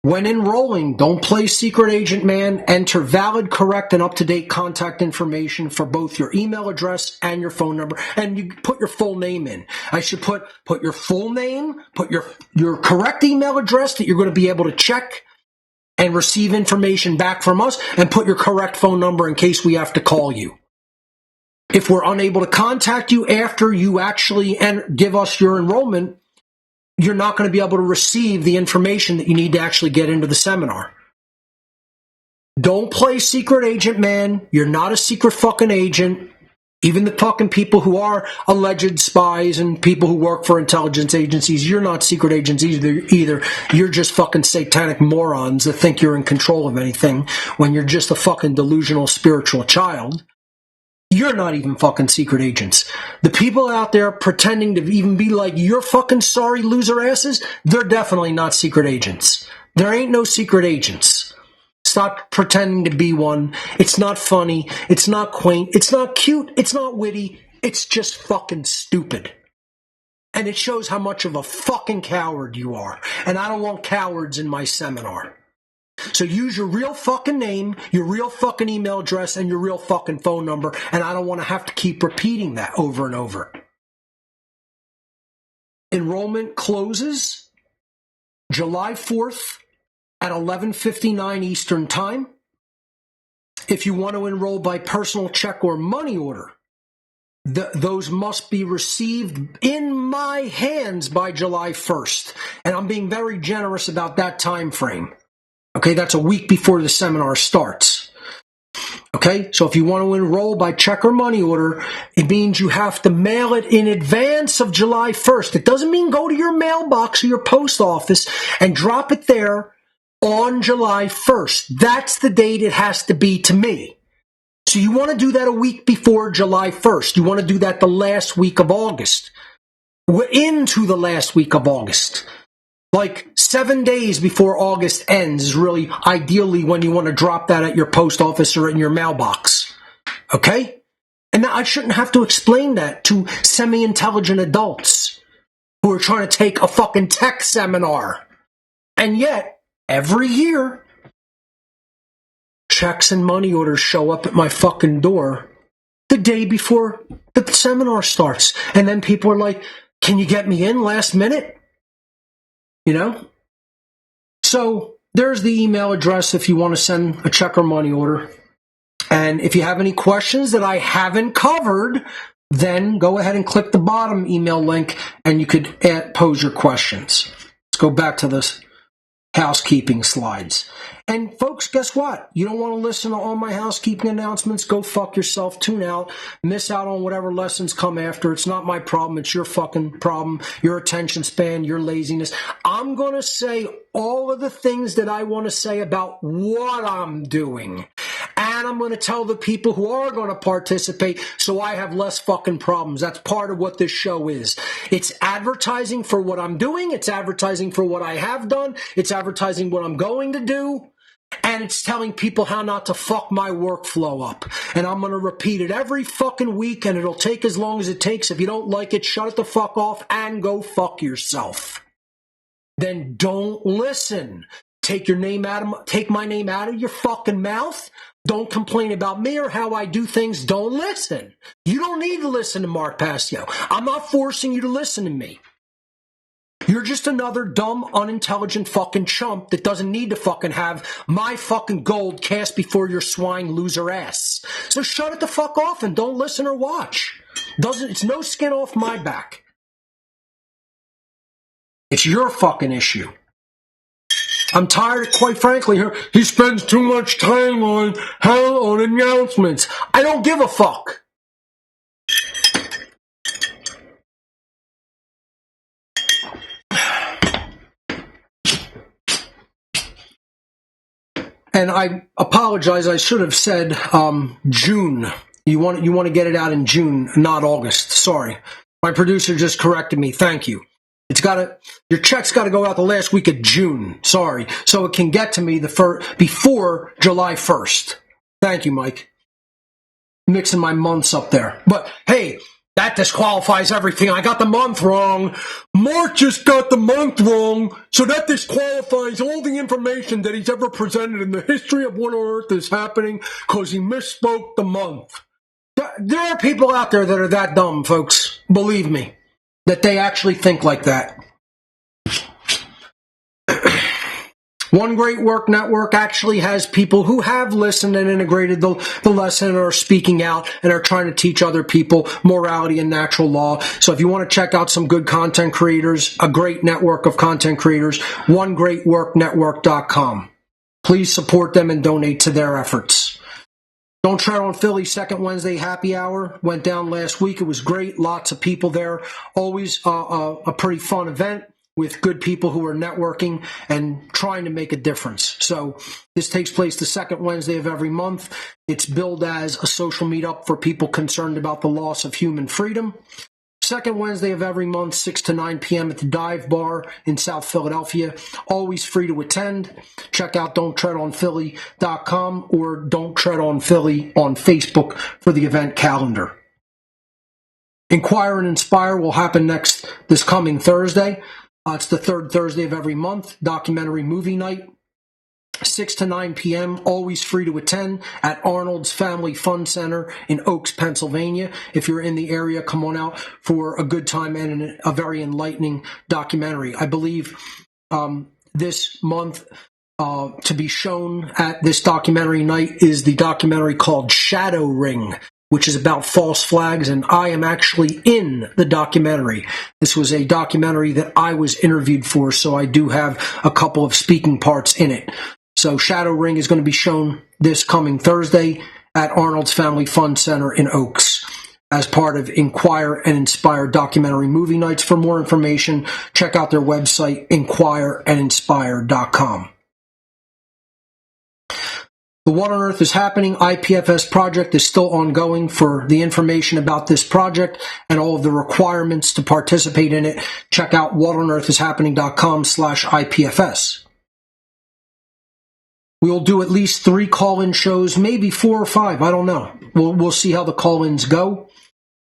When enrolling, don't play secret agent man. Enter valid, correct, and up-to-date contact information for both your email address and your phone number. And you put your full name in. I should put your full name, put your correct email address that you're going to be able to check and receive information back from us, and put your correct phone number in case we have to call you. If we're unable to contact you after you actually give us your enrollment, you're not going to be able to receive the information that you need to actually get into the seminar. Don't play secret agent, man. You're not a secret fucking agent. Even the fucking people who are alleged spies and people who work for intelligence agencies, you're not secret agents either. You're just fucking satanic morons that think you're in control of anything when you're just a fucking delusional spiritual child. You're not even fucking secret agents. The people out there pretending to even be like your fucking sorry loser asses, they're definitely not secret agents. There ain't no secret agents. Stop pretending to be one. It's not funny. It's not quaint. It's not cute. It's not witty. It's just fucking stupid. And it shows how much of a fucking coward you are. And I don't want cowards in my seminar. So use your real fucking name, your real fucking email address, and your real fucking phone number, and I don't want to have to keep repeating that over and over. Enrollment closes July 4th at 11:59 Eastern Time. If you want to enroll by personal check or money order, those must be received in my hands by July 1st. And I'm being very generous about that time frame. Okay, that's a week before the seminar starts. Okay, so if you want to enroll by check or money order, it means you have to mail it in advance of July 1st. It doesn't mean go to your mailbox or your post office and drop it there on July 1st. That's the date it has to be to me. So you want to do that a week before July 1st. You want to do that the last week of August. We're into the last week of August. Like 7 days before August ends is really ideally when you want to drop that at your post office or in your mailbox. Okay? And I shouldn't have to explain that to semi-intelligent adults who are trying to take a fucking tech seminar. And yet, every year, checks and money orders show up at my fucking door the day before the seminar starts. And then people are like, can you get me in last minute? You know? So there's the email address if you want to send a check or money order. And if you have any questions that I haven't covered, then go ahead and click the bottom email link and you could pose your questions. Let's go back to this housekeeping slides. And folks, guess what? You don't want to listen to all my housekeeping announcements? Go fuck yourself, tune out, miss out on whatever lessons come after. It's not my problem, it's your fucking problem, your attention span, your laziness. I'm going to say all of the things that I want to say about what I'm doing. And I'm going to tell the people who are going to participate so I have less fucking problems. That's part of what this show is. It's advertising for what I'm doing. It's advertising for what I have done. It's advertising what I'm going to do. And it's telling people how not to fuck my workflow up. And I'm going to repeat it every fucking week, and it'll take as long as it takes. If you don't like it, shut it the fuck off and go fuck yourself. Then don't listen. Take my name out of your fucking mouth. Don't complain about me or how I do things. Don't listen. You don't need to listen to Mark Passio. I'm not forcing you to listen to me. You're just another dumb, unintelligent fucking chump that doesn't need to fucking have my fucking gold cast before your swine loser ass. So shut it the fuck off and don't listen or watch. It's no skin off my back. It's your fucking issue. I'm tired, quite frankly, he spends too much time on announcements. I don't give a fuck. And I apologize, I should have said June. You want to get it out in June, not August. Sorry. My producer just corrected me. Thank you. Your check's got to go out the last week of June. Sorry. So it can get to me before July 1st. Thank you, Mike. Mixing my months up there. But hey, that disqualifies everything. I got the month wrong. Mark just got the month wrong. So that disqualifies all the information that he's ever presented in the history of what on earth is happening because he misspoke the month. There are people out there that are that dumb, folks. Believe me. That they actually think like that. One Great Work Network actually has people who have listened and integrated the lesson and are speaking out and are trying to teach other people morality and natural law. So if you want to check out some good content creators, a great network of content creators, onegreatworknetwork.com. Please support them and donate to their efforts. Don't Tread on Philly, second Wednesday happy hour. Went down last week. It was great. Lots of people there. Always a pretty fun event with good people who are networking and trying to make a difference. So this takes place the second Wednesday of every month. It's billed as a social meetup for people concerned about the loss of human freedom. Second Wednesday of every month, 6 to 9 p.m. at the Dive Bar in South Philadelphia. Always free to attend. Check out don'ttreadonphilly.com or Don't Tread on Philly on Facebook for the event calendar. Inquire and Inspire will happen this coming Thursday. It's the third Thursday of every month. Documentary movie night. 6 to 9 p.m., always free to attend at Arnold's Family Fun Center in Oaks, Pennsylvania. If you're in the area, come on out for a good time and a very enlightening documentary. I believe this month to be shown at this documentary night is the documentary called Shadow Ring, which is about false flags, and I am actually in the documentary. This was a documentary that I was interviewed for, so I do have a couple of speaking parts in it. So Shadow Ring is going to be shown this coming Thursday at Arnold's Family Fun Center in Oaks as part of Inquire and Inspire documentary movie nights. For more information, check out their website, inquireandinspire.com. The What on Earth is Happening IPFS project is still ongoing. For the information about this project and all of the requirements to participate in it, check out whatonearthishappening.com/IPFS. We will do at least 3 call-in shows, maybe 4 or 5. I don't know. We'll see how the call-ins go,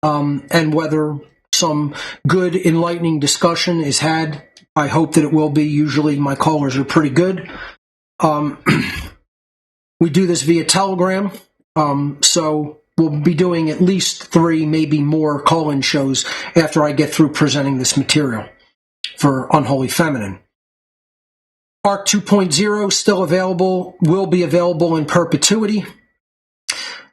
and whether some good, enlightening discussion is had. I hope that it will be. Usually my callers are pretty good. We do this via Telegram, so we'll be doing at least 3, maybe more call-in shows after I get through presenting this material for Unholy Feminine. ARC 2.0 still available, will be available in perpetuity.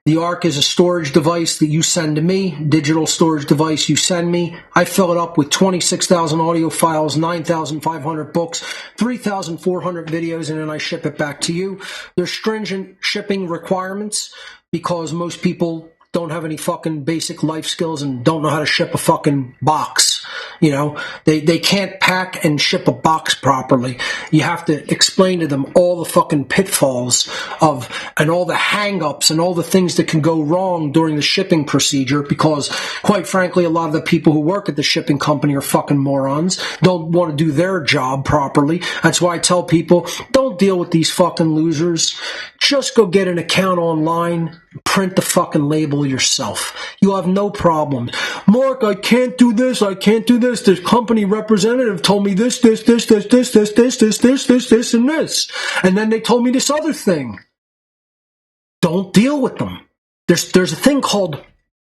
The ARC is a storage device that you send to me, digital storage device you send me. I fill it up with 26,000 audio files, 9,500 books, 3,400 videos, and then I ship it back to you. There's stringent shipping requirements because most people don't have any fucking basic life skills and don't know how to ship a fucking box. You know, they can't pack and ship a box properly. You have to explain to them all the fucking pitfalls of, and all the hang-ups and all the things that can go wrong during the shipping procedure, because quite frankly, a lot of the people who work at the shipping company are fucking morons, don't want to do their job properly. That's why I tell people, don't deal with these fucking losers. Just go get an account online, print the fucking label yourself. You'll have no problem. Mark, I can't do this, I can't do this. The company representative told me this, and this. And then they told me this other thing. Don't deal with them. There's a thing called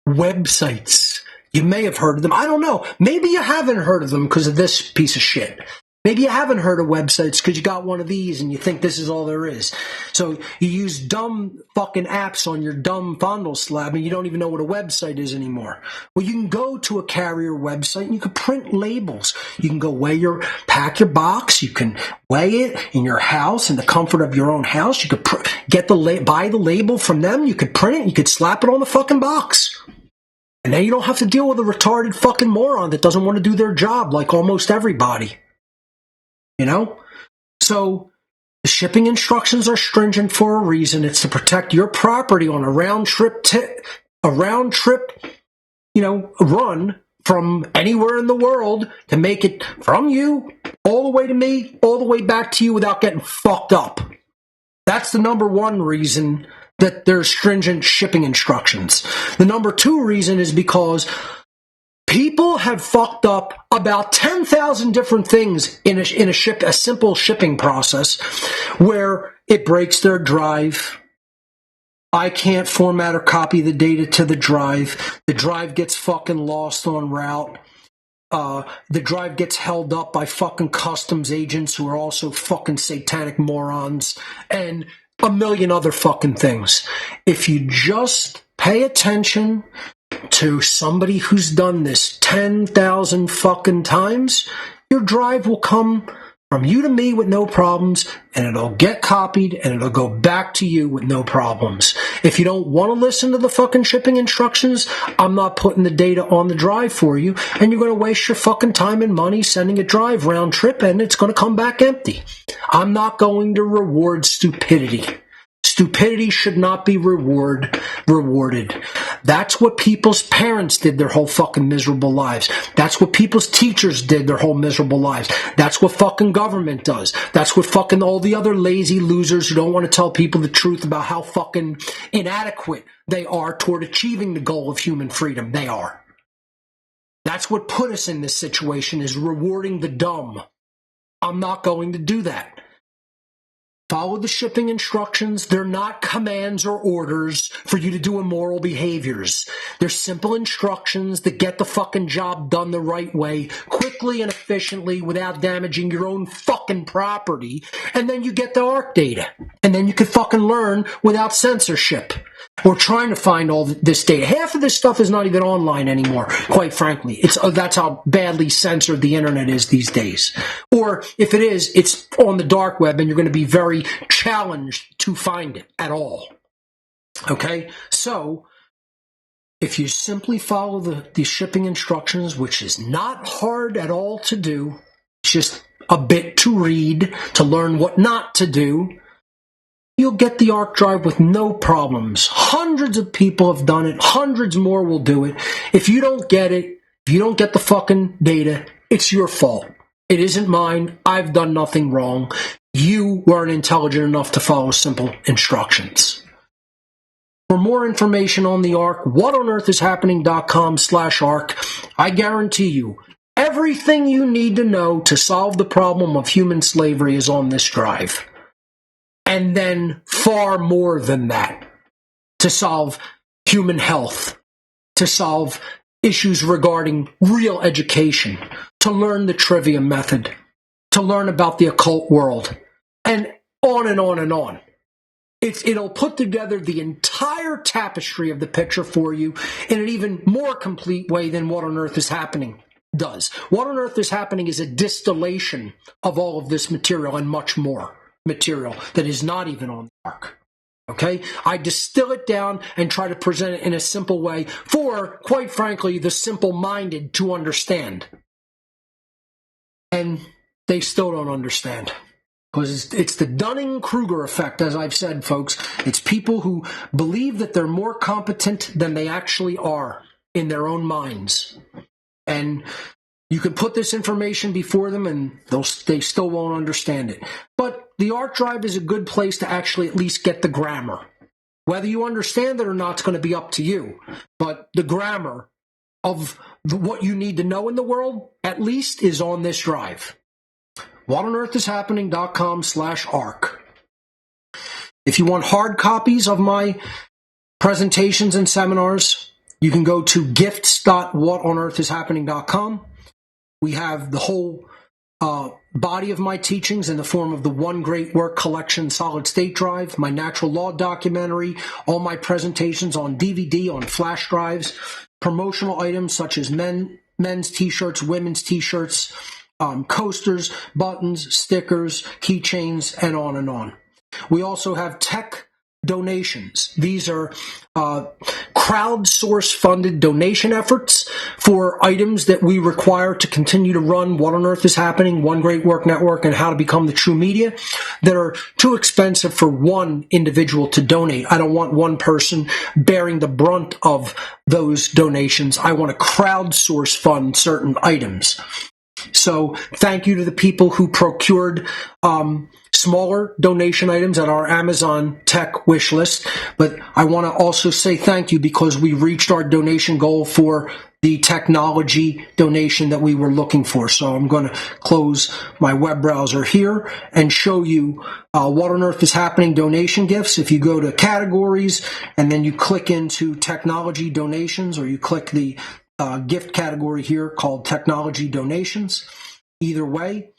websites. You may have heard of them. I don't know. Maybe you haven't heard of them because of this piece of shit. Maybe you haven't heard of websites because you got one of these and you think this is all there is. So you use dumb fucking apps on your dumb fondle slab and you don't even know what a website is anymore. Well, you can go to a carrier website and you can print labels. You can go pack your box. You can weigh it in your house in the comfort of your own house. You could buy the label from them. You could print it. You could slap it on the fucking box. And then you don't have to deal with a retarded fucking moron that doesn't want to do their job like almost everybody. You know? So the shipping instructions are stringent for a reason. It's to protect your property on a round trip, run from anywhere in the world, to make it from you all the way to me, all the way back to you without getting fucked up. That's the number one reason that there's stringent shipping instructions. The number 2 reason is because people have fucked up about 10,000 different things in a simple shipping process, where it breaks their drive. I can't format or copy the data to the drive. The drive gets fucking lost en route. The drive gets held up by fucking customs agents who are also fucking satanic morons, and a million other fucking things. If you just pay attention to somebody who's done this 10,000 fucking times, your drive will come from you to me with no problems, and it'll get copied and it'll go back to you with no problems. If you don't want to listen to the fucking shipping instructions, I'm not putting the data on the drive for you, and you're going to waste your fucking time and money sending a drive round trip, and it's going to come back empty. I'm not going to reward stupidity. Stupidity should not be rewarded. That's what people's parents did their whole fucking miserable lives. That's what people's teachers did their whole miserable lives. That's what fucking government does. That's what fucking all the other lazy losers who don't want to tell people the truth about how fucking inadequate they are toward achieving the goal of human freedom. They are. That's what put us in this situation, is rewarding the dumb. I'm not going to do that. Follow the shipping instructions. They're not commands or orders for you to do immoral behaviors. They're simple instructions that get the fucking job done the right way, quickly and efficiently, without damaging your own fucking property. And then you get the ARC data. And then you can fucking learn without censorship. We're trying to find all this data. Half of this stuff is not even online anymore, quite frankly. That's how badly censored the internet is these days. Or if it is, it's on the dark web, and you're going to be very challenged to find it at all. Okay, so if you simply follow the shipping instructions, which is not hard at all to do, it's just a bit to read to learn what not to do, you'll get the ARC drive with no problems. Hundreds of people have done it. Hundreds more will do it. If you don't get it, if you don't get the fucking data, it's your fault. It isn't mine. I've done nothing wrong. You weren't intelligent enough to follow simple instructions. For more information on the ARC, whatonearthishappening.com/ARC. I guarantee you, everything you need to know to solve the problem of human slavery is on this drive. And then far more than that, to solve human health, to solve issues regarding real education, to learn the trivia method, to learn about the occult world, and on and on and on. It'll put together the entire tapestry of the picture for you in an even more complete way than What on Earth is Happening does. What on Earth is Happening is a distillation of all of this material and much more material that is not even on the ARC. Okay? I distill it down and try to present it in a simple way for, quite frankly, the simple-minded to understand. And they still don't understand. Because it's the Dunning-Kruger effect, as I've said, folks. It's people who believe that they're more competent than they actually are in their own minds. And you can put this information before them and they still won't understand it. But the ARC drive is a good place to actually at least get the grammar. Whether you understand it or not is going to be up to you. But the grammar of what you need to know in the world, at least, is on this drive. whatonearthishappening.com/ARC. If you want hard copies of my presentations and seminars, you can go to gifts.whatonearthishappening.com. We have the whole body of my teachings in the form of the One Great Work Collection solid state drive, my natural law documentary, all my presentations on DVD, on flash drives, promotional items such as men's t-shirts, women's t-shirts, coasters, buttons, stickers, keychains, and on and on. We also have tech donations. These are crowdsource funded donation efforts for items that we require to continue to run What on Earth is Happening, One Great Work Network, and How to Become the True Media that are too expensive for one individual to donate. I don't want one person bearing the brunt of those donations. I want to crowdsource fund certain items. So thank you to the people who procured smaller donation items at our Amazon tech wish list. But I want to also say thank you because we reached our donation goal for the technology donation that we were looking for. So I'm going to close my web browser here and show you What on Earth is Happening donation gifts. If you go to categories and then you click into technology donations, or you click the gift category here called technology donations. Either way,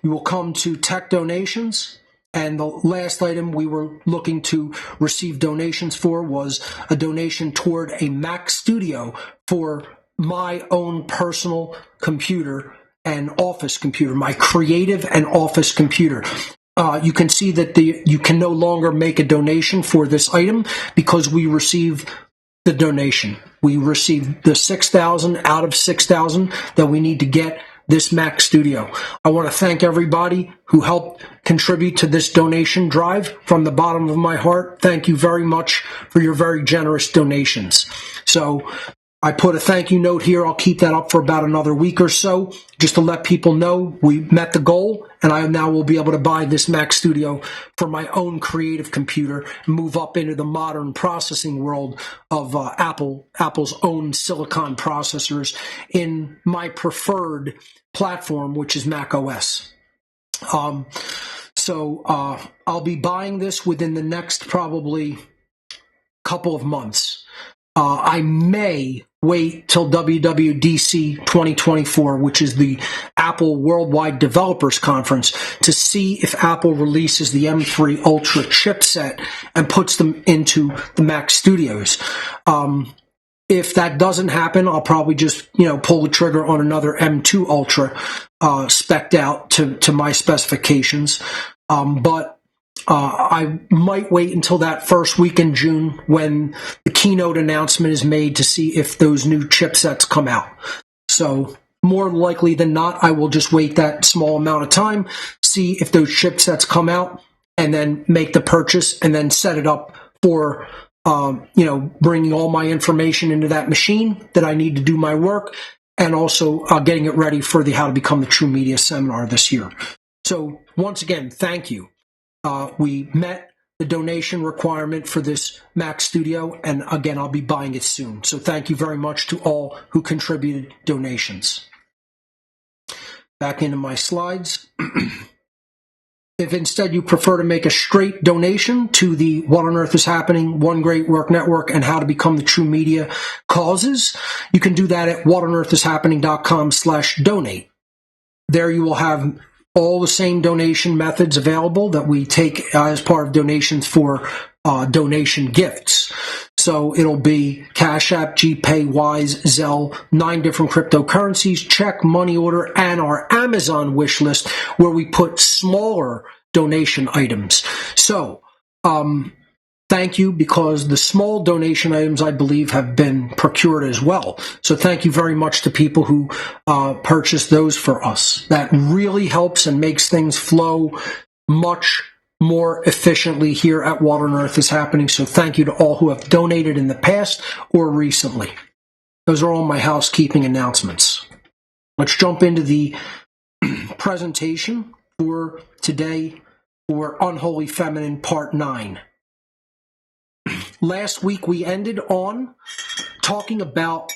you will come to tech donations, and the last item we were looking to receive donations for was a donation toward a Mac Studio for my own personal computer and office computer, my creative and office computer. You can see that you can no longer make a donation for this item because we received the donation. We received the 6,000 out of 6,000 that we need to get this Mac Studio. I want to thank everybody who helped contribute to this donation drive from the bottom of my heart. Thank you very much for your very generous donations. So I put a thank you note here. I'll keep that up for about another week or so, just to let people know we met the goal, and I now will be able to buy this Mac Studio for my own creative computer and move up into the modern processing world of Apple's own silicon processors in my preferred platform, which is Mac OS. So I'll be buying this within the next probably couple of months. I may wait till WWDC 2024, which is the Apple Worldwide Developers Conference, to see if Apple releases the M3 Ultra chipset and puts them into the Mac Studios. If that doesn't happen, I'll probably just, pull the trigger on another M2 Ultra, spec'd out to my specifications. But I might wait until that first week in June when the keynote announcement is made to see if those new chipsets come out. So more likely than not, I will just wait that small amount of time, see if those chipsets come out, and then make the purchase and then set it up for, bringing all my information into that machine that I need to do my work, and also getting it ready for the How to Become the True Media seminar this year. So once again, thank you. We met the donation requirement for this Mac Studio, and again, I'll be buying it soon. So thank you very much to all who contributed donations. Back into my slides. If instead you prefer to make a straight donation to the What on Earth is Happening, One Great Work Network, and How to Become the True Media causes, you can do that at whatonearthishappening.com/donate. There you will have all the same donation methods available that we take as part of donations for donation gifts. So it'll be Cash App, GPay, Wise, Zelle, 9 different cryptocurrencies, check, money order, and our Amazon wish list where we put smaller donation items. So, thank you, because the small donation items, I believe, have been procured as well. So thank you very much to people who purchased those for us. That really helps and makes things flow much more efficiently here at What on Earth is Happening. So thank you to all who have donated in the past or recently. Those are all my housekeeping announcements. Let's jump into the presentation for today for Unholy Feminine Part 9. Last week we ended on talking about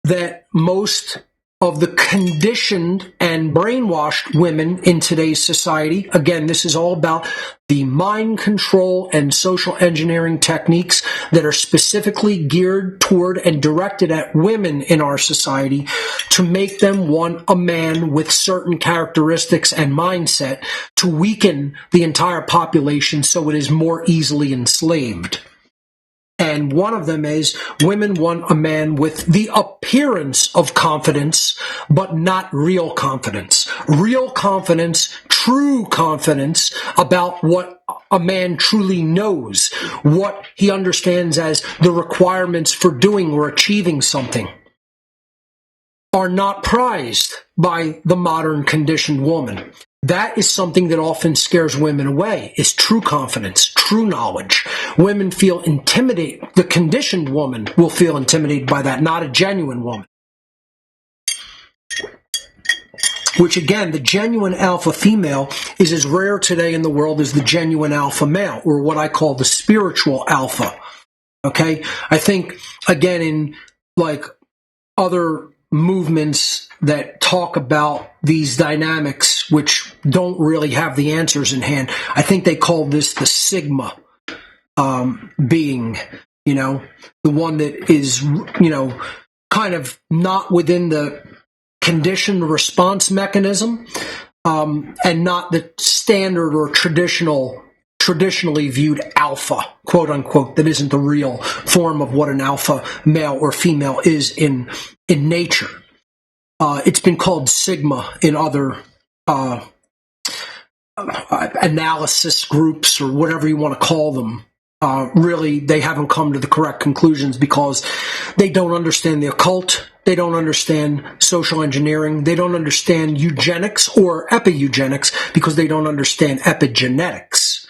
that most of the conditioned and brainwashed women in today's society, again, this is all about the mind control and social engineering techniques that are specifically geared toward and directed at women in our society to make them want a man with certain characteristics and mindset, to weaken the entire population so it is more easily enslaved. And one of them is women want a man with the appearance of confidence, but not real confidence. Real confidence, true confidence about what a man truly knows, what he understands as the requirements for doing or achieving something, are not prized by the modern conditioned woman. That is something that often scares women away, is true confidence, true knowledge. Women feel intimidated. The conditioned woman will feel intimidated by that, not a genuine woman. Which again, the genuine alpha female is as rare today in the world as the genuine alpha male, or what I call the spiritual alpha. Okay? I think, again, in like other movements that talk about these dynamics, which don't really have the answers in hand, I think they call this the Sigma being, the one that is, kind of not within the conditioned response mechanism, and not the standard or traditionally viewed alpha, quote unquote, that isn't the real form of what an alpha male or female is in nature. It's been called Sigma in other analysis groups or whatever you want to call them. Really, they haven't come to the correct conclusions because they don't understand the occult. They don't understand social engineering. They don't understand eugenics or epi-eugenics because they don't understand epigenetics.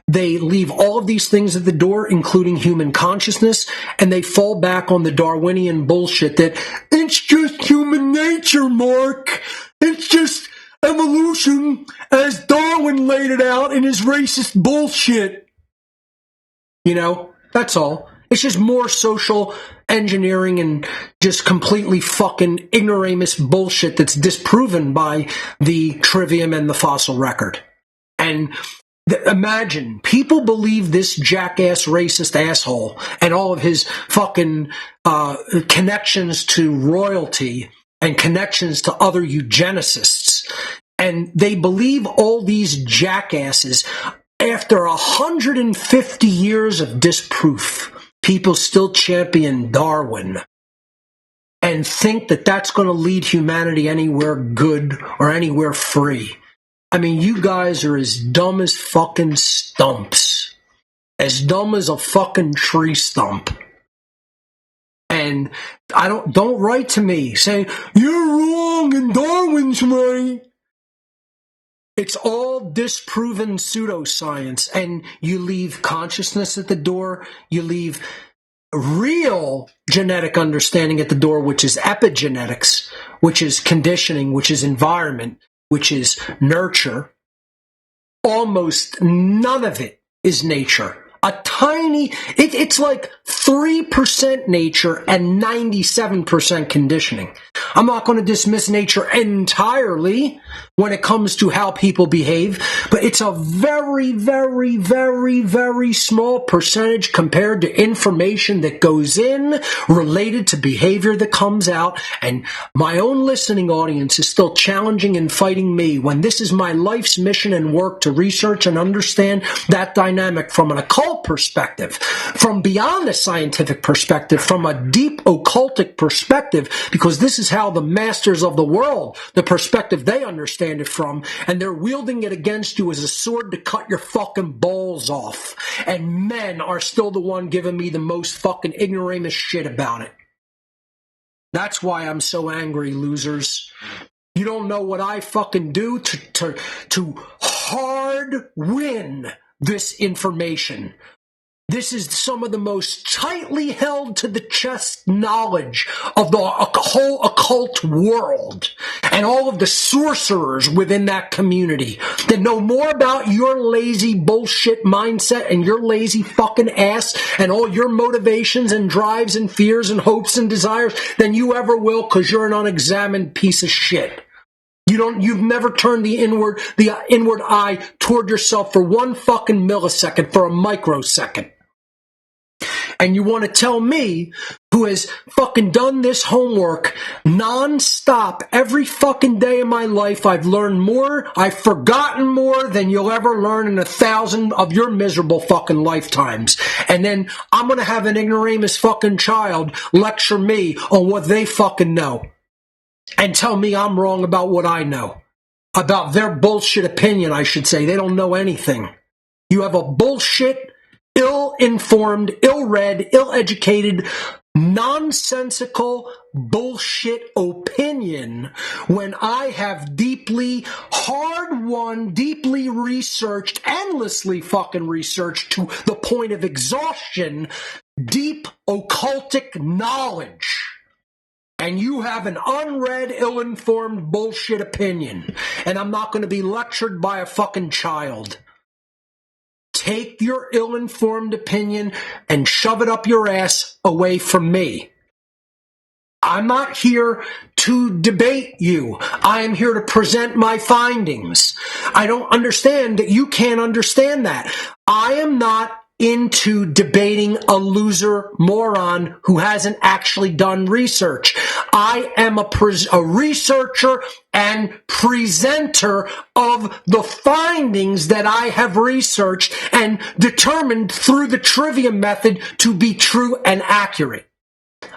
They leave all of these things at the door, including human consciousness, and they fall back on the Darwinian bullshit that it's just human nature, Mark. It's just evolution as Darwin laid it out in his racist bullshit. That's all. It's just more social engineering and just completely fucking ignoramus bullshit that's disproven by the trivium and the fossil record. And imagine, people believe this jackass racist asshole and all of his fucking connections to royalty and connections to other eugenicists. And they believe all these jackasses. After 150 years of disproof, people still champion Darwin and think that that's going to lead humanity anywhere good or anywhere free. I mean, you guys are as dumb as fucking stumps. As dumb as a fucking tree stump. And don't write to me saying, you're wrong and Darwin's right. It's all disproven pseudoscience, and you leave consciousness at the door, you leave real genetic understanding at the door, which is epigenetics, which is conditioning, which is environment, which is nurture. Almost none of it is nature. It's like 3% nature and 97% conditioning. I'm not going to dismiss nature entirely when it comes to how people behave, but it's a very, very, very, very small percentage compared to information that goes in related to behavior that comes out. And my own listening audience is still challenging and fighting me when this is my life's mission and work to research and understand that dynamic from an occult perspective, from beyond a scientific perspective, from a deep occultic perspective, because this is how the masters of the world, the perspective they understand it from, and they're wielding it against you as a sword to cut your fucking balls off. And men are still the one giving me the most fucking ignoramus shit about it. That's why I'm so angry, losers. You don't know what I fucking do to hard win this information. This is some of the most tightly held to the chest knowledge of the whole occult world and all of the sorcerers within that community that know more about your lazy bullshit mindset and your lazy fucking ass and all your motivations and drives and fears and hopes and desires than you ever will, because you're an unexamined piece of shit. You've never turned the inward eye toward yourself for one fucking millisecond, for a microsecond. And you want to tell me, who has fucking done this homework non-stop every fucking day of my life, I've learned more, I've forgotten more than you'll ever learn in 1,000 of your miserable fucking lifetimes. And then I'm going to have an ignoramus fucking child lecture me on what they fucking know. And tell me I'm wrong about what I know. About their bullshit opinion, I should say. They don't know anything. You have a bullshit, ill-informed, ill-read, ill-educated, nonsensical bullshit opinion when I have deeply hard-won, deeply researched, endlessly fucking researched to the point of exhaustion, deep occultic knowledge. And you have an unread, ill-informed bullshit opinion. And I'm not going to be lectured by a fucking child. Take your ill-informed opinion and shove it up your ass away from me. I'm not here to debate you. I am here to present my findings. I don't understand that you can't understand that. I am not into debating a loser moron who hasn't actually done research. I am a researcher and presenter of the findings that I have researched and determined through the trivia method to be true and accurate.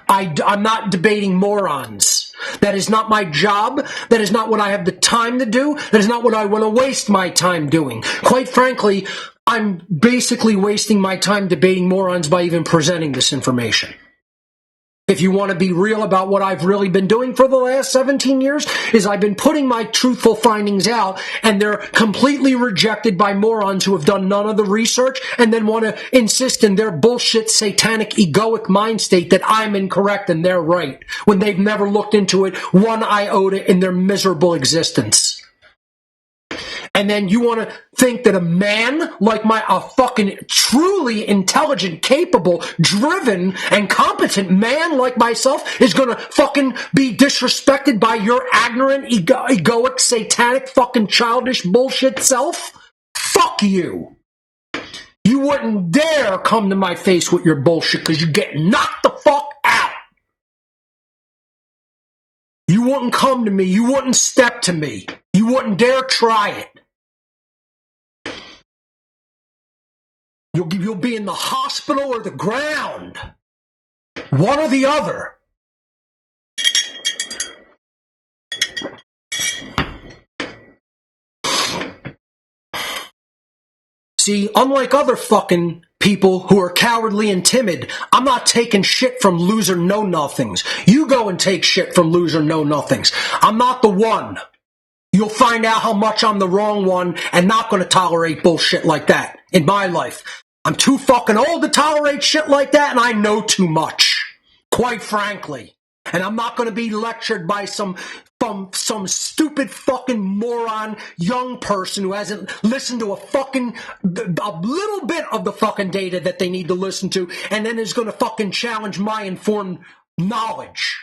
I'm not debating morons. That is not my job. That is not what I have the time to do. That is not what I want to waste my time doing. Quite frankly, I'm basically wasting my time debating morons by even presenting this information. If you want to be real about what I've really been doing for the last 17 years, is I've been putting my truthful findings out, and they're completely rejected by morons who have done none of the research and then want to insist in their bullshit satanic egoic mind state that I'm incorrect and they're right, when they've never looked into it one iota in their miserable existence. And then you want to think that a man like a fucking truly intelligent, capable, driven, and competent man like myself is going to fucking be disrespected by your ignorant, egoic, satanic, fucking childish bullshit self? Fuck you. You wouldn't dare come to my face with your bullshit because you get knocked the fuck out. You wouldn't come to me. You wouldn't step to me. You wouldn't dare try it. You'll be in the hospital or the ground. One or the other. See, unlike other fucking people who are cowardly and timid, I'm not taking shit from loser know-nothings. You go and take shit from loser know-nothings. I'm not the one. You'll find out how much I'm the wrong one and not going to tolerate bullshit like that in my life. I'm too fucking old to tolerate shit like that, and I know too much, quite frankly. And I'm not going to be lectured by some stupid fucking moron young person who hasn't listened to a little bit of the fucking data that they need to listen to, and then is going to fucking challenge my informed knowledge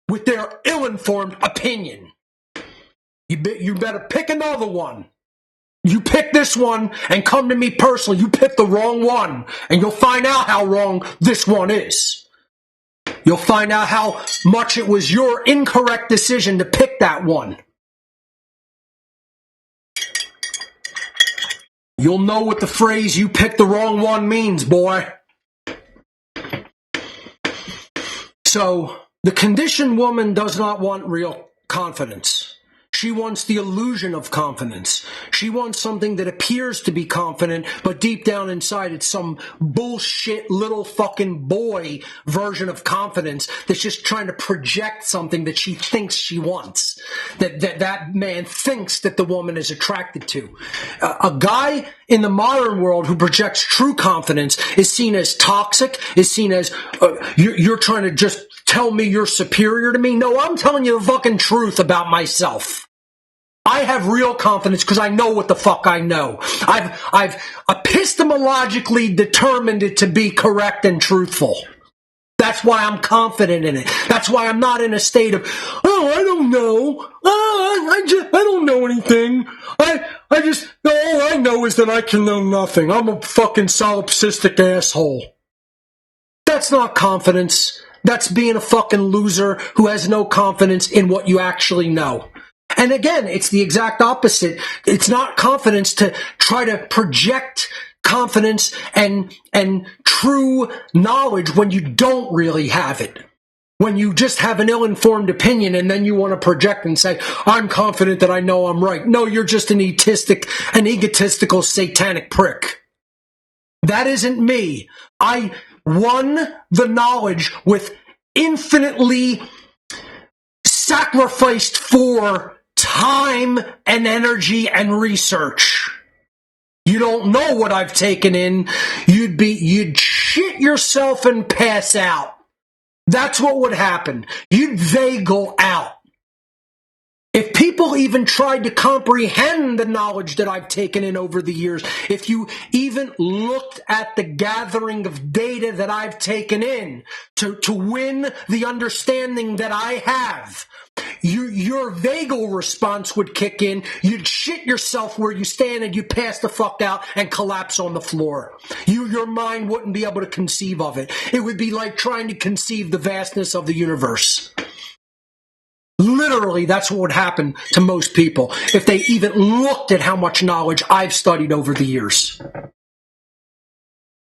with their ill-informed opinion. You better pick another one. You pick this one and come to me personally. You pick the wrong one, and you'll find out how wrong this one is. You'll find out how much it was your incorrect decision to pick that one. You'll know what the phrase "you picked the wrong one" means, boy. So, the conditioned woman does not want real confidence. She wants the illusion of confidence. She wants something that appears to be confident, but deep down inside it's some bullshit little fucking boy version of confidence that's just trying to project something that she thinks she wants, that man thinks that the woman is attracted to. A guy in the modern world who projects true confidence is seen as toxic, is seen as you're trying to just tell me you're superior to me. No, I'm telling you the fucking truth about myself. I have real confidence because I know what the fuck I know. I've epistemologically determined it to be correct and truthful. That's why I'm confident in it. That's why I'm not in a state of, I don't know. I don't know anything. All I know is that I can know nothing. I'm a fucking solipsistic asshole. That's not confidence. That's being a fucking loser who has no confidence in what you actually know. And again, it's the exact opposite. It's not confidence to try to project confidence and true knowledge when you don't really have it. When you just have an ill-informed opinion and then you want to project and say, I'm confident that I know I'm right. No, you're just an egotistical satanic prick. That isn't me. I won the knowledge with infinitely sacrificed for time and energy and research. You don't know what I've taken in. You'd shit yourself and pass out. That's what would happen. You'd vagal out. If people even tried to comprehend the knowledge that I've taken in over the years, if you even looked at the gathering of data that I've taken in to win the understanding that I have, your vagal response would kick in. You'd shit yourself where you stand and you'd pass the fuck out and collapse on the floor. Your mind wouldn't be able to conceive of it. It would be like trying to conceive the vastness of the universe. Literally, that's what would happen to most people if they even looked at how much knowledge I've studied over the years.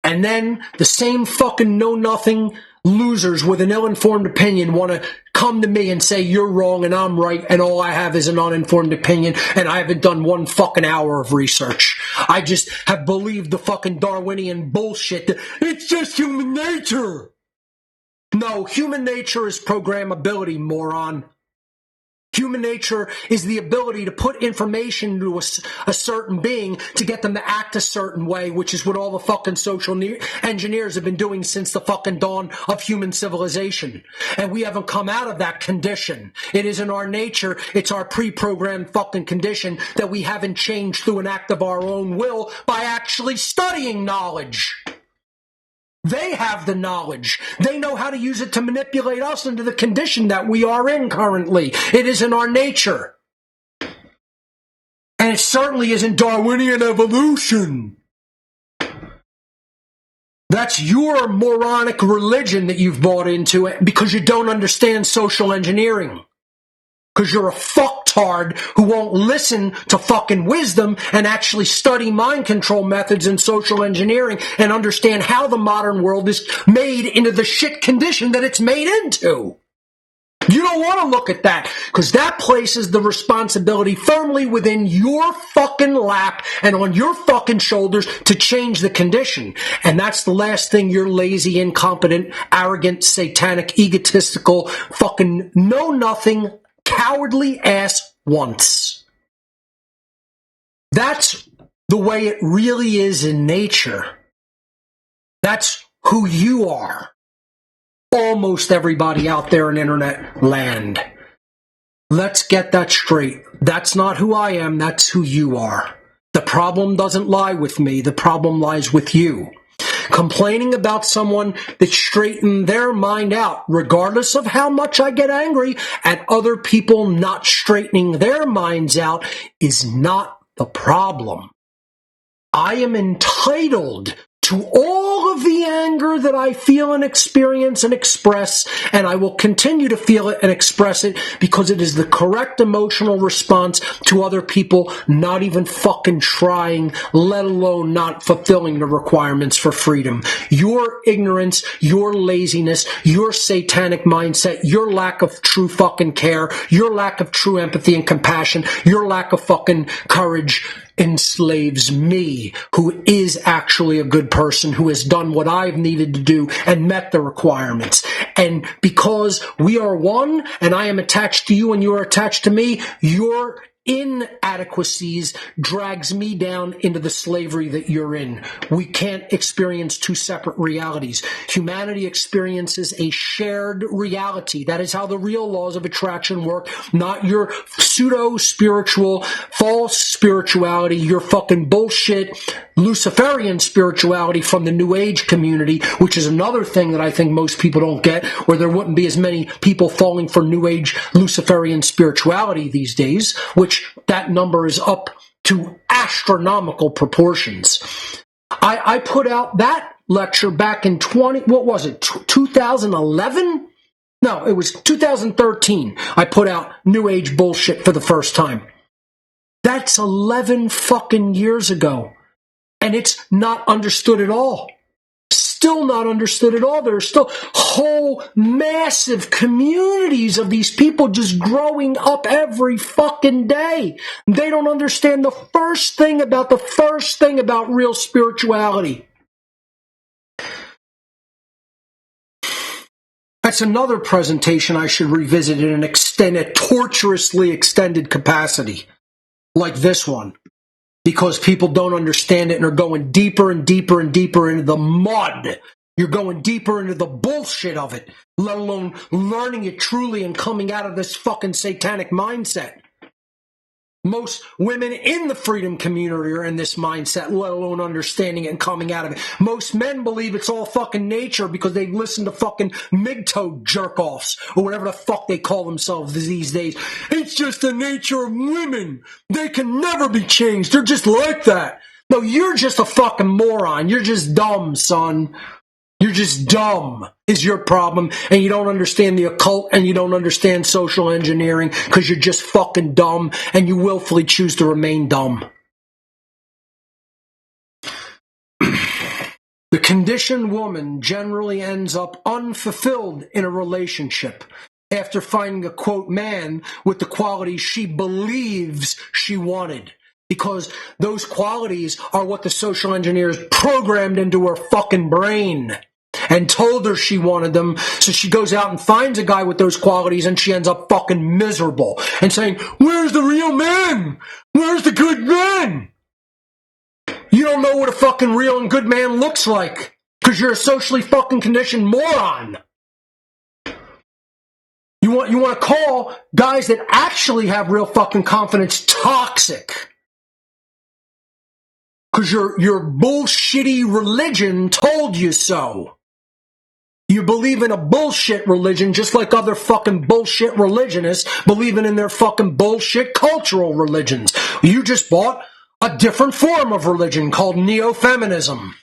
And then the same fucking know-nothing losers with an ill-informed opinion want to come to me and say you're wrong and I'm right and all I have is an uninformed opinion and I haven't done one fucking hour of research. I just have believed the fucking Darwinian bullshit that it's just human nature. No, human nature is programmability, moron. Human nature is the ability to put information into a certain being to get them to act a certain way, which is what all the fucking social engineers have been doing since the fucking dawn of human civilization. And we haven't come out of that condition. It is in our nature. It's our pre-programmed fucking condition that we haven't changed through an act of our own will by actually studying knowledge. They have the knowledge. They know how to use it to manipulate us into the condition that we are in currently. It is in our nature. And it certainly isn't Darwinian evolution. That's your moronic religion that you've bought into it because you don't understand social engineering. Because you're a fucktard who won't listen to fucking wisdom and actually study mind control methods and social engineering and understand how the modern world is made into the shit condition that it's made into. You don't want to look at that because that places the responsibility firmly within your fucking lap and on your fucking shoulders to change the condition. And that's the last thing your lazy, incompetent, arrogant, satanic, egotistical, fucking know-nothing, cowardly ass wants. That's the way it really is in nature. That's who you are. Almost everybody out there in internet land. Let's get that straight. That's not who I am, that's who you are. The problem doesn't lie with me, the problem lies with you. Complaining about someone that straightened their mind out, regardless of how much I get angry at other people not straightening their minds out, is not the problem. I am entitled to all of the anger that I feel and experience and express, and I will continue to feel it and express it because it is the correct emotional response to other people not even fucking trying, let alone not fulfilling the requirements for freedom. Your ignorance, your laziness, your satanic mindset, your lack of true fucking care, your lack of true empathy and compassion, your lack of fucking courage enslaves me, who is actually a good person, who has done what I've needed to do and met the requirements. And because we are one, and I am attached to you and you are attached to me, your inadequacies drags me down into the slavery that you're in. We can't experience two separate realities. Humanity experiences a shared reality. That is how the real laws of attraction work, not your pseudo-spiritual, false spirituality, your fucking bullshit Luciferian spirituality from the New Age community, which is another thing that I think most people don't get, where there wouldn't be as many people falling for New Age Luciferian spirituality these days, which that number is up to astronomical proportions. I put out that lecture back in 2011? No, it was 2013. I put out New Age bullshit for the first time. That's 11 fucking years ago. And it's not understood at all. Still not understood at all. There are still whole massive communities of these people just growing up every fucking day. They don't understand the first thing about real spirituality. That's another presentation I should revisit in a torturously extended capacity, like this one. Because people don't understand it and are going deeper and deeper and deeper into the mud. You're going deeper into the bullshit of it, let alone learning it truly and coming out of this fucking satanic mindset. Most women in the freedom community are in this mindset, let alone understanding it and coming out of it. Most men believe it's all fucking nature because they listen to fucking MGTOW jerk-offs or whatever the fuck they call themselves these days. It's just the nature of women. They can never be changed. They're just like that. No, you're just a fucking moron. You're just dumb, son. You're just dumb is your problem, and you don't understand the occult, and you don't understand social engineering because you're just fucking dumb, and you willfully choose to remain dumb. The conditioned woman generally ends up unfulfilled in a relationship after finding a, quote, man with the qualities she believes she wanted. Because those qualities are what the social engineers programmed into her fucking brain and told her she wanted them. So she goes out and finds a guy with those qualities and she ends up fucking miserable and saying, where's the real man? Where's the good man? You don't know what a fucking real and good man looks like because you're a socially fucking conditioned moron. You want to call guys that actually have real fucking confidence toxic. Because your bullshitty religion told you so. You believe in a bullshit religion just like other fucking bullshit religionists believing in their fucking bullshit cultural religions. You just bought a different form of religion called Neo-Feminism.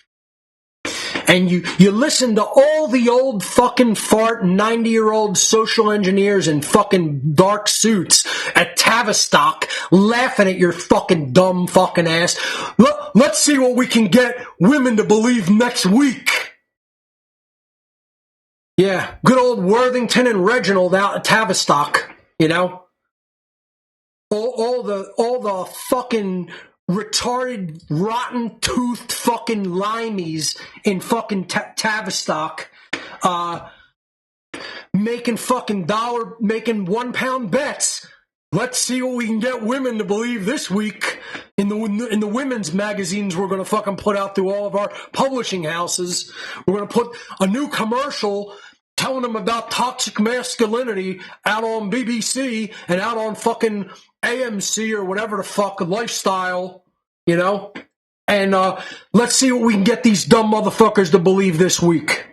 And you listen to all the old fucking fart 90-year-old social engineers in fucking dark suits at Tavistock laughing at your fucking dumb fucking ass. Let's see what we can get women to believe next week. Yeah, good old Worthington and Reginald out at Tavistock, you know? All the fucking retarded, rotten-toothed fucking limeys in fucking Tavistock, making fucking £1 bets. Let's see what we can get women to believe this week in the women's magazines we're going to fucking put out through all of our publishing houses. We're going to put a new commercial telling them about toxic masculinity out on BBC and out on fucking AMC or whatever the fuck, Lifestyle, you know? And let's see what we can get these dumb motherfuckers to believe this week.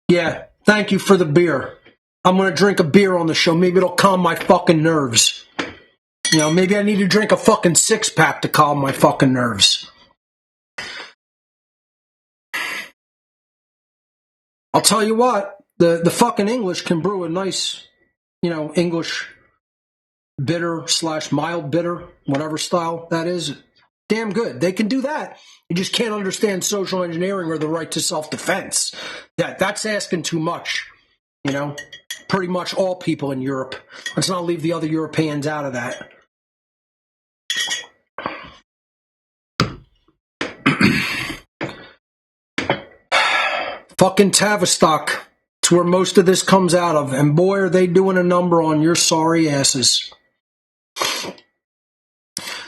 Yeah, thank you for the beer. I'm going to drink a beer on the show. Maybe it'll calm my fucking nerves. You know, maybe I need to drink a fucking 6-pack to calm my fucking nerves. I'll tell you what, the fucking English can brew a nice, you know, English bitter / mild bitter, whatever style that is. Damn good. They can do that. You just can't understand social engineering or the right to self-defense. That's asking too much, you know? Pretty much all people in Europe. Let's not leave the other Europeans out of that. Fucking Tavistock. It's where most of this comes out of. And boy, are they doing a number on your sorry asses.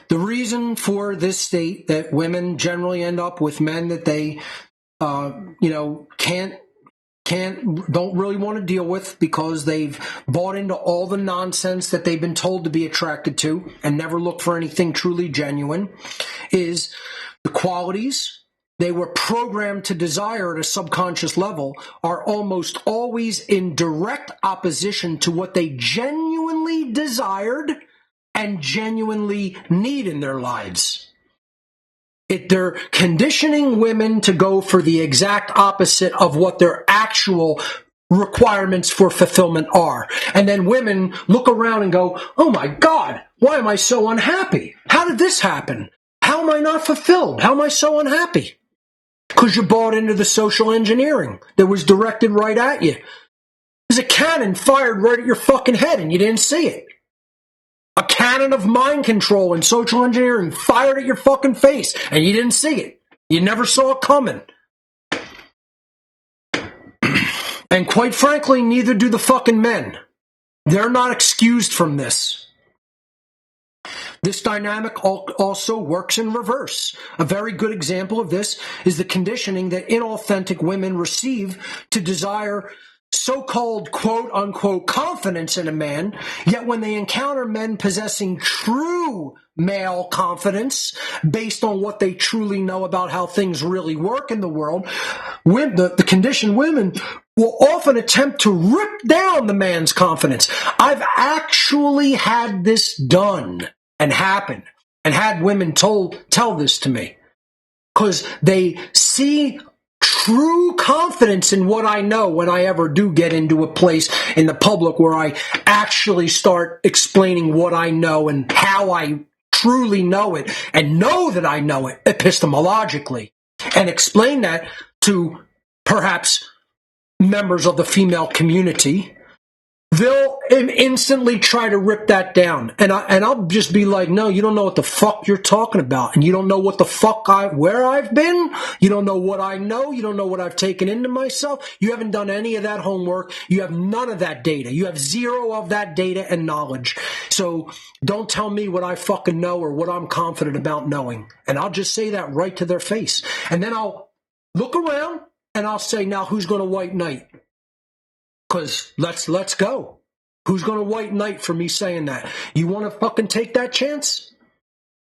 The reason for this state that women generally end up with men that they, don't really want to deal with because they've bought into all the nonsense that they've been told to be attracted to and never look for anything truly genuine, is the qualities they were programmed to desire at a subconscious level are almost always in direct opposition to what they genuinely desired and genuinely need in their lives. They're conditioning women to go for the exact opposite of what their actual requirements for fulfillment are. And then women look around and go, oh my God, why am I so unhappy? How did this happen? How am I not fulfilled? How am I so unhappy? Because you bought into the social engineering that was directed right at you. There's a cannon fired right at your fucking head and you didn't see it. A cannon of mind control and social engineering fired at your fucking face, and you didn't see it. You never saw it coming. And quite frankly, neither do the fucking men. They're not excused from this. This dynamic also works in reverse. A very good example of this is the conditioning that inauthentic women receive to desire so-called quote-unquote confidence in a man, yet when they encounter men possessing true male confidence based on what they truly know about how things really work in the world, the conditioned women will often attempt to rip down the man's confidence. I've actually had this done and happen and had women tell this to me because they see true confidence in what I know when I ever do get into a place in the public where I actually start explaining what I know and how I truly know it and know that I know it epistemologically and explain that to perhaps members of the female community. They'll instantly try to rip that down. And I'll just be like, no, you don't know what the fuck you're talking about. And you don't know what the fuck where I've been. You don't know what I know. You don't know what I've taken into myself. You haven't done any of that homework. You have none of that data. You have zero of that data and knowledge. So don't tell me what I fucking know or what I'm confident about knowing. And I'll just say that right to their face. And then I'll look around and I'll say, now who's going to white knight? Because let's go. Who's going to white knight for me saying that? You want to fucking take that chance?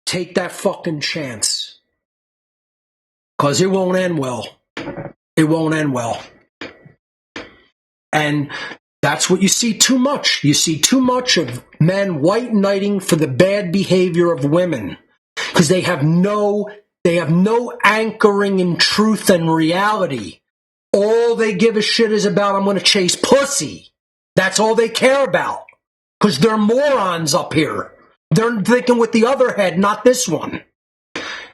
Take that fucking chance. Because it won't end well. It won't end well. And that's what you see too much. You see too much of men white knighting for the bad behavior of women. Because they have no anchoring in truth and reality. All they give a shit is about, I'm going to chase pussy. That's all they care about. Because they're morons up here. They're thinking with the other head, not this one.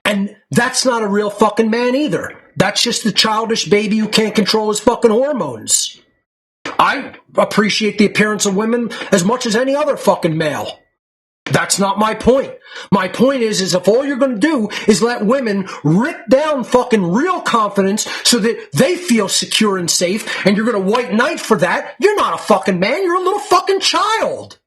And that's not a real fucking man either. That's just the childish baby who can't control his fucking hormones. I appreciate the appearance of women as much as any other fucking male. That's not my point. My point is if all you're going to do is let women rip down fucking real confidence so that they feel secure and safe, and you're going to white knight for that, you're not a fucking man, you're a little fucking child.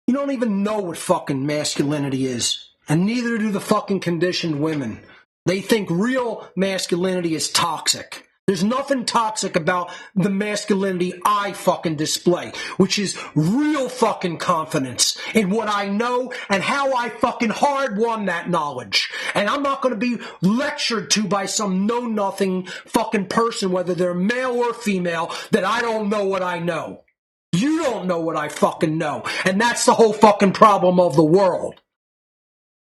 You don't even know what fucking masculinity is, and neither do the fucking conditioned women. They think real masculinity is toxic. There's nothing toxic about the masculinity I fucking display, which is real fucking confidence in what I know and how I fucking hard won that knowledge. And I'm not going to be lectured to by some know-nothing fucking person, whether they're male or female, that I don't know what I know. You don't know what I fucking know. And that's the whole fucking problem of the world.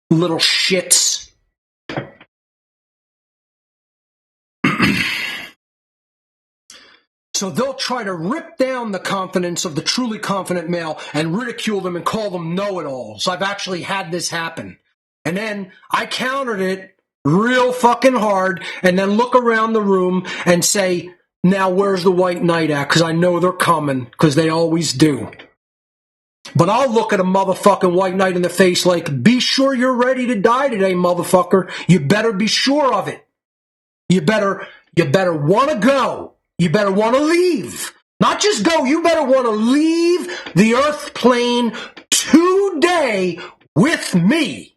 Little shits. So they'll try to rip down the confidence of the truly confident male and ridicule them and call them know-it-alls. I've actually had this happen. And then I countered it real fucking hard and then look around the room and say, now where's the white knight at? Because I know they're coming, because they always do. But I'll look at a motherfucking white knight in the face like, be sure you're ready to die today, motherfucker. You better be sure of it. You better want to go. You better want to leave. Not just go, you better want to leave the earth plane today with me.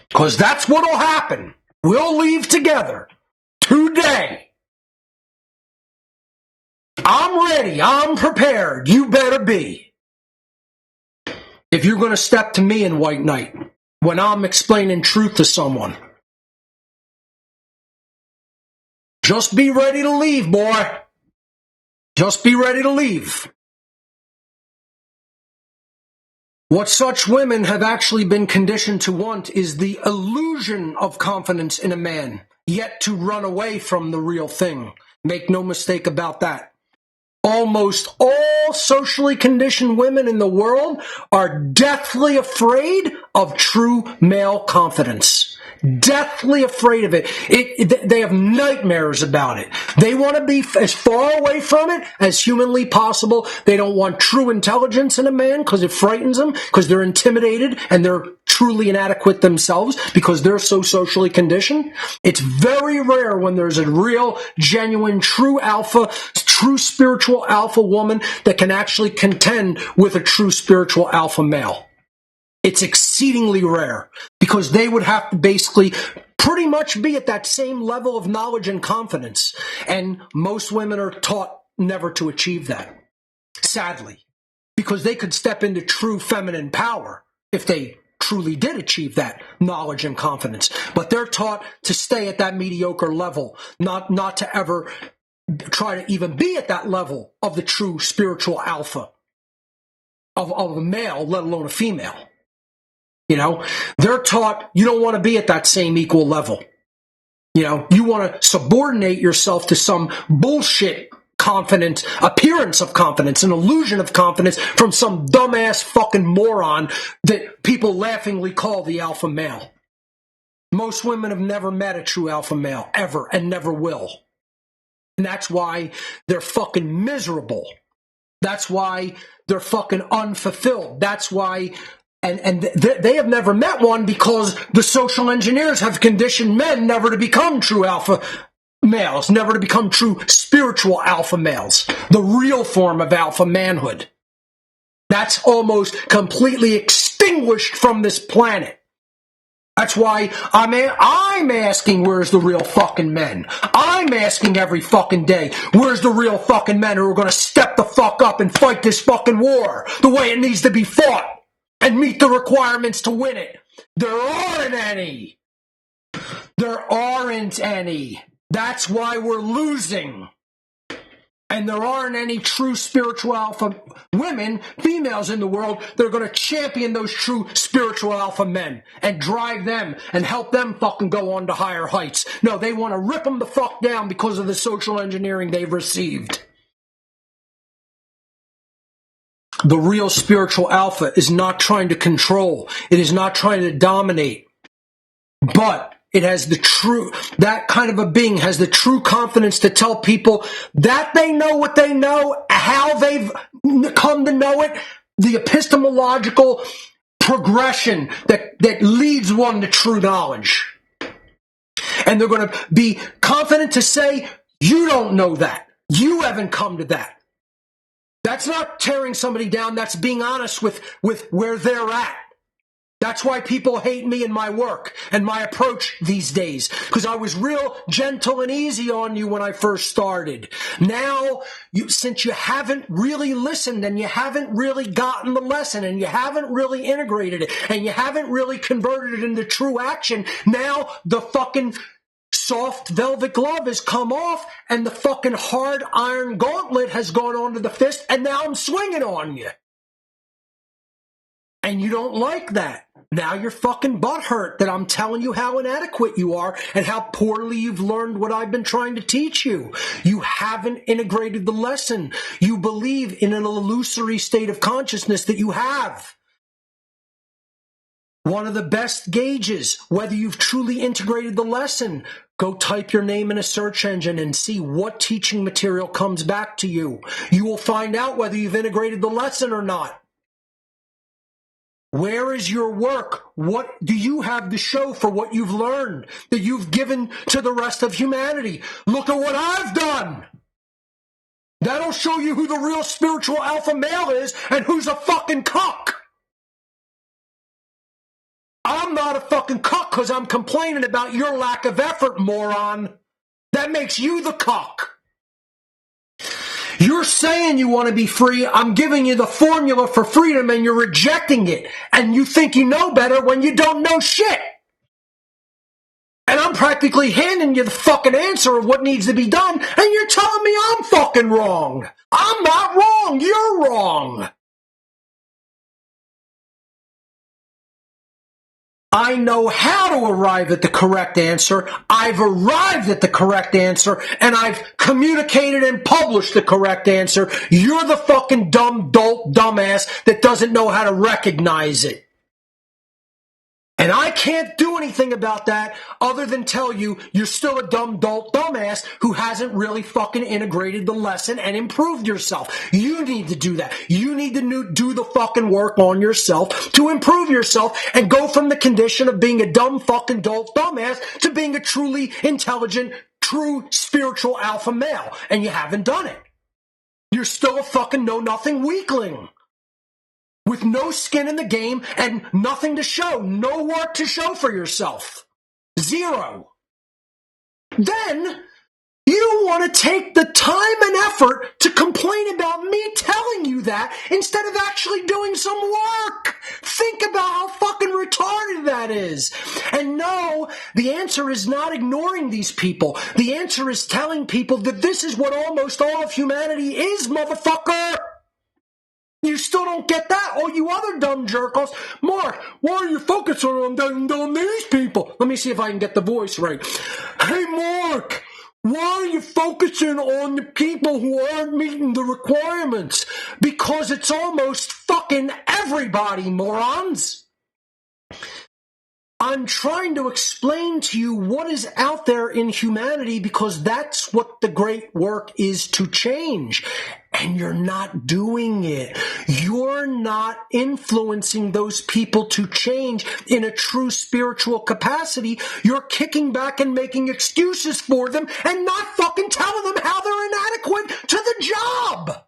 Because that's what'll happen. We'll leave together today. I'm ready. I'm prepared. You better be. If you're going to step to me in white knight when I'm explaining truth to someone, just be ready to leave, boy. Just be ready to leave. What such women have actually been conditioned to want is the illusion of confidence in a man, yet to run away from the real thing. Make no mistake about that. Almost all socially conditioned women in the world are deathly afraid of true male confidence. Deathly afraid of it. They have nightmares about it. They want to be as far away from it as humanly possible. They don't want true intelligence in a man because it frightens them, because they're intimidated and they're truly inadequate themselves because they're so socially conditioned. It's very rare when there's a real, genuine, true alpha, true spiritual alpha woman that can actually contend with a true spiritual alpha male. It's exceedingly rare because they would have to basically pretty much be at that same level of knowledge and confidence. And most women are taught never to achieve that, sadly, because they could step into true feminine power if they truly did achieve that knowledge and confidence. But they're taught to stay at that mediocre level, not to ever try to even be at that level of the true spiritual alpha of a male, let alone a female. You know, they're taught you don't want to be at that same equal level. You know, you want to subordinate yourself to some bullshit confident appearance of confidence, an illusion of confidence from some dumbass fucking moron that people laughingly call the alpha male. Most women have never met a true alpha male, ever, and never will. And that's why they're fucking miserable. That's why they're fucking unfulfilled. That's why... And they have never met one because the social engineers have conditioned men never to become true alpha males, never to become true spiritual alpha males, the real form of alpha manhood. That's almost completely extinguished from this planet. That's why I'm asking where's the real fucking men. I'm asking every fucking day, where's the real fucking men who are going to step the fuck up and fight this fucking war the way it needs to be fought? And meet the requirements to win it. There aren't any. There aren't any. That's why we're losing. And there aren't any true spiritual alpha women, females in the world that are going to champion those true spiritual alpha men and drive them and help them fucking go on to higher heights. No, they want to rip them the fuck down because of the social engineering they've received. The real spiritual alpha is not trying to control. It is not trying to dominate. But it has that kind of a being has the true confidence to tell people that they know what they know, how they've come to know it, the epistemological progression that leads one to true knowledge. And they're going to be confident to say, you don't know that. You haven't come to that. That's not tearing somebody down. That's being honest with where they're at. That's why people hate me and my work and my approach these days, because I was real gentle and easy on you when I first started. Now, since you haven't really listened and you haven't really gotten the lesson and you haven't really integrated it and you haven't really converted it into true action, now the fucking soft velvet glove has come off and the fucking hard iron gauntlet has gone onto the fist, and now I'm swinging on you. And you don't like that. Now you're fucking butthurt that I'm telling you how inadequate you are and how poorly you've learned what I've been trying to teach you. You haven't integrated the lesson. You believe in an illusory state of consciousness that you have. One of the best gauges, whether you've truly integrated the lesson, go type your name in a search engine and see what teaching material comes back to you. You will find out whether you've integrated the lesson or not. Where is your work? What do you have to show for what you've learned that you've given to the rest of humanity? Look at what I've done. That'll show you who the real spiritual alpha male is and who's a fucking cuck. I'm not a fucking cuck because I'm complaining about your lack of effort, moron. That makes you the cuck. You're saying you want to be free. I'm giving you the formula for freedom and you're rejecting it. And you think you know better when you don't know shit. And I'm practically handing you the fucking answer of what needs to be done. And you're telling me I'm fucking wrong. I'm not wrong. You're wrong. I know how to arrive at the correct answer. I've arrived at the correct answer, and I've communicated and published the correct answer. You're the fucking dumb dolt dumbass that doesn't know how to recognize it. And I can't do anything about that other than tell you you're still a dumb dolt dumbass who hasn't really fucking integrated the lesson and improved yourself. You need to do that. You need to do the fucking work on yourself to improve yourself and go from the condition of being a dumb fucking dolt dumbass to being a truly intelligent, true spiritual alpha male. And you haven't done it. You're still a fucking know-nothing weakling. With no skin in the game and nothing to show, no work to show for yourself. Zero. Then, you want to take the time and effort to complain about me telling you that instead of actually doing some work. Think about how fucking retarded that is. And no, the answer is not ignoring these people. The answer is telling people that this is what almost all of humanity is, motherfucker. You still don't get that? Oh, you other dumb jerkos. Mark, why are you focusing on these people? Let me see if I can get the voice right. Hey, Mark, why are you focusing on the people who aren't meeting the requirements? Because it's almost fucking everybody, morons. I'm trying to explain to you what is out there in humanity because that's what the great work is to change. And you're not doing it. You're not influencing those people to change in a true spiritual capacity. You're kicking back and making excuses for them and not fucking telling them how they're inadequate to the job.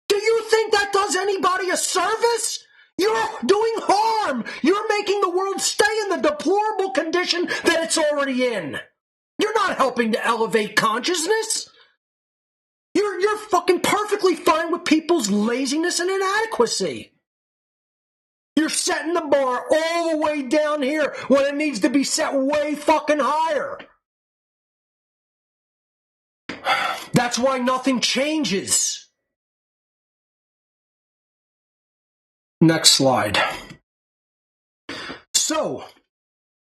Do you think that does anybody a service? You're doing harm. You're making the world stay in the deplorable condition that it's already in. You're not helping to elevate consciousness. You're fucking perfectly fine with people's laziness and inadequacy. You're setting the bar all the way down here when it needs to be set way fucking higher. That's why nothing changes. Next slide. So,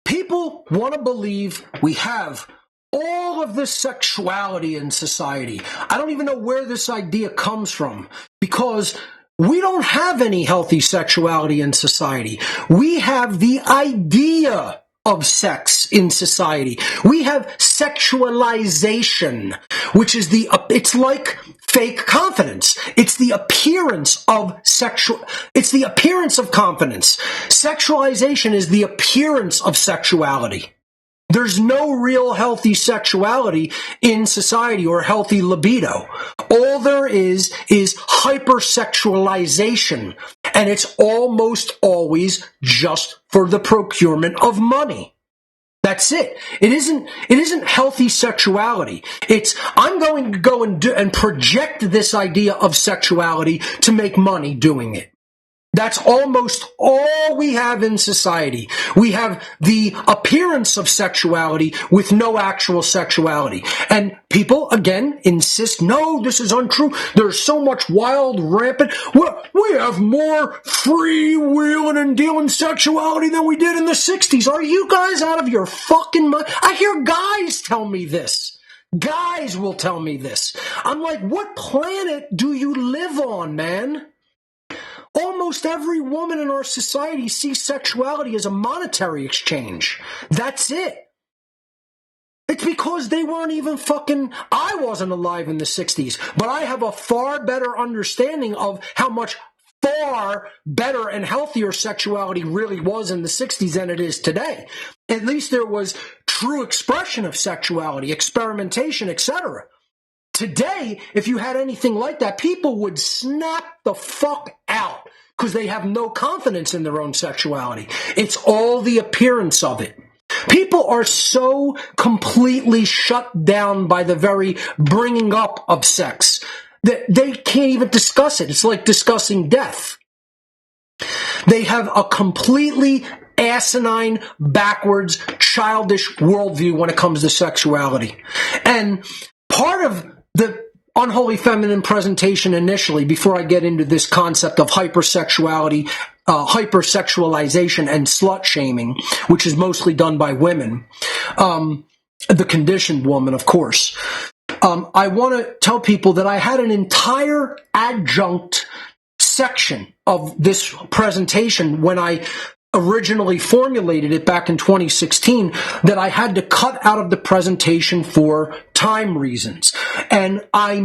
people want to believe we have all of this sexuality in society. I don't even know where this idea comes from because We don't have any healthy sexuality in society. We have the idea of sex in society. We have sexualization, which is it's like fake confidence. It's the appearance of it's the appearance of confidence. Sexualization is the appearance of sexuality. There's no real healthy sexuality in society or healthy libido. All there is hypersexualization, and it's almost always just for the procurement of money. That's it. It isn't healthy sexuality. It's, I'm going to go and project this idea of sexuality to make money doing it. That's almost all we have in society. We have the appearance of sexuality with no actual sexuality. And people, again, insist, no, this is untrue. There's so much wild, rampant. We have more freewheeling and dealing sexuality than we did in the 60s. Are you guys out of your fucking mind? I hear guys tell me this. Guys will tell me this. I'm like, what planet do you live on, man? Almost every woman in our society sees sexuality as a monetary exchange. That's it. It's because they weren't even I wasn't alive in the 60s, but I have a far better understanding of how much far better and healthier sexuality really was in the 60s than it is today. At least there was true expression of sexuality, experimentation, etc. Today, if you had anything like that, people would snap the fuck out because they have no confidence in their own sexuality. It's all the appearance of it. People are so completely shut down by the very bringing up of sex that they can't even discuss it. It's like discussing death. They have a completely asinine, backwards, childish worldview when it comes to sexuality. And part of the Unholy Feminine presentation initially, before I get into this concept of hypersexuality, hypersexualization and slut shaming, which is mostly done by women, the conditioned woman, of course, I want to tell people that I had an entire adjunct section of this presentation when I originally formulated it back in 2016 that I had to cut out of the presentation for time reasons. And I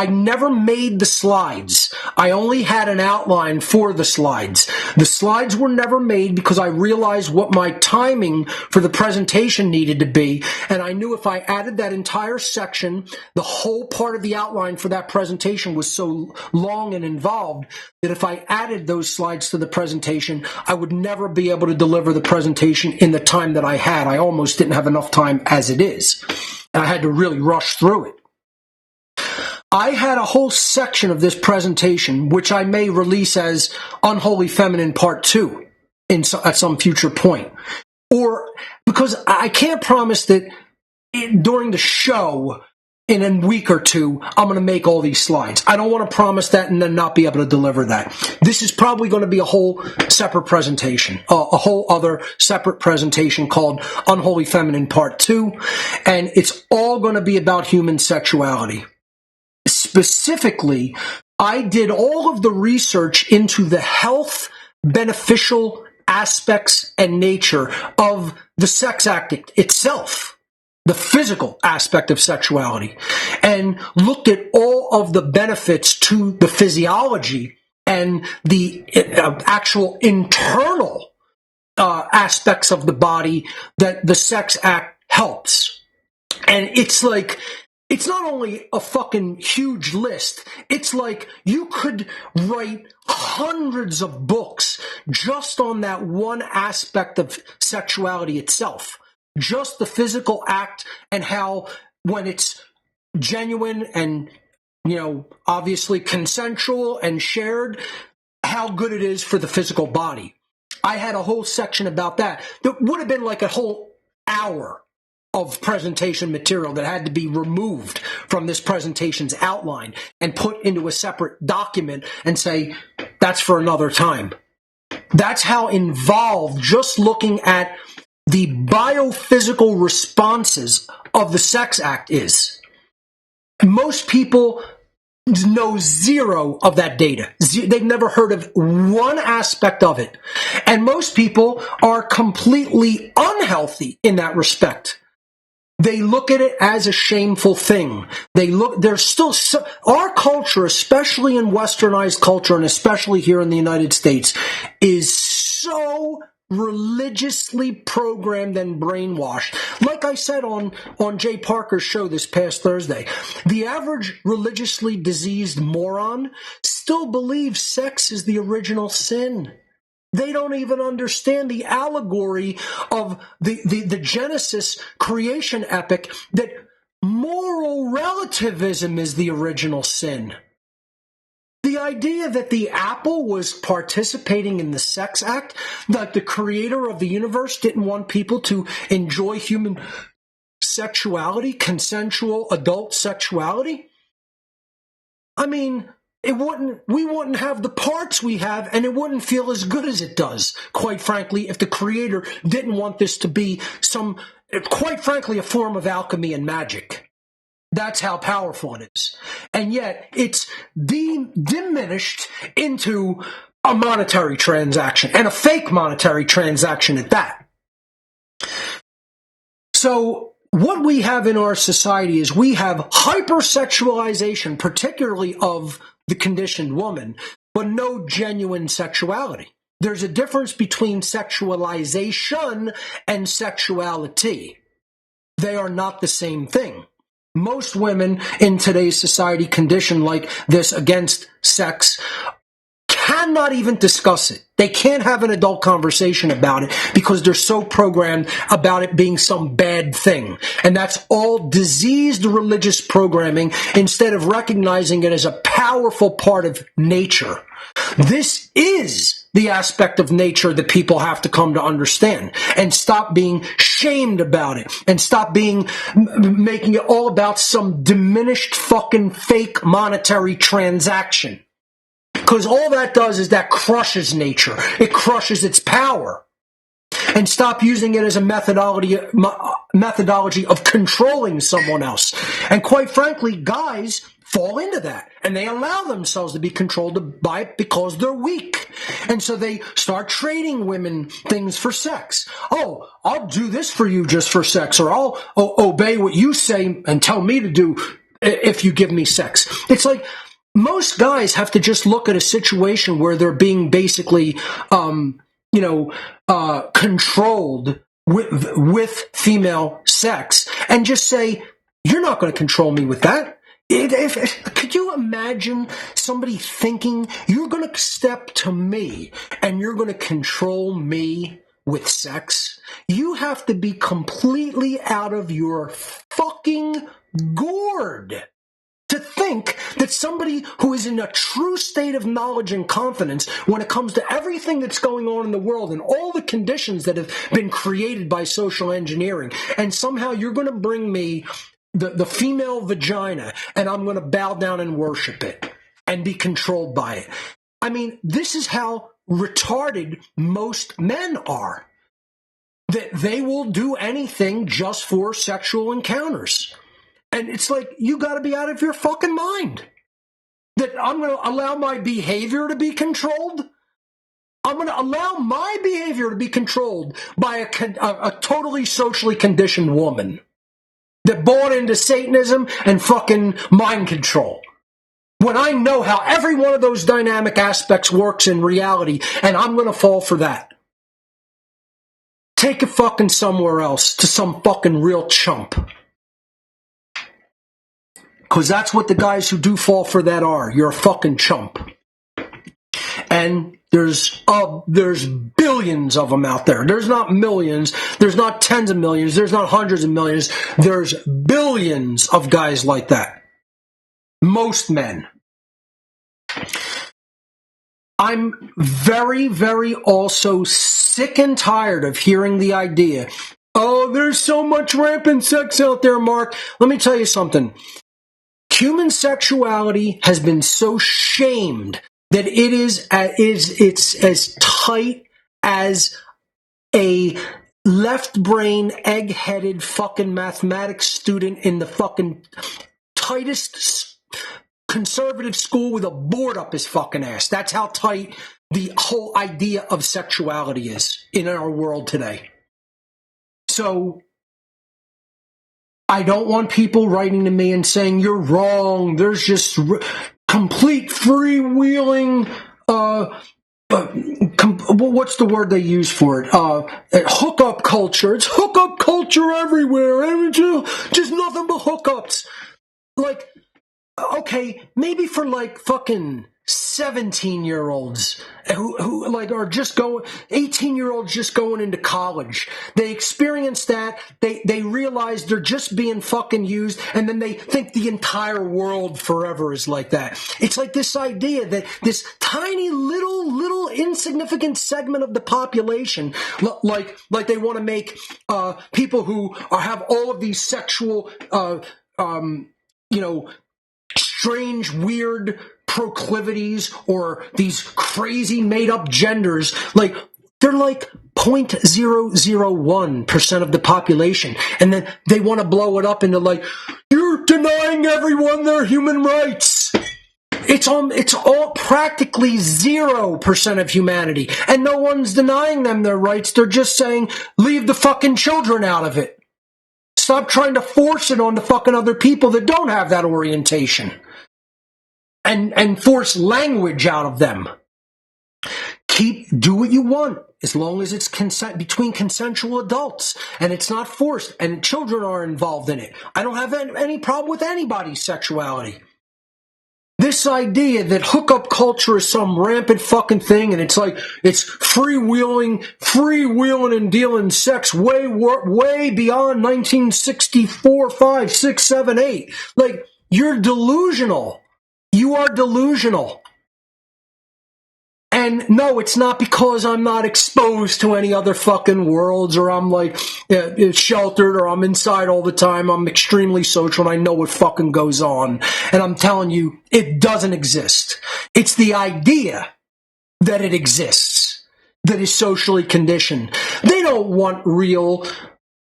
never made the slides. I only had an outline for the slides. The slides were never made because I realized what my timing for the presentation needed to be. And I knew if I added that entire section, the whole part of the outline for that presentation was so long and involved that if I added those slides to the presentation, I would never be able to deliver the presentation in the time that I had. I almost didn't have enough time as it is. And I had to really rush through it. I had a whole section of this presentation, which I may release as Unholy Feminine Part 2 at some future point. Or because I can't promise that during the show in a week or two, I'm going to make all these slides. I don't want to promise that and then not be able to deliver that. This is probably going to be a whole separate presentation, a whole other separate presentation called Unholy Feminine Part 2. And it's all going to be about human sexuality. Specifically, I did all of the research into the health beneficial aspects and nature of the sex act itself, the physical aspect of sexuality, and looked at all of the benefits to the physiology and the actual internal aspects of the body that the sex act helps. And it's like, it's not only a fucking huge list. It's like you could write hundreds of books just on that one aspect of sexuality itself. Just the physical act and how when it's genuine and, obviously consensual and shared, how good it is for the physical body. I had a whole section about that. That would have been like a whole hour of presentation material that had to be removed from this presentation's outline and put into a separate document and say, that's for another time. That's how involved just looking at the biophysical responses of the sex act is. Most people know zero of that data. They've never heard of one aspect of it. And most people are completely unhealthy in that respect. They look at it as a shameful thing. There's still, our culture, especially in westernized culture and especially here in the United States, is so religiously programmed and brainwashed. Like I said on Jay Parker's show this past Thursday, the average religiously diseased moron still believes sex is the original sin. They don't even understand the allegory of the Genesis creation epic, that moral relativism is the original sin. The idea that the apple was participating in the sex act, that the creator of the universe didn't want people to enjoy human sexuality, consensual adult sexuality. I mean, we wouldn't have the parts we have, and it wouldn't feel as good as it does, quite frankly, if the creator didn't want this to be quite frankly, a form of alchemy and magic. That's how powerful it is. And yet, it's diminished into a monetary transaction, and a fake monetary transaction at that. So, what we have in our society is we have hypersexualization, particularly of the conditioned woman, but no genuine sexuality. There's a difference between sexualization and sexuality. They are not the same thing. Most women in today's society conditioned like this against sex cannot even discuss it. They can't have an adult conversation about it because they're so programmed about it being some bad thing. And that's all diseased religious programming instead of recognizing it as a powerful part of nature. This is the aspect of nature that people have to come to understand and stop being shamed about it and stop making it all about some diminished fucking fake monetary transaction. Because all that does is that crushes nature. It crushes its power. And stop using it as a methodology of controlling someone else. And quite frankly, guys fall into that. And they allow themselves to be controlled by it because they're weak. And so they start trading women things for sex. Oh, I'll do this for you just for sex. Or I'll obey what you say and tell me to do if you give me sex. It's like, most guys have to just look at a situation where they're being basically, controlled with female sex and just say, you're not going to control me with that. Could you imagine somebody thinking you're going to step to me and you're going to control me with sex? You have to be completely out of your fucking gourd to think that somebody who is in a true state of knowledge and confidence when it comes to everything that's going on in the world and all the conditions that have been created by social engineering, and somehow you're going to bring me the female vagina and I'm going to bow down and worship it and be controlled by it. I mean, this is how retarded most men are. That they will do anything just for sexual encounters. And it's like, you got to be out of your fucking mind. That I'm going to allow my behavior to be controlled? I'm going to allow my behavior to be controlled by a totally socially conditioned woman that bought into Satanism and fucking mind control. When I know how every one of those dynamic aspects works in reality, and I'm going to fall for that. Take it fucking somewhere else to some fucking real chump. Because that's what the guys who do fall for that are. You're a fucking chump. And there's billions of them out there. There's not millions. There's not tens of millions. There's not hundreds of millions. There's billions of guys like that. Most men. I'm very, very also sick and tired of hearing the idea, oh, there's so much rampant sex out there, Mark. Let me tell you something. Human sexuality has been so shamed that it's as tight as a left brain, egg-headed fucking mathematics student in the fucking tightest conservative school with a board up his fucking ass. That's how tight the whole idea of sexuality is in our world today. So I don't want people writing to me and saying, you're wrong. There's just complete freewheeling, what's the word they use for it? Hookup culture. It's hookup culture everywhere. And just nothing but hookups. Like, okay, maybe for like fucking 17-year-olds who like are just 18-year-olds just going into college. They experience that. They realize they're just being fucking used, and then they think the entire world forever is like that. It's like this idea that this tiny little insignificant segment of the population, like they want to make people who have all of these sexual strange, weird proclivities or these crazy made-up genders, like they're like 0.001% of the population, and then they want to blow it up into like, you're denying everyone their human rights. It's all practically 0% of humanity, and no one's denying them their rights. They're just saying, leave the fucking children out of it. Stop trying to force it on the fucking other people that don't have that orientation. And force language out of them. Do what you want, as long as it's between consensual adults, and it's not forced, and children are involved in it. I don't have any problem with anybody's sexuality. This idea that hookup culture is some rampant fucking thing, and it's like, it's freewheeling and dealing sex way beyond 1964, 5, 6, 7, 8. Like, you're delusional. You are delusional. And no, it's not because I'm not exposed to any other fucking worlds, or I'm like sheltered, or I'm inside all the time. I'm extremely social, and I know what fucking goes on. And I'm telling you, it doesn't exist. It's the idea that it exists that is socially conditioned. They don't want real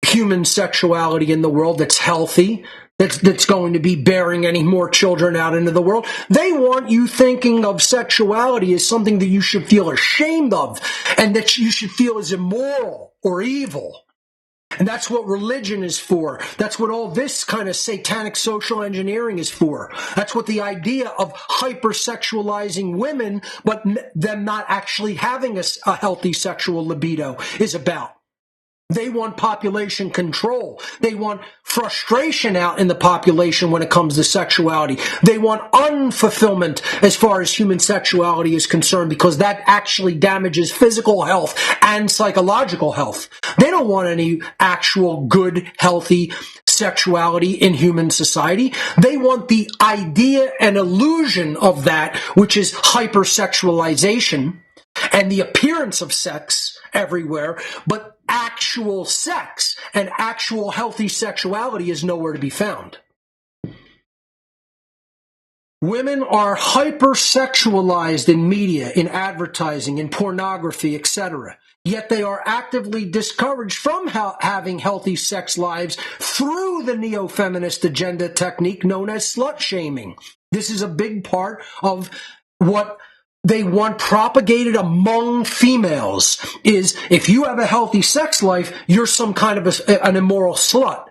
human sexuality in the world that's healthy, that's going to be bearing any more children out into the world. They want you thinking of sexuality as something that you should feel ashamed of, and that you should feel is immoral or evil. And that's what religion is for. That's what all this kind of satanic social engineering is for. That's what the idea of hypersexualizing women, but them not actually having a healthy sexual libido is about. They want population control. They want frustration out in the population when it comes to sexuality. They want unfulfillment as far as human sexuality is concerned, because that actually damages physical health and psychological health. They don't want any actual good, healthy sexuality in human society. They want the idea and illusion of that, which is hypersexualization and the appearance of sex everywhere, but actual sex and actual healthy sexuality is nowhere to be found. Women are hypersexualized in media, in advertising, in pornography, etc. Yet they are actively discouraged from having healthy sex lives through the neo-feminist agenda technique known as slut shaming. This is a big part of what they want propagated among females, is if you have a healthy sex life, you're some kind of an immoral slut.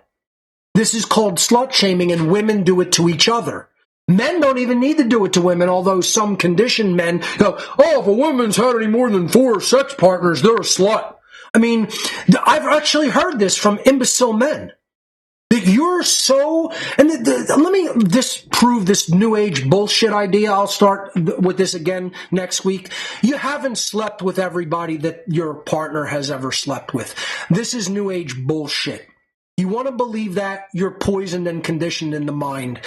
This is called slut shaming, and women do it to each other. Men don't even need to do it to women, although some conditioned men go, oh, if a woman's had any more than 4 sex partners, they're a slut. I mean, I've actually heard this from imbecile men. That you're so, and let me disprove this new age bullshit idea. I'll start with this again next week. You haven't slept with everybody that your partner has ever slept with. This is new age bullshit. You want to believe that, you're poisoned and conditioned in the mind.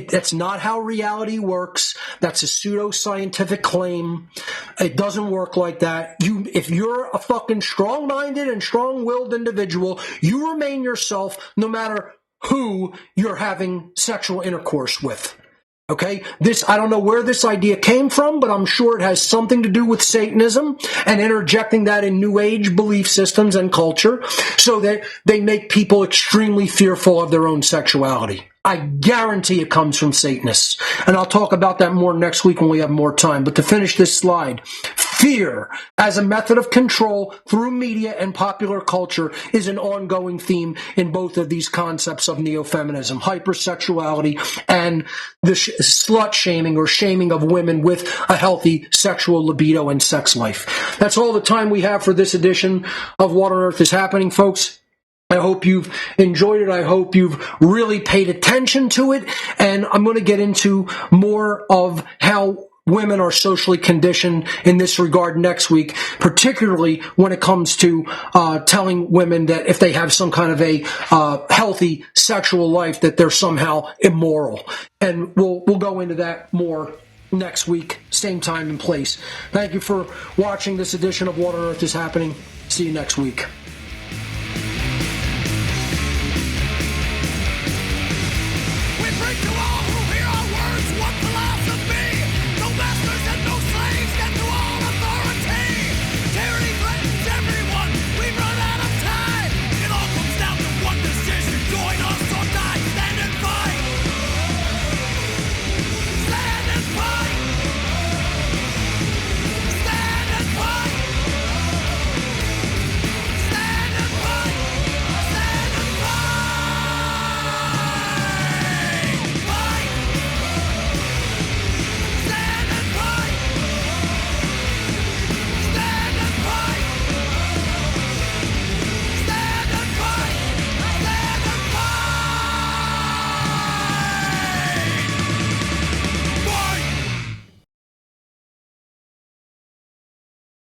That's not how reality works. That's a pseudo-scientific claim. It doesn't work like that. If you're a fucking strong-minded and strong-willed individual, you remain yourself no matter who you're having sexual intercourse with. Okay? I don't know where this idea came from, but I'm sure it has something to do with Satanism and interjecting that in New Age belief systems and culture so that they make people extremely fearful of their own sexuality. I guarantee it comes from Satanists. And I'll talk about that more next week when we have more time. But to finish this slide, fear as a method of control through media and popular culture is an ongoing theme in both of these concepts of neo-feminism, hypersexuality and the slut shaming or shaming of women with a healthy sexual libido and sex life. That's all the time we have for this edition of What on Earth is Happening, folks. I hope you've enjoyed it. I hope you've really paid attention to it. And I'm going to get into more of how women are socially conditioned in this regard next week, particularly when it comes to telling women that if they have some kind of a healthy sexual life, that they're somehow immoral. And we'll go into that more next week, same time and place. Thank you for watching this edition of What on Earth is Happening. See you next week.